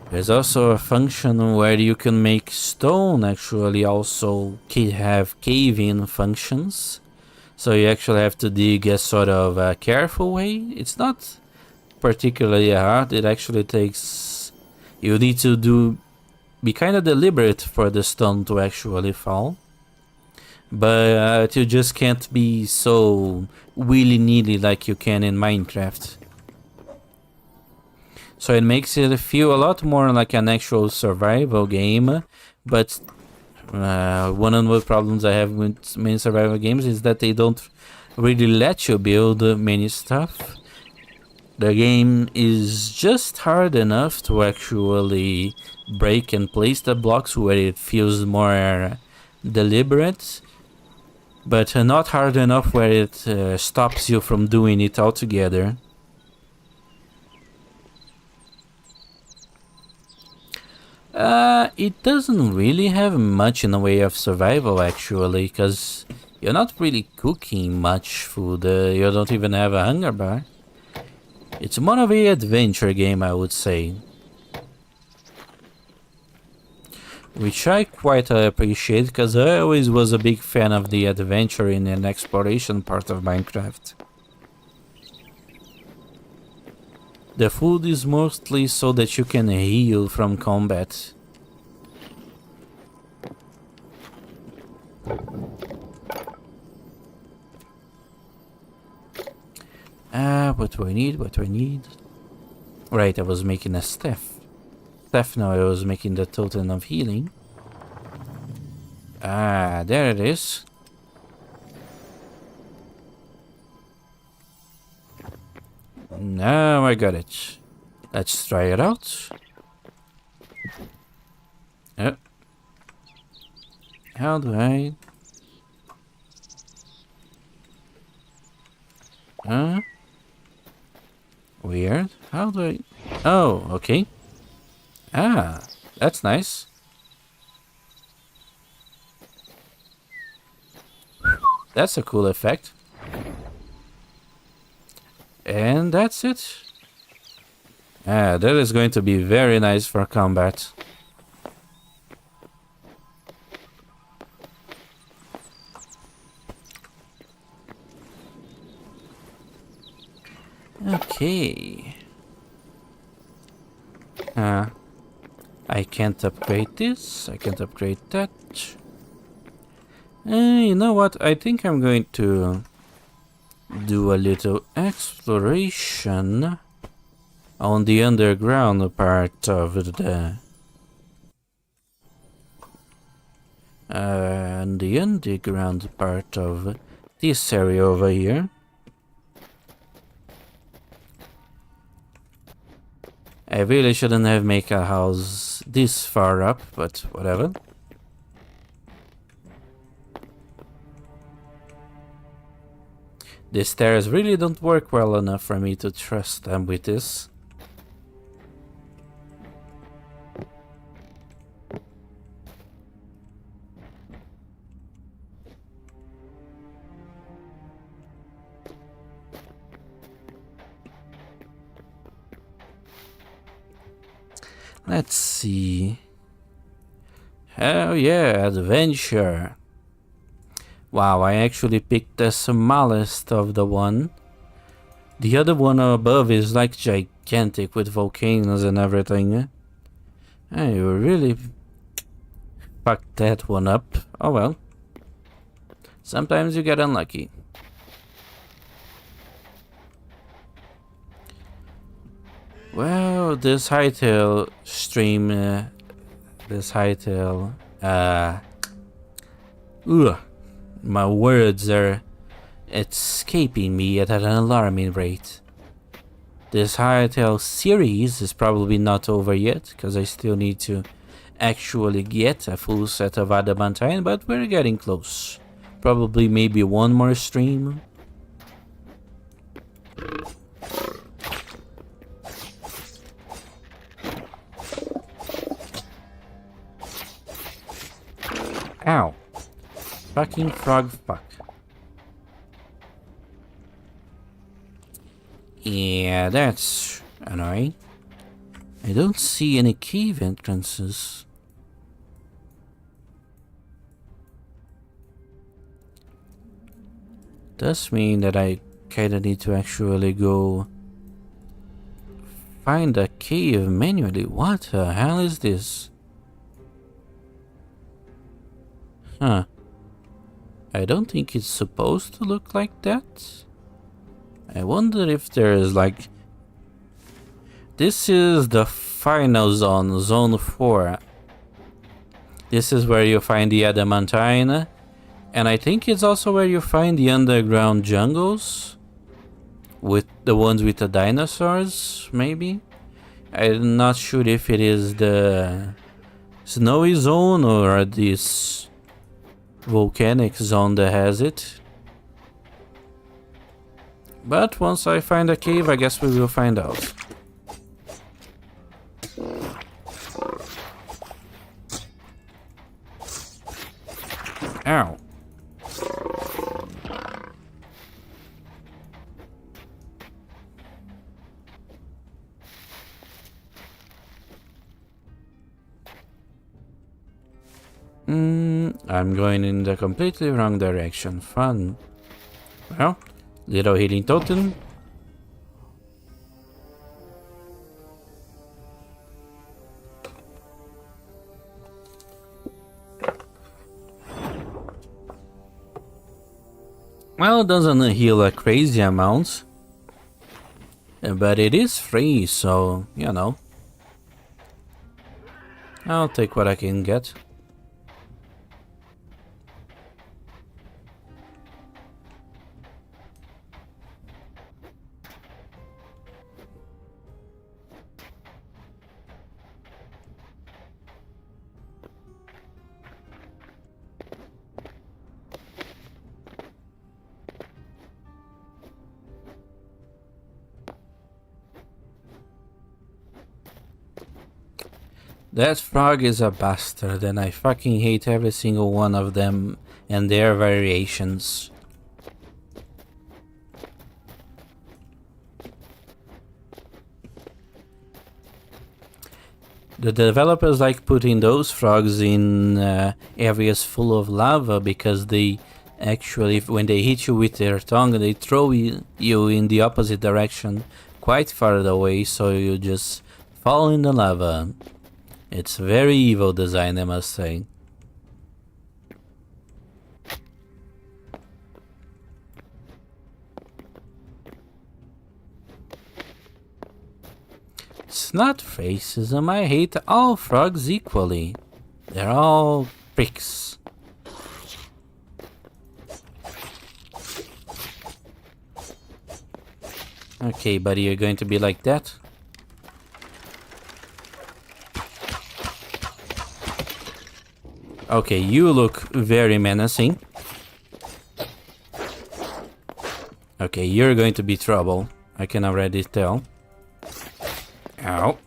There's also a function where you can make stone actually also have cave-in functions. So you actually have to dig a sort of a careful way. It's not particularly hard. It actually takes... You need to be kind of deliberate for the stone to actually fall. But you just can't be so willy-nilly like you can in Minecraft. So it makes it feel a lot more like an actual survival game. But one of the problems I have with main survival games is that they don't really let you build many stuff. The game is just hard enough to actually break and place the blocks where it feels more deliberate, but not hard enough where it stops you from doing it altogether. It doesn't really have much in the way of survival actually, because you're not really cooking much food, you don't even have a hunger bar. It's more of an adventure game, I would say. Which I quite appreciate, because I always was a big fan of the adventuring and exploration part of Minecraft. The food is mostly so that you can heal from combat. What do I need? What do I need? Right, I was making a staff. Now I was making the totem of healing. There it is. Now I got it. Let's try it out. How do I... Weird. How do I... Oh, okay. That's nice. That's a cool effect. And that's it. That is going to be very nice for combat. Okay. I can't upgrade this. I can't upgrade that. You know what? I think I'm going to do a little exploration on the underground part of the underground part of this area over here. I really shouldn't have made a house this far up, but whatever. The stairs really don't work well enough for me to trust them with this. Let's see. Oh yeah, adventure. Wow, I actually picked the smallest of the one. The other one above is like gigantic with volcanoes and everything. You really fucked that one up. Oh well. Sometimes you get unlucky. Well, this Hytale stream, this Hytale, my words are escaping me at an alarming rate. This Hytale series is probably not over yet, because I still need to actually get a full set of Adamantite, but we're getting close. Probably maybe one more stream. Ow. Fucking frog fuck. Yeah, that's annoying. I don't see any cave entrances. Does mean that I kinda need to actually go find a cave manually. What the hell is this? Huh. I don't think it's supposed to look like that. I wonder if there is like... This is the final zone, zone 4. This is where you find the adamantine. And I think it's also where you find the underground jungles. With the ones with the dinosaurs, maybe? I'm not sure if it is the snowy zone or this volcanic zone that has it. But once I find a cave, I guess we will find out. Ow. I'm going in the completely wrong direction. Fun. Well, little healing totem. Well, it doesn't heal a crazy amount. But it is free, so, you know. I'll take what I can get. That frog is a bastard, and I fucking hate every single one of them and their variations. The developers like putting those frogs in areas full of lava because they actually, when they hit you with their tongue, they throw you in the opposite direction quite far away, so you just fall in the lava. It's very evil design, I must say. It's not racism, I hate all frogs equally. They're all pricks. Okay, buddy, you're going to be like that? Okay, you look very menacing. Okay, you're going to be trouble. I can already tell. Ow.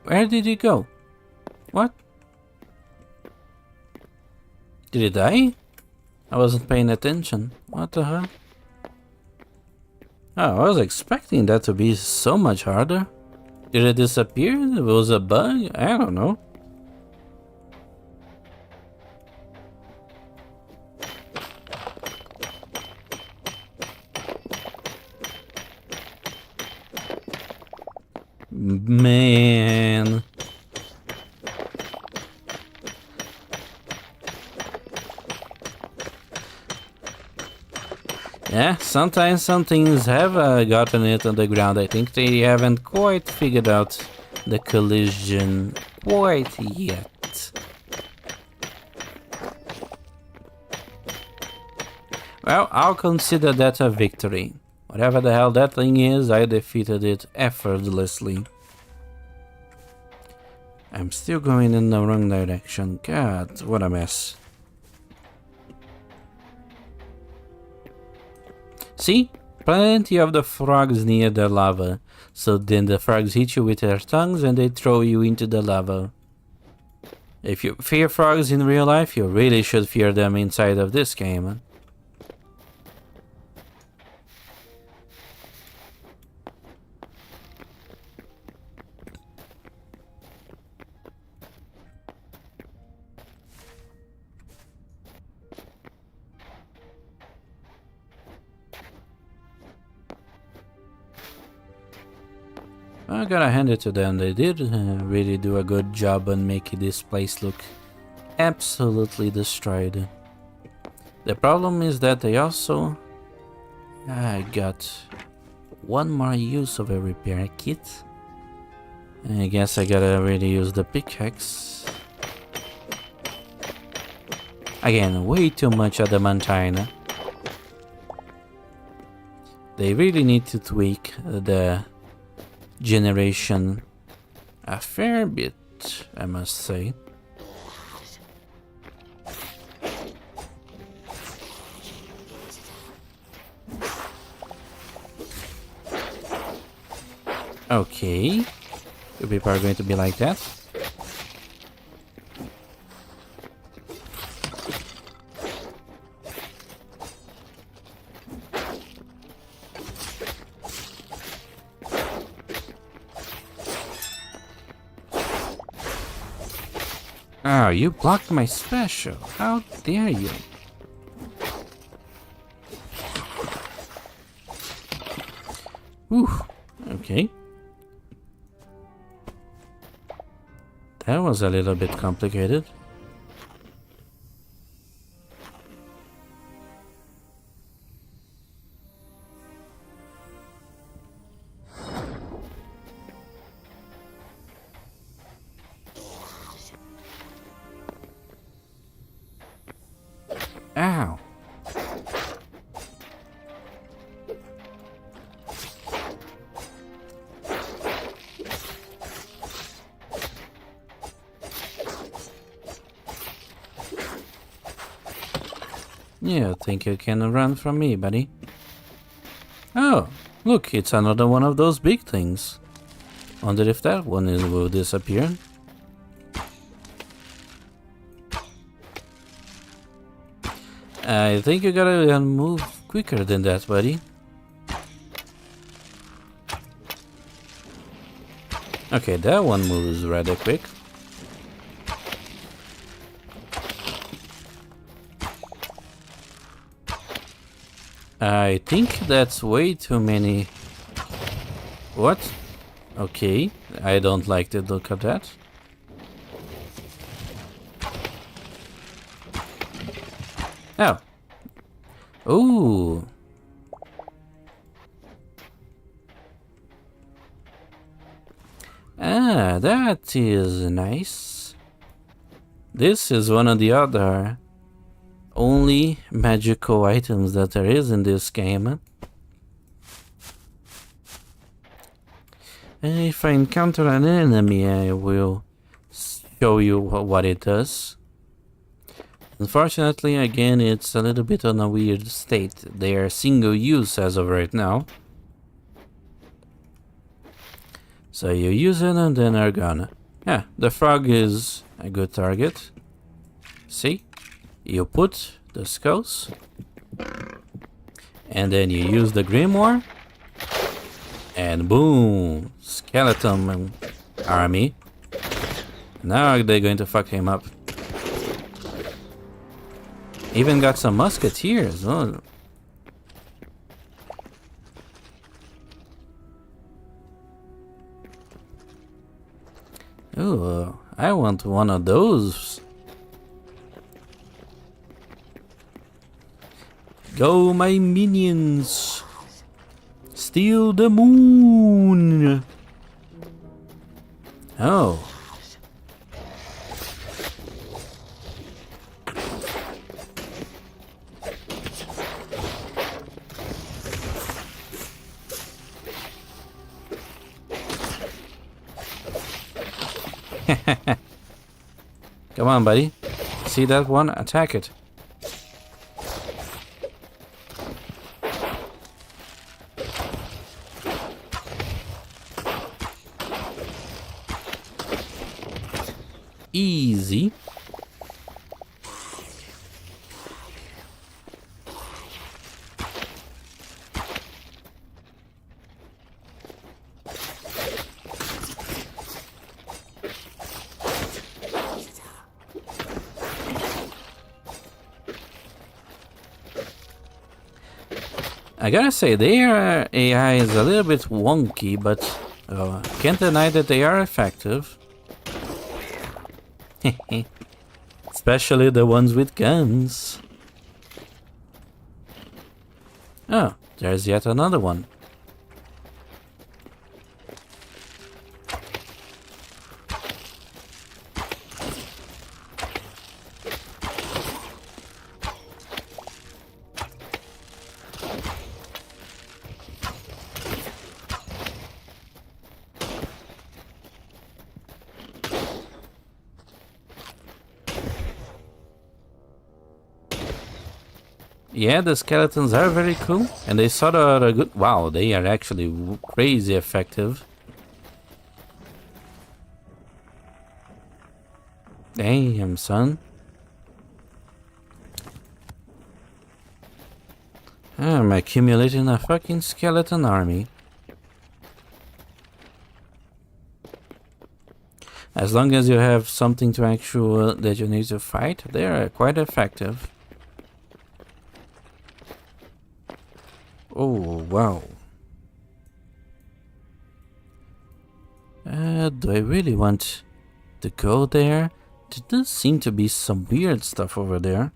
Where did he go? What? Did he die? I wasn't paying attention. What the hell? Oh, I was expecting that to be so much harder. Did it disappear? It was a bug? I don't know. Man. Yeah, sometimes some things have gotten it on the ground. I think they haven't quite figured out the collision quite yet. Well, I'll consider that a victory. Whatever the hell that thing is, I defeated it effortlessly. I'm still going in the wrong direction. God, what a mess. See? Plenty of the frogs near the lava. So then the frogs hit you with their tongues and they throw you into the lava. If you fear frogs in real life, you really should fear them inside of this game. I gotta hand it to them, they did really do a good job on making this place look absolutely destroyed. The problem is that they also... I got one more use of a repair kit. I guess I gotta really use the pickaxe. Again, way too much adamantine. They really need to tweak the generation a fair bit, I must say. Okay, you people are going to be like that. Oh, you blocked my special. How dare you? Whew. Okay. That was a little bit complicated. Ow. You think you can run from me, buddy? Oh, look, it's another one of those big things. Wonder if that one will disappear. I think you gotta move quicker than that, buddy. Okay, that one moves rather quick. I think that's way too many. What? Okay, I don't like the look of that. Oh. Ooh. Ah, that is nice. This is one of the other only magical items that there is in this game. And if I encounter an enemy, I will show you what it does. Unfortunately, again, it's a little bit on a weird state. They are single use as of right now. So you use it and then are gone. Yeah, the frog is a good target. See? You put the skulls. And then you use the grimoire. And boom! Skeleton army. Now they're going to fuck him up. Even got some musketeers. Oh. Ooh, I want one of those. Go, my minions! Steal the moon! Oh. Come on, buddy. See that one? Attack it. Easy. I gotta say, their AI is a little bit wonky, but can't deny that they are effective. Especially the ones with guns. Oh, there's yet another one. Yeah, the skeletons are very cool, and they sort of are good. Wow, they are actually crazy effective. Damn, son. I'm accumulating a fucking skeleton army. As long as you have something to actual that you need to fight, they are quite effective. Oh, wow. Do I really want to go there? There does seem to be some weird stuff over there.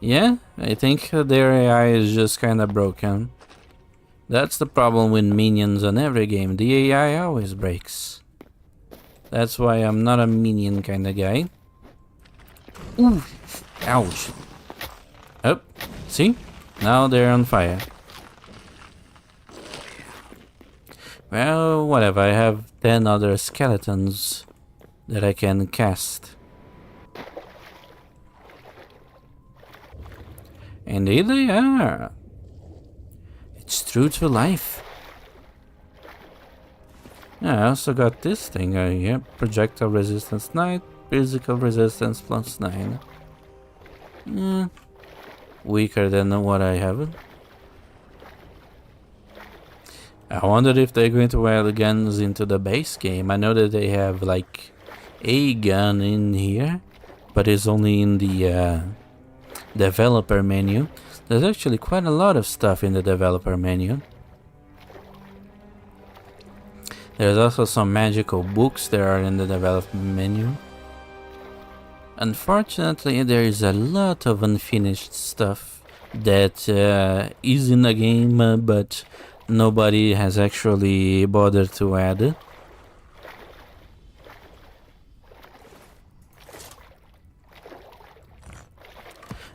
Yeah, I think their AI is just kinda broken. That's the problem with minions on every game. The AI always breaks. That's why I'm not a minion kinda guy. Ooh, ouch. Oh, see? Now they're on fire. Well, whatever. I have 10 other skeletons that I can cast. And here they are. It's true to life. Yeah, I also got this thing here. Projectile resistance 9, physical resistance plus 9. Weaker than what I have. I wonder if they're going to add guns into the base game. I know that they have like a gun in here, but it's only in the developer menu. There's actually quite a lot of stuff in the developer menu. There's also some magical books that are in the development menu. Unfortunately, there is a lot of unfinished stuff that is in the game, but nobody has actually bothered to add it.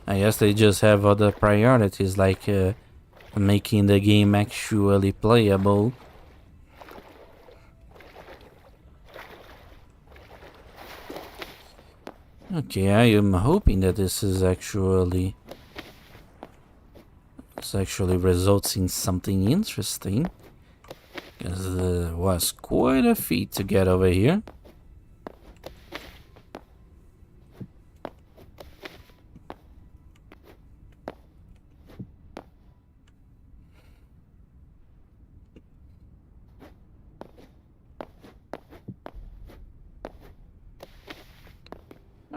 I guess they just have other priorities, like making the game actually playable. Okay, I am hoping that this is actually results in something interesting, because it was quite a feat to get over here.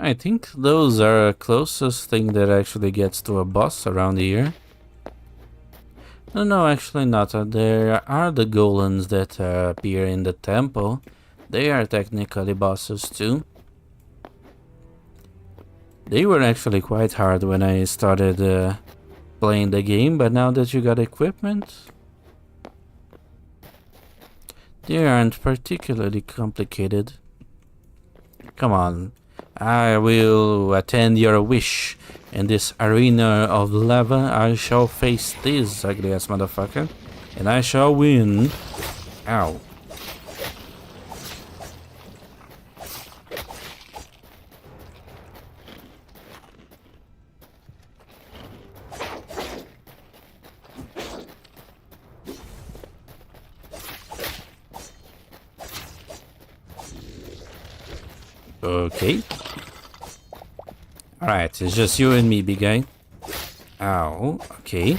I think those are closest thing that actually gets to a boss around here. No, actually not. There are the golems that appear in the temple. They are technically bosses too. They were actually quite hard when I started playing the game, but now that you got equipment, they aren't particularly complicated. Come on. I will attend your wish. In this arena of lava, I shall face this ugly ass motherfucker, and I shall win. Ow. Okay. Alright, it's just you and me, big guy. Ow, okay.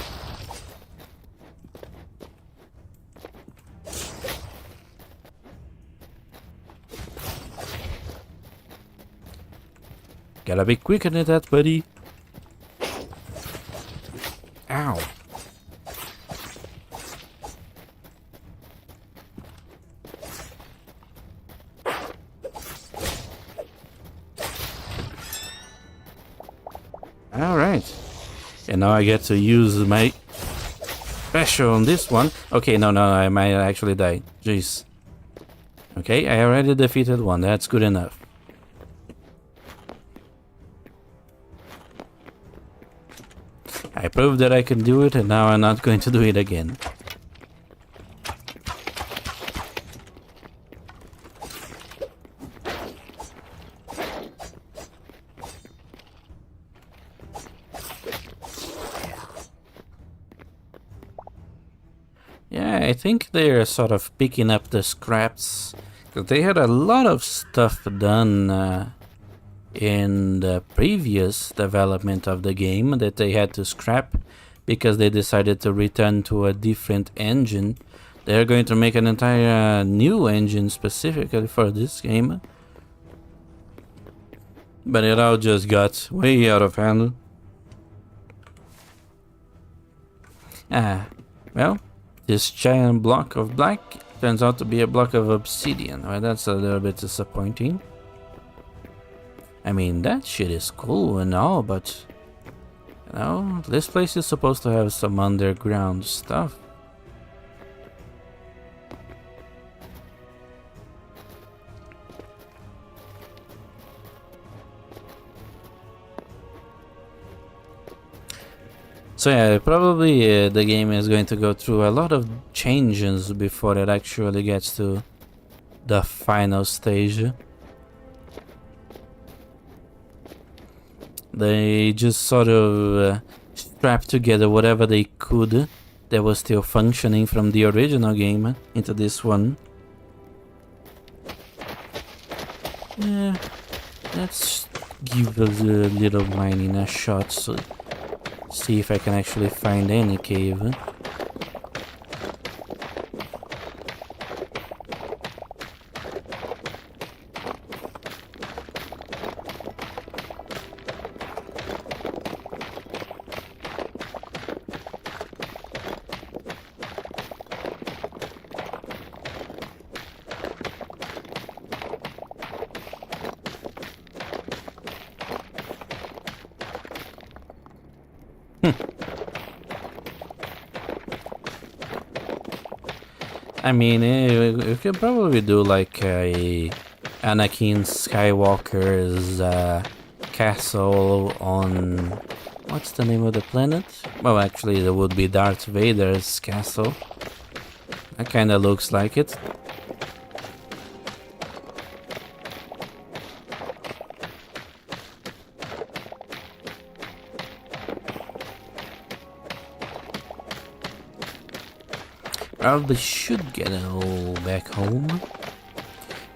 Gotta be quicker than that, buddy. Ow. Alright. And now I get to use my special on this one. Okay, no, I might actually die. Jeez. Okay, I already defeated one. That's good enough. I proved that I can do it, and now I'm not going to do it again. Yeah, I think they're sort of picking up the scraps. 'Cause they had a lot of stuff done in the previous development of the game that they had to scrap because they decided to return to a different engine. They're going to make an entire new engine specifically for this game. But it all just got way out of hand. Well, this giant block of black turns out to be a block of obsidian. Well, that's a little bit disappointing. I mean, that shit is cool and all, but you know, this place is supposed to have some underground stuff. So yeah, probably the game is going to go through a lot of changes before it actually gets to the final stage. They just sort of strapped together whatever they could that was still functioning from the original game into this one. Yeah, let's give the little mining a shot, so see if I can actually find any cave. I mean, you could probably do like a Anakin Skywalker's castle on... what's the name of the planet? Well, actually, there would be Darth Vader's castle. That kinda looks like it. Probably should get back home,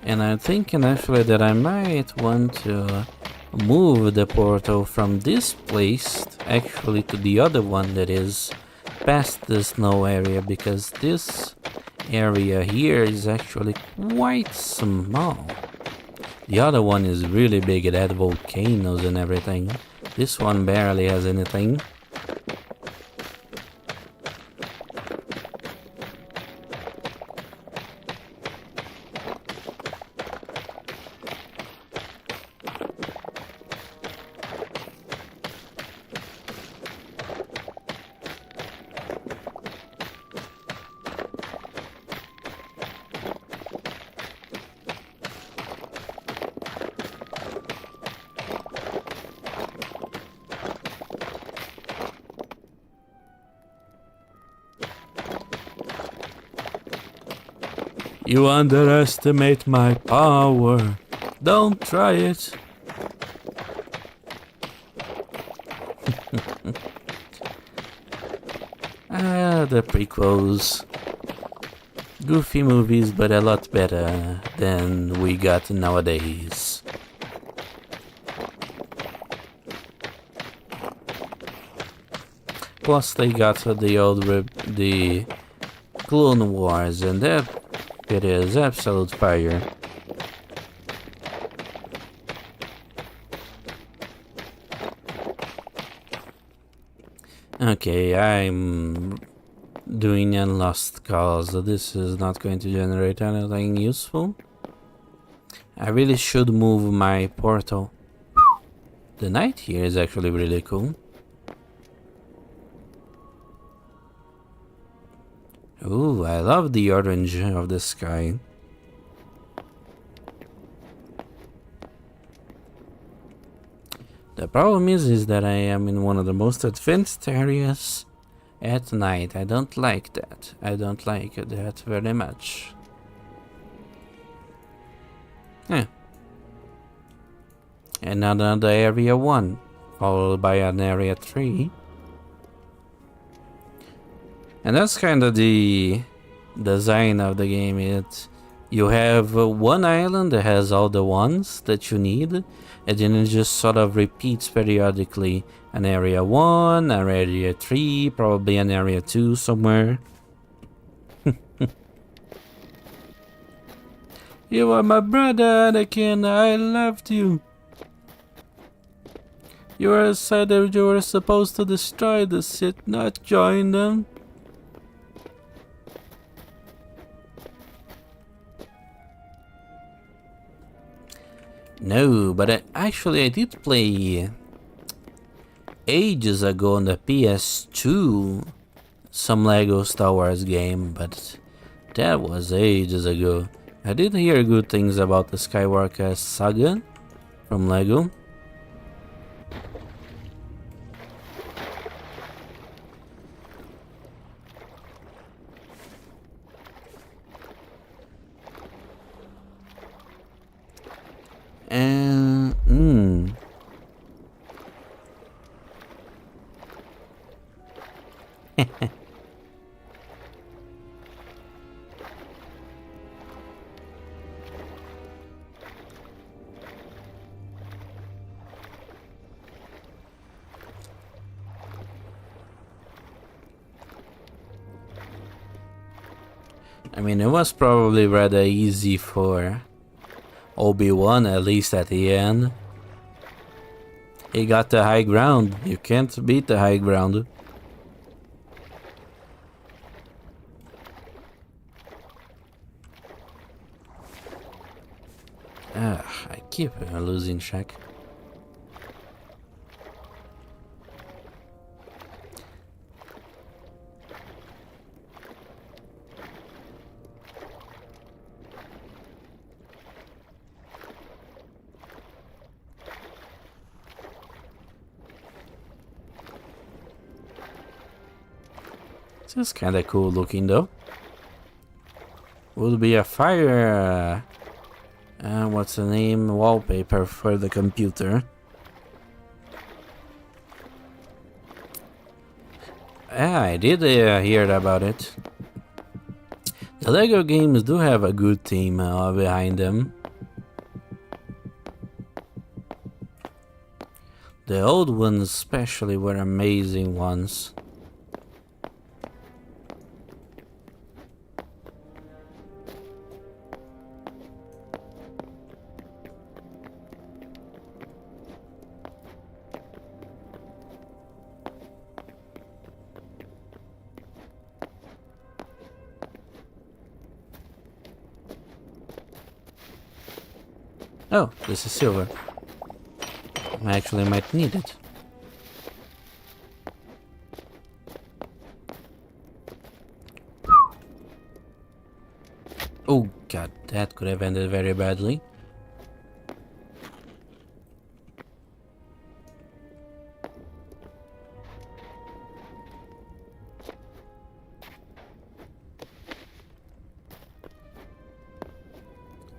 and I'm thinking actually that I might want to move the portal from this place actually to the other one that is past the snow area, because this area here is actually quite small. The other one is really big, it had volcanoes and everything. This one barely has anything. You underestimate my power. Don't try it. The prequels. Goofy movies, but a lot better than we got nowadays. Plus they got the Clone Wars, and that it is absolute fire. Okay, I'm doing a lost cause. This is not going to generate anything useful. I really should move my portal. The night here is actually really cool. Ooh, I love the orange of the sky. The problem is that I am in one of the most advanced areas at night. I don't like that. I don't like that very much. Yeah. And another area 1, followed by an area 3. And that's kind of the design of the game. You have one island that has all the ones that you need, and then it just sort of repeats periodically. An area 1, an area 3, probably an area 2 somewhere. You are my brother, Anakin. I loved you. You said that you were supposed to destroy the Sith, not join them. No, but I did play ages ago on the PS2 some Lego Star Wars game, but that was ages ago. I did hear good things about the Skywalker saga from Lego. And I mean, it was probably rather easy for Obi-Wan, at least at the end. He got the high ground. You can't beat the high ground. I keep losing track. This is kinda cool looking though. Would be a fire what's the name, wallpaper for the computer. Yeah, I did hear about it. The Lego games do have a good team behind them. The old ones especially were amazing ones. Oh, this is silver. I actually might need it. Oh god, that could have ended very badly.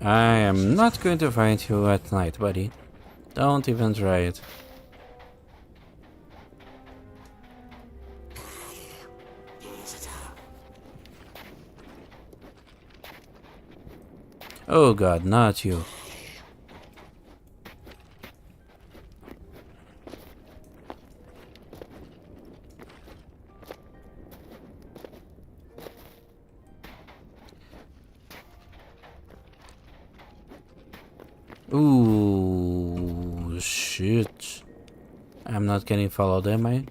I am not going to find you at night, buddy. Don't even try it. Oh god, not you. Ooh, shit. I'm not getting followed, am I?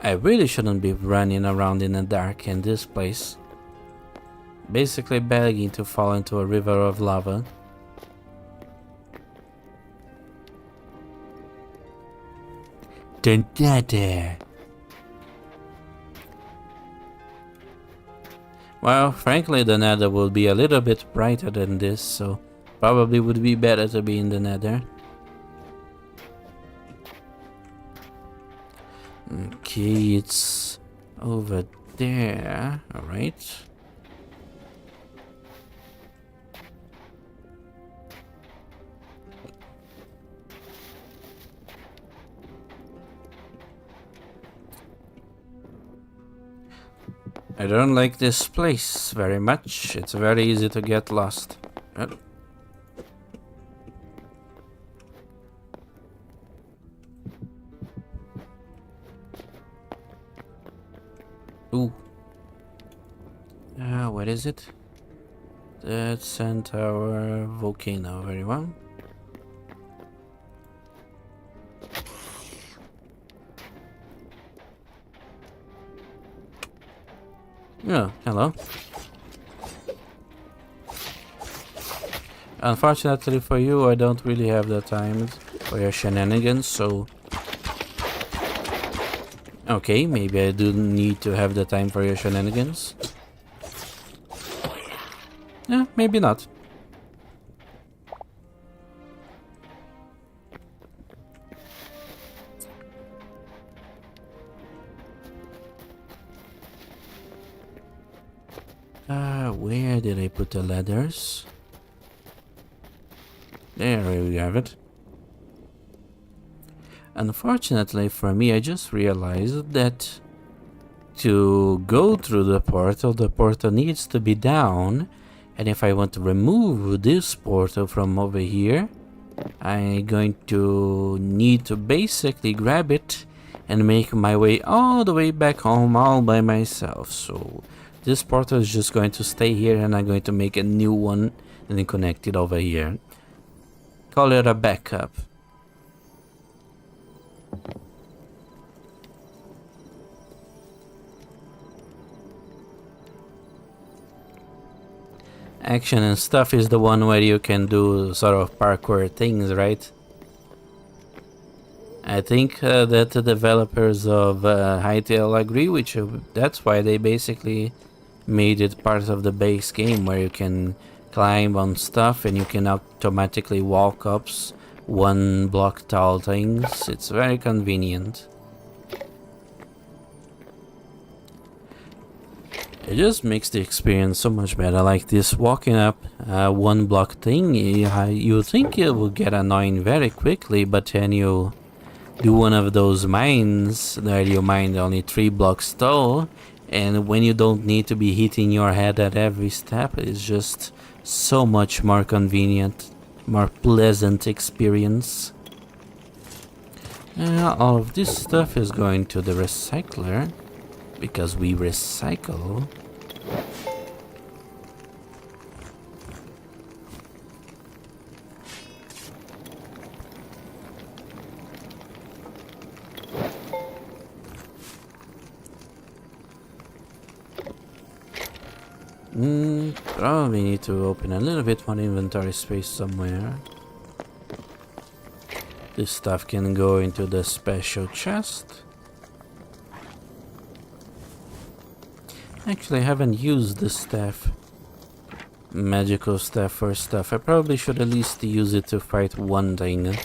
I really shouldn't be running around in the dark in this place. Basically begging to fall into a river of lava. the nether. Well, frankly, the nether will be a little bit brighter than this, so probably would be better to be in the nether. Okay, it's over there. Alright. I don't like this place very much. It's very easy to get lost. Ooh. What is it? That's Centaur volcano. Very well. Oh, hello. Unfortunately for you, I don't really have the time for your shenanigans, so... Okay, maybe I do need to have the time for your shenanigans. Yeah, maybe not. Where did I put the ladders? There we have it. Unfortunately for me, I just realized that to go through the portal needs to be down. And if I want to remove this portal from over here, I'm going to need to basically grab it and make my way all the way back home all by myself. So this portal is just going to stay here, and I'm going to make a new one and then connect it over here. Call it a backup. Action and stuff is the one where you can do sort of parkour things, right? I think that the developers of Hytale agree with you. That's why they basically made it part of the base game, where you can climb on stuff and you can automatically walk up one block tall things. It's very convenient. It just makes the experience so much better. Like this walking up one block thing, you think it will get annoying very quickly, but then you do one of those mines where you mine only 3 blocks tall, and when you don't need to be hitting your head at every step, it's just so much more convenient, more pleasant experience. All of this stuff is going to the recycler, because we recycle. Probably need to open a little bit more inventory space somewhere. This stuff can go into the special chest. Actually, I haven't used the staff. Magical staff for stuff. I probably should at least use it to fight one thing.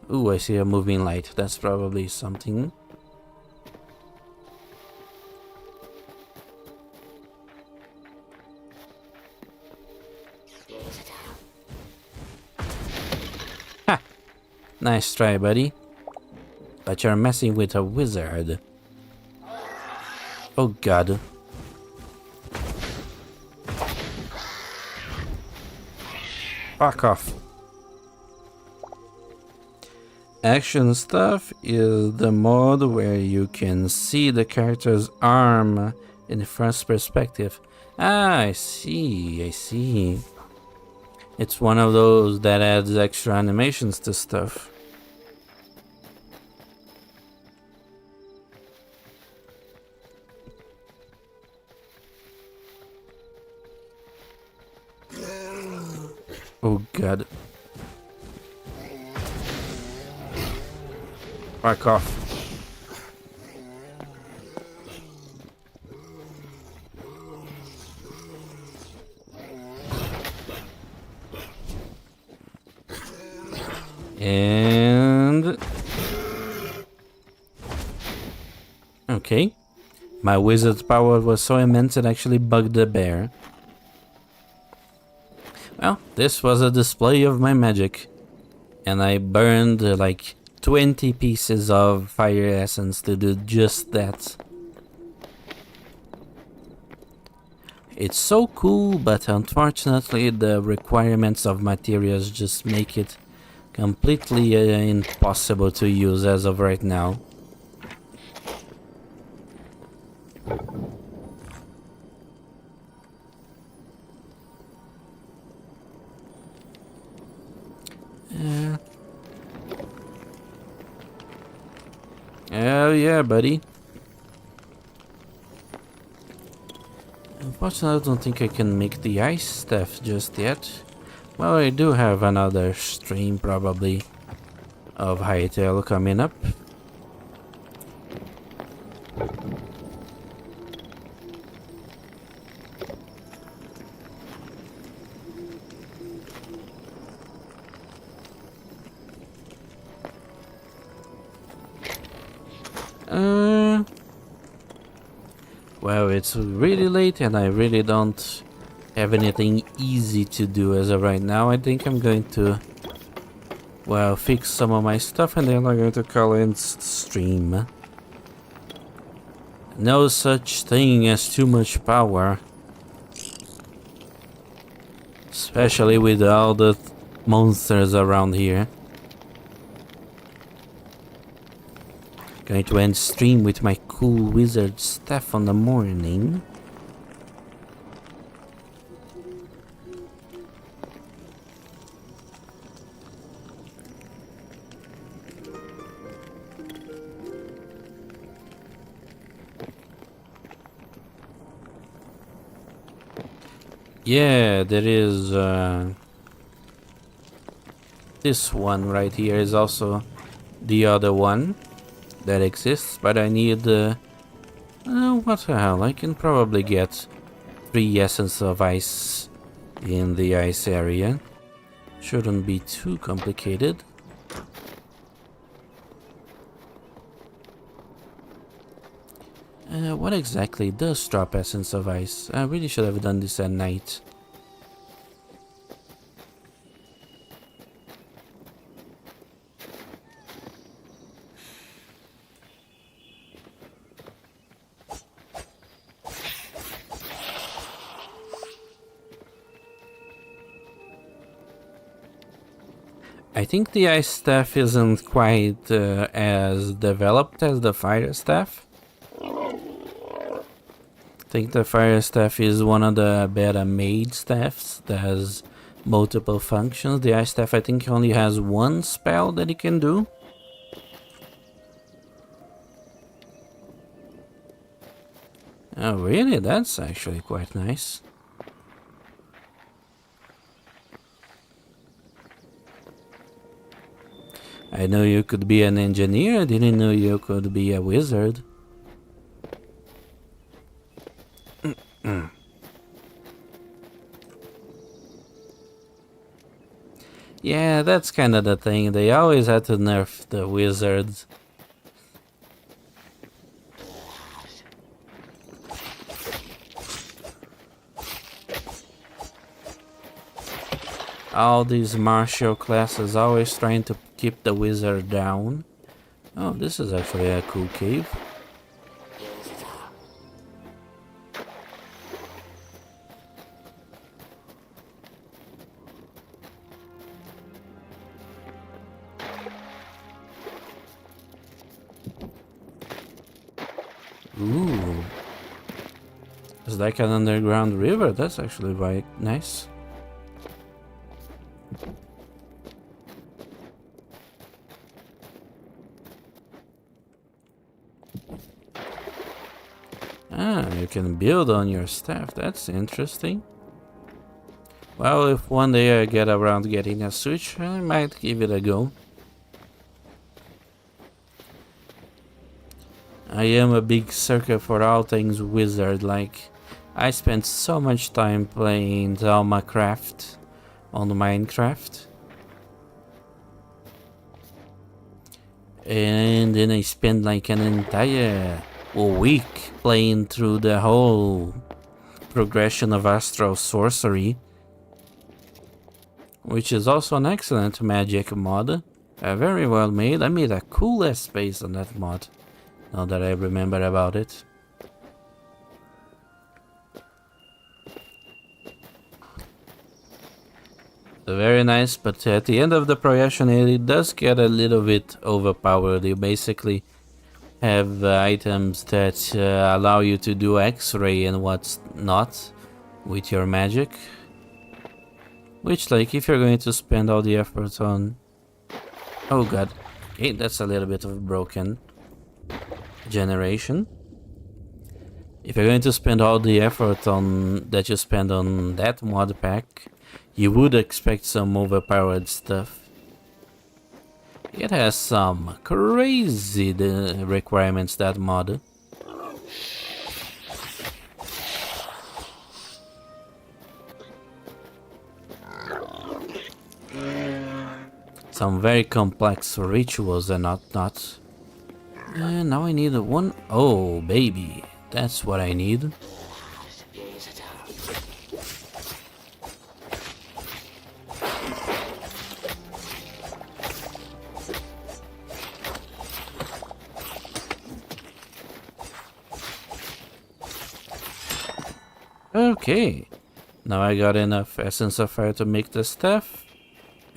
Ooh, I see a moving light. That's probably something. Ha! Nice try, buddy. But you're messing with a wizard. Oh god. Fuck off. Action stuff is the mode where you can see the character's arm in the first perspective. Ah, I see, I see. It's one of those that adds extra animations to stuff. Oh god. Fuck off. And... okay. My wizard's power was so immense it actually bugged the bear. Well, this was a display of my magic. And I burned like 20 pieces of fire essence to do just that. It's so cool, but unfortunately the requirements of materials just make it completely impossible to use as of right now. Oh yeah, buddy. Unfortunately, I don't think I can make the ice stuff just yet. Well, I do have another stream probably of Hytale coming up. Well, it's really late and I really don't have anything easy to do as of right now. I think I'm going to, well, fix some of my stuff and then I'm going to call in stream. No such thing as too much power. Especially with all the monsters around here. Going to end stream with my cool wizard staff on the morning. Yeah, there is this one right here is also the other one that exists, but I need what the hell, I can probably get 3 essence of ice in the ice area. Shouldn't be too complicated. What exactly does drop essence of ice? I really should have done this at night. I think the ice staff isn't quite as developed as the fire staff. I think the fire staff is one of the better made staffs that has multiple functions. The ice staff I think only has one spell that it can do. Oh really? That's actually quite nice. I know you could be an engineer, I didn't know you could be a wizard. Yeah, that's kind of the thing, they always had to nerf the wizards. All these martial classes always trying to keep the wizard down. Oh, this is actually a cool cave. Ooh. It's like an underground river, that's actually quite nice. Ah, you can build on your staff, that's interesting. Well, if one day I get around getting a Switch, I might give it a go. I am a big sucker for all things wizard, like I spent so much time playing Craft on Minecraft. And then I spent like an entire week playing through the whole progression of Astral Sorcery, which is also an excellent magic mod. Very well made. I made a cool ass space on that mod, now that I remember about it. Very nice, but at the end of the progression it does get a little bit overpowered. You basically have items that allow you to do X-ray and what's not with your magic. Which, like, if you're going to spend all the effort on... Oh god. Okay, that's a little bit of broken generation. If you're going to spend all the effort on that you spend on that mod pack, you would expect some overpowered stuff. It has some crazy requirements, that mod. Some very complex rituals and whatnot. And now I need one. Oh, baby. That's what I need. Okay. Now I got enough Essence of Fire to make the staff.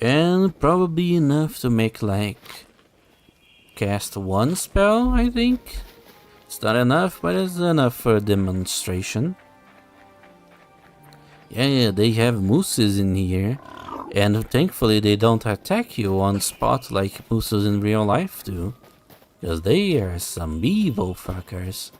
And probably enough to make, like, cast one spell, I think. It's not enough, but it's enough for a demonstration. Yeah, they have mooses in here. And thankfully they don't attack you on spot like mooses in real life do. Because they are some evil fuckers.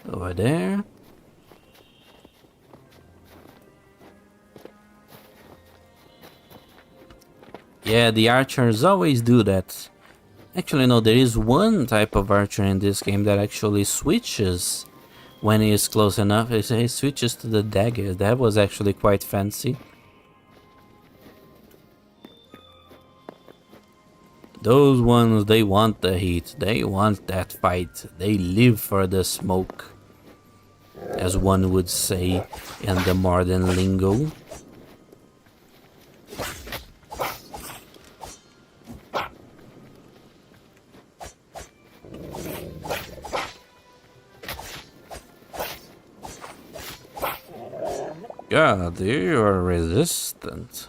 Over there. Yeah, the archers always do that. Actually, no, there is one type of archer in this game that actually switches when he is close enough. He switches to the dagger. That was actually quite fancy. Those ones, they want the heat. They want that fight. They live for the smoke, as one would say in the modern lingo. God, you are resistant.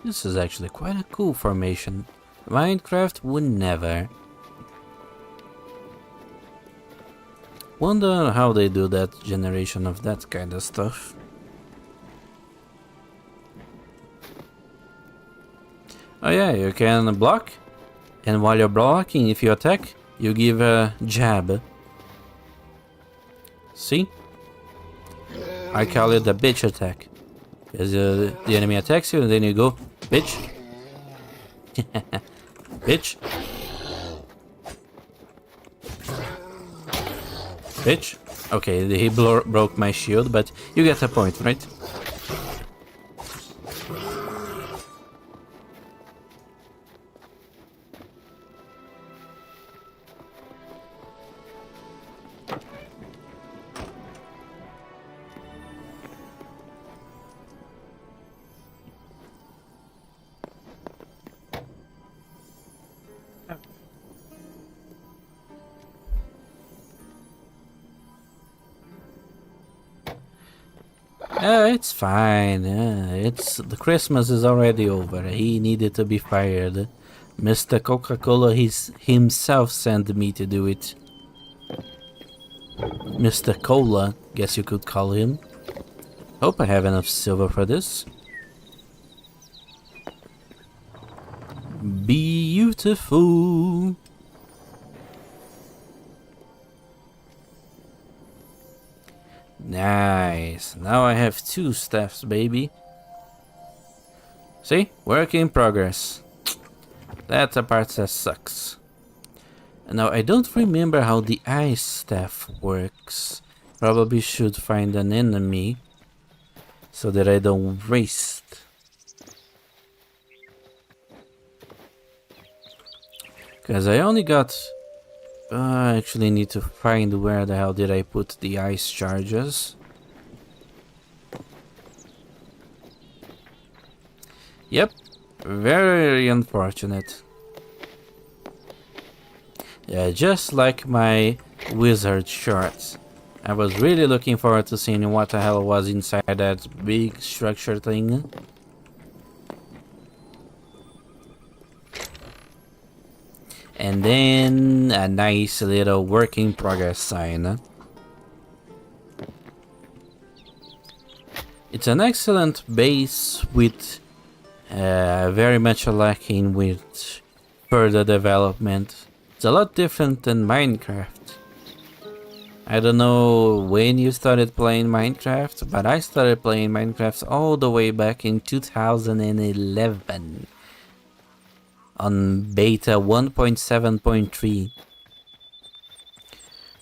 This is actually quite a cool formation. Minecraft would never. Wonder how they do that generation of that kind of stuff. Oh yeah, you can block, and while you're blocking, if you attack, you give a jab. See? I call it the bitch attack. Because the enemy attacks you and then you go, bitch. Bitch. Bitch. Okay, he broke my shield, but you get the point, right? It's fine. It's the Christmas is already over. He needed to be fired. Mr. Coca-Cola himself sent me to do it. Mr. Cola, guess you could call him. Hope I have enough silver for this. Beautiful. Nice. Now I have 2 staffs, baby. See? Work in progress. That's a part that sucks. Now, I don't remember how the ice staff works. Probably should find an enemy so that I don't waste. Because I only got... I actually need to find where the hell did I put the ice charges. Yep, very unfortunate. Yeah, just like my wizard shorts. I was really looking forward to seeing what the hell was inside that big structure thing. And then a nice little work in progress sign. It's an excellent base with very much lacking with further development. It's a lot different than Minecraft. I don't know when you started playing Minecraft, but I started playing Minecraft all the way back in 2011 on beta 1.7.3.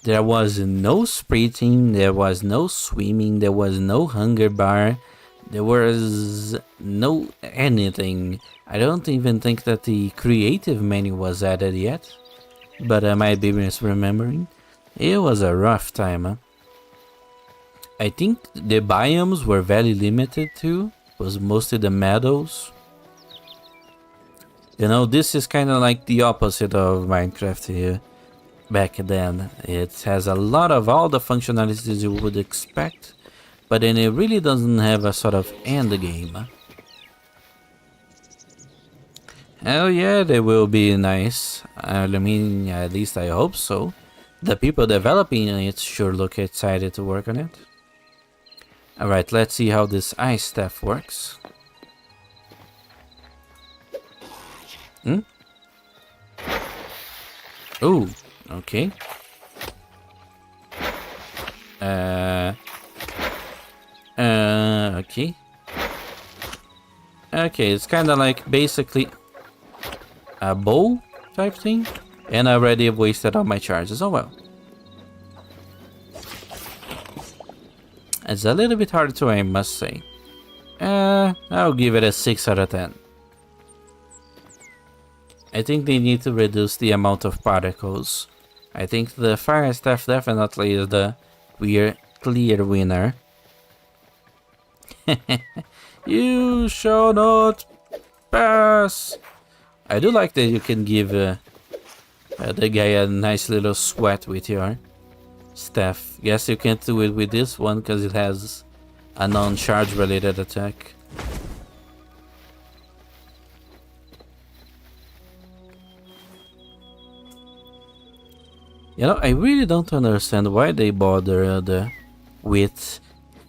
There was no sprinting, there was no swimming, there was no hunger bar, there was no anything. I don't even think that the creative menu was added yet, but I might be misremembering. It was a rough time. Huh? I think the biomes were very limited too. It was mostly the meadows. You know, this is kind of like the opposite of Minecraft here. Back then, it has a lot of all the functionalities you would expect, but then it really doesn't have a sort of end game. Hell yeah, they will be nice. I mean, at least I hope so. The people developing it sure look excited to work on it. Alright, let's see how this ice staff works. Ooh, okay. Okay. Okay, it's kind of like basically a bow type thing. And I already have wasted all my charges. Oh well. It's a little bit hard to aim, must say. I'll give it a 6 out of 10. I think they need to reduce the amount of particles. I think the fire staff definitely is the clear winner. You shall not pass. I do like that you can give the guy a nice little sweat with your staff. Guess you can't do it with this one because it has a non-charge related attack. You know, I really don't understand why they bothered with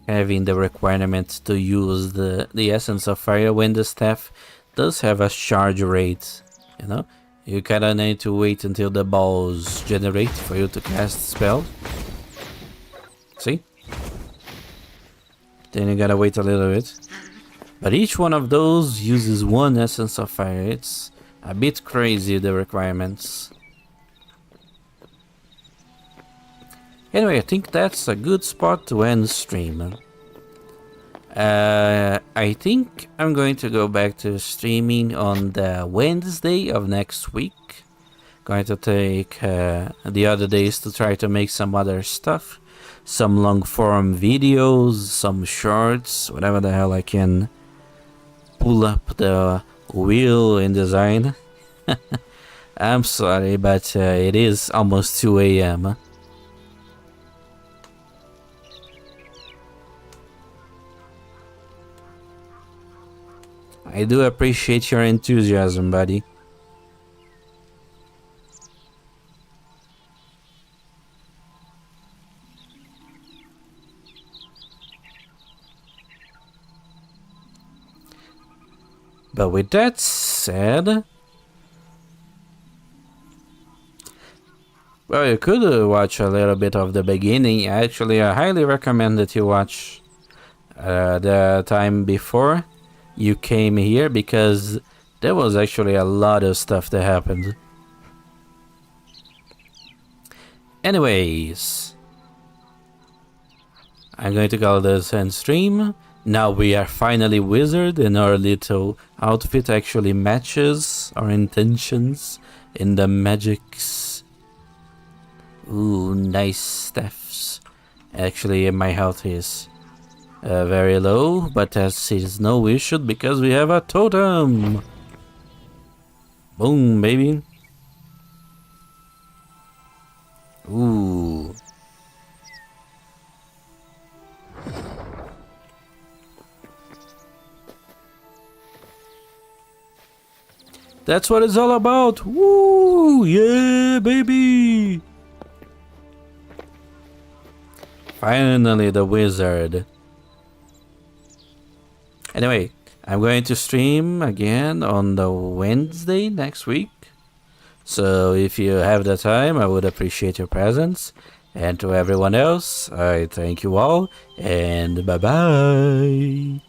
having the requirement to use the essence of fire when the staff does have a charge rate. You know, you kinda need to wait until the balls generate for you to cast spell. See? Then you gotta wait a little bit. But each one of those uses 1 essence of fire. It's a bit crazy, the requirements. Anyway, I think that's a good spot to end stream. I think I'm going to go back to streaming on the Wednesday of next week. Going to take the other days to try to make some other stuff. Some long form videos, some shorts, whatever the hell I can pull up the wheel in design. I'm sorry, but it is almost 2 AM. I do appreciate your enthusiasm, buddy. But with that said, well, you could watch a little bit of the beginning. Actually, I highly recommend that you watch the time before you came here, because there was actually a lot of stuff that happened. Anyways, I'm going to call this end stream. Now we are finally wizard, and our little outfit actually matches our intentions in the magics. Ooh, nice staffs. Actually, my health is very low, but that is no issue because we have a totem. Boom, baby. Ooh. That's what it's all about. Woo! Yeah, baby! Finally, the wizard. Anyway, I'm going to stream again on the Wednesday next week. So if you have the time, I would appreciate your presence. And to everyone else, I thank you all, and bye-bye.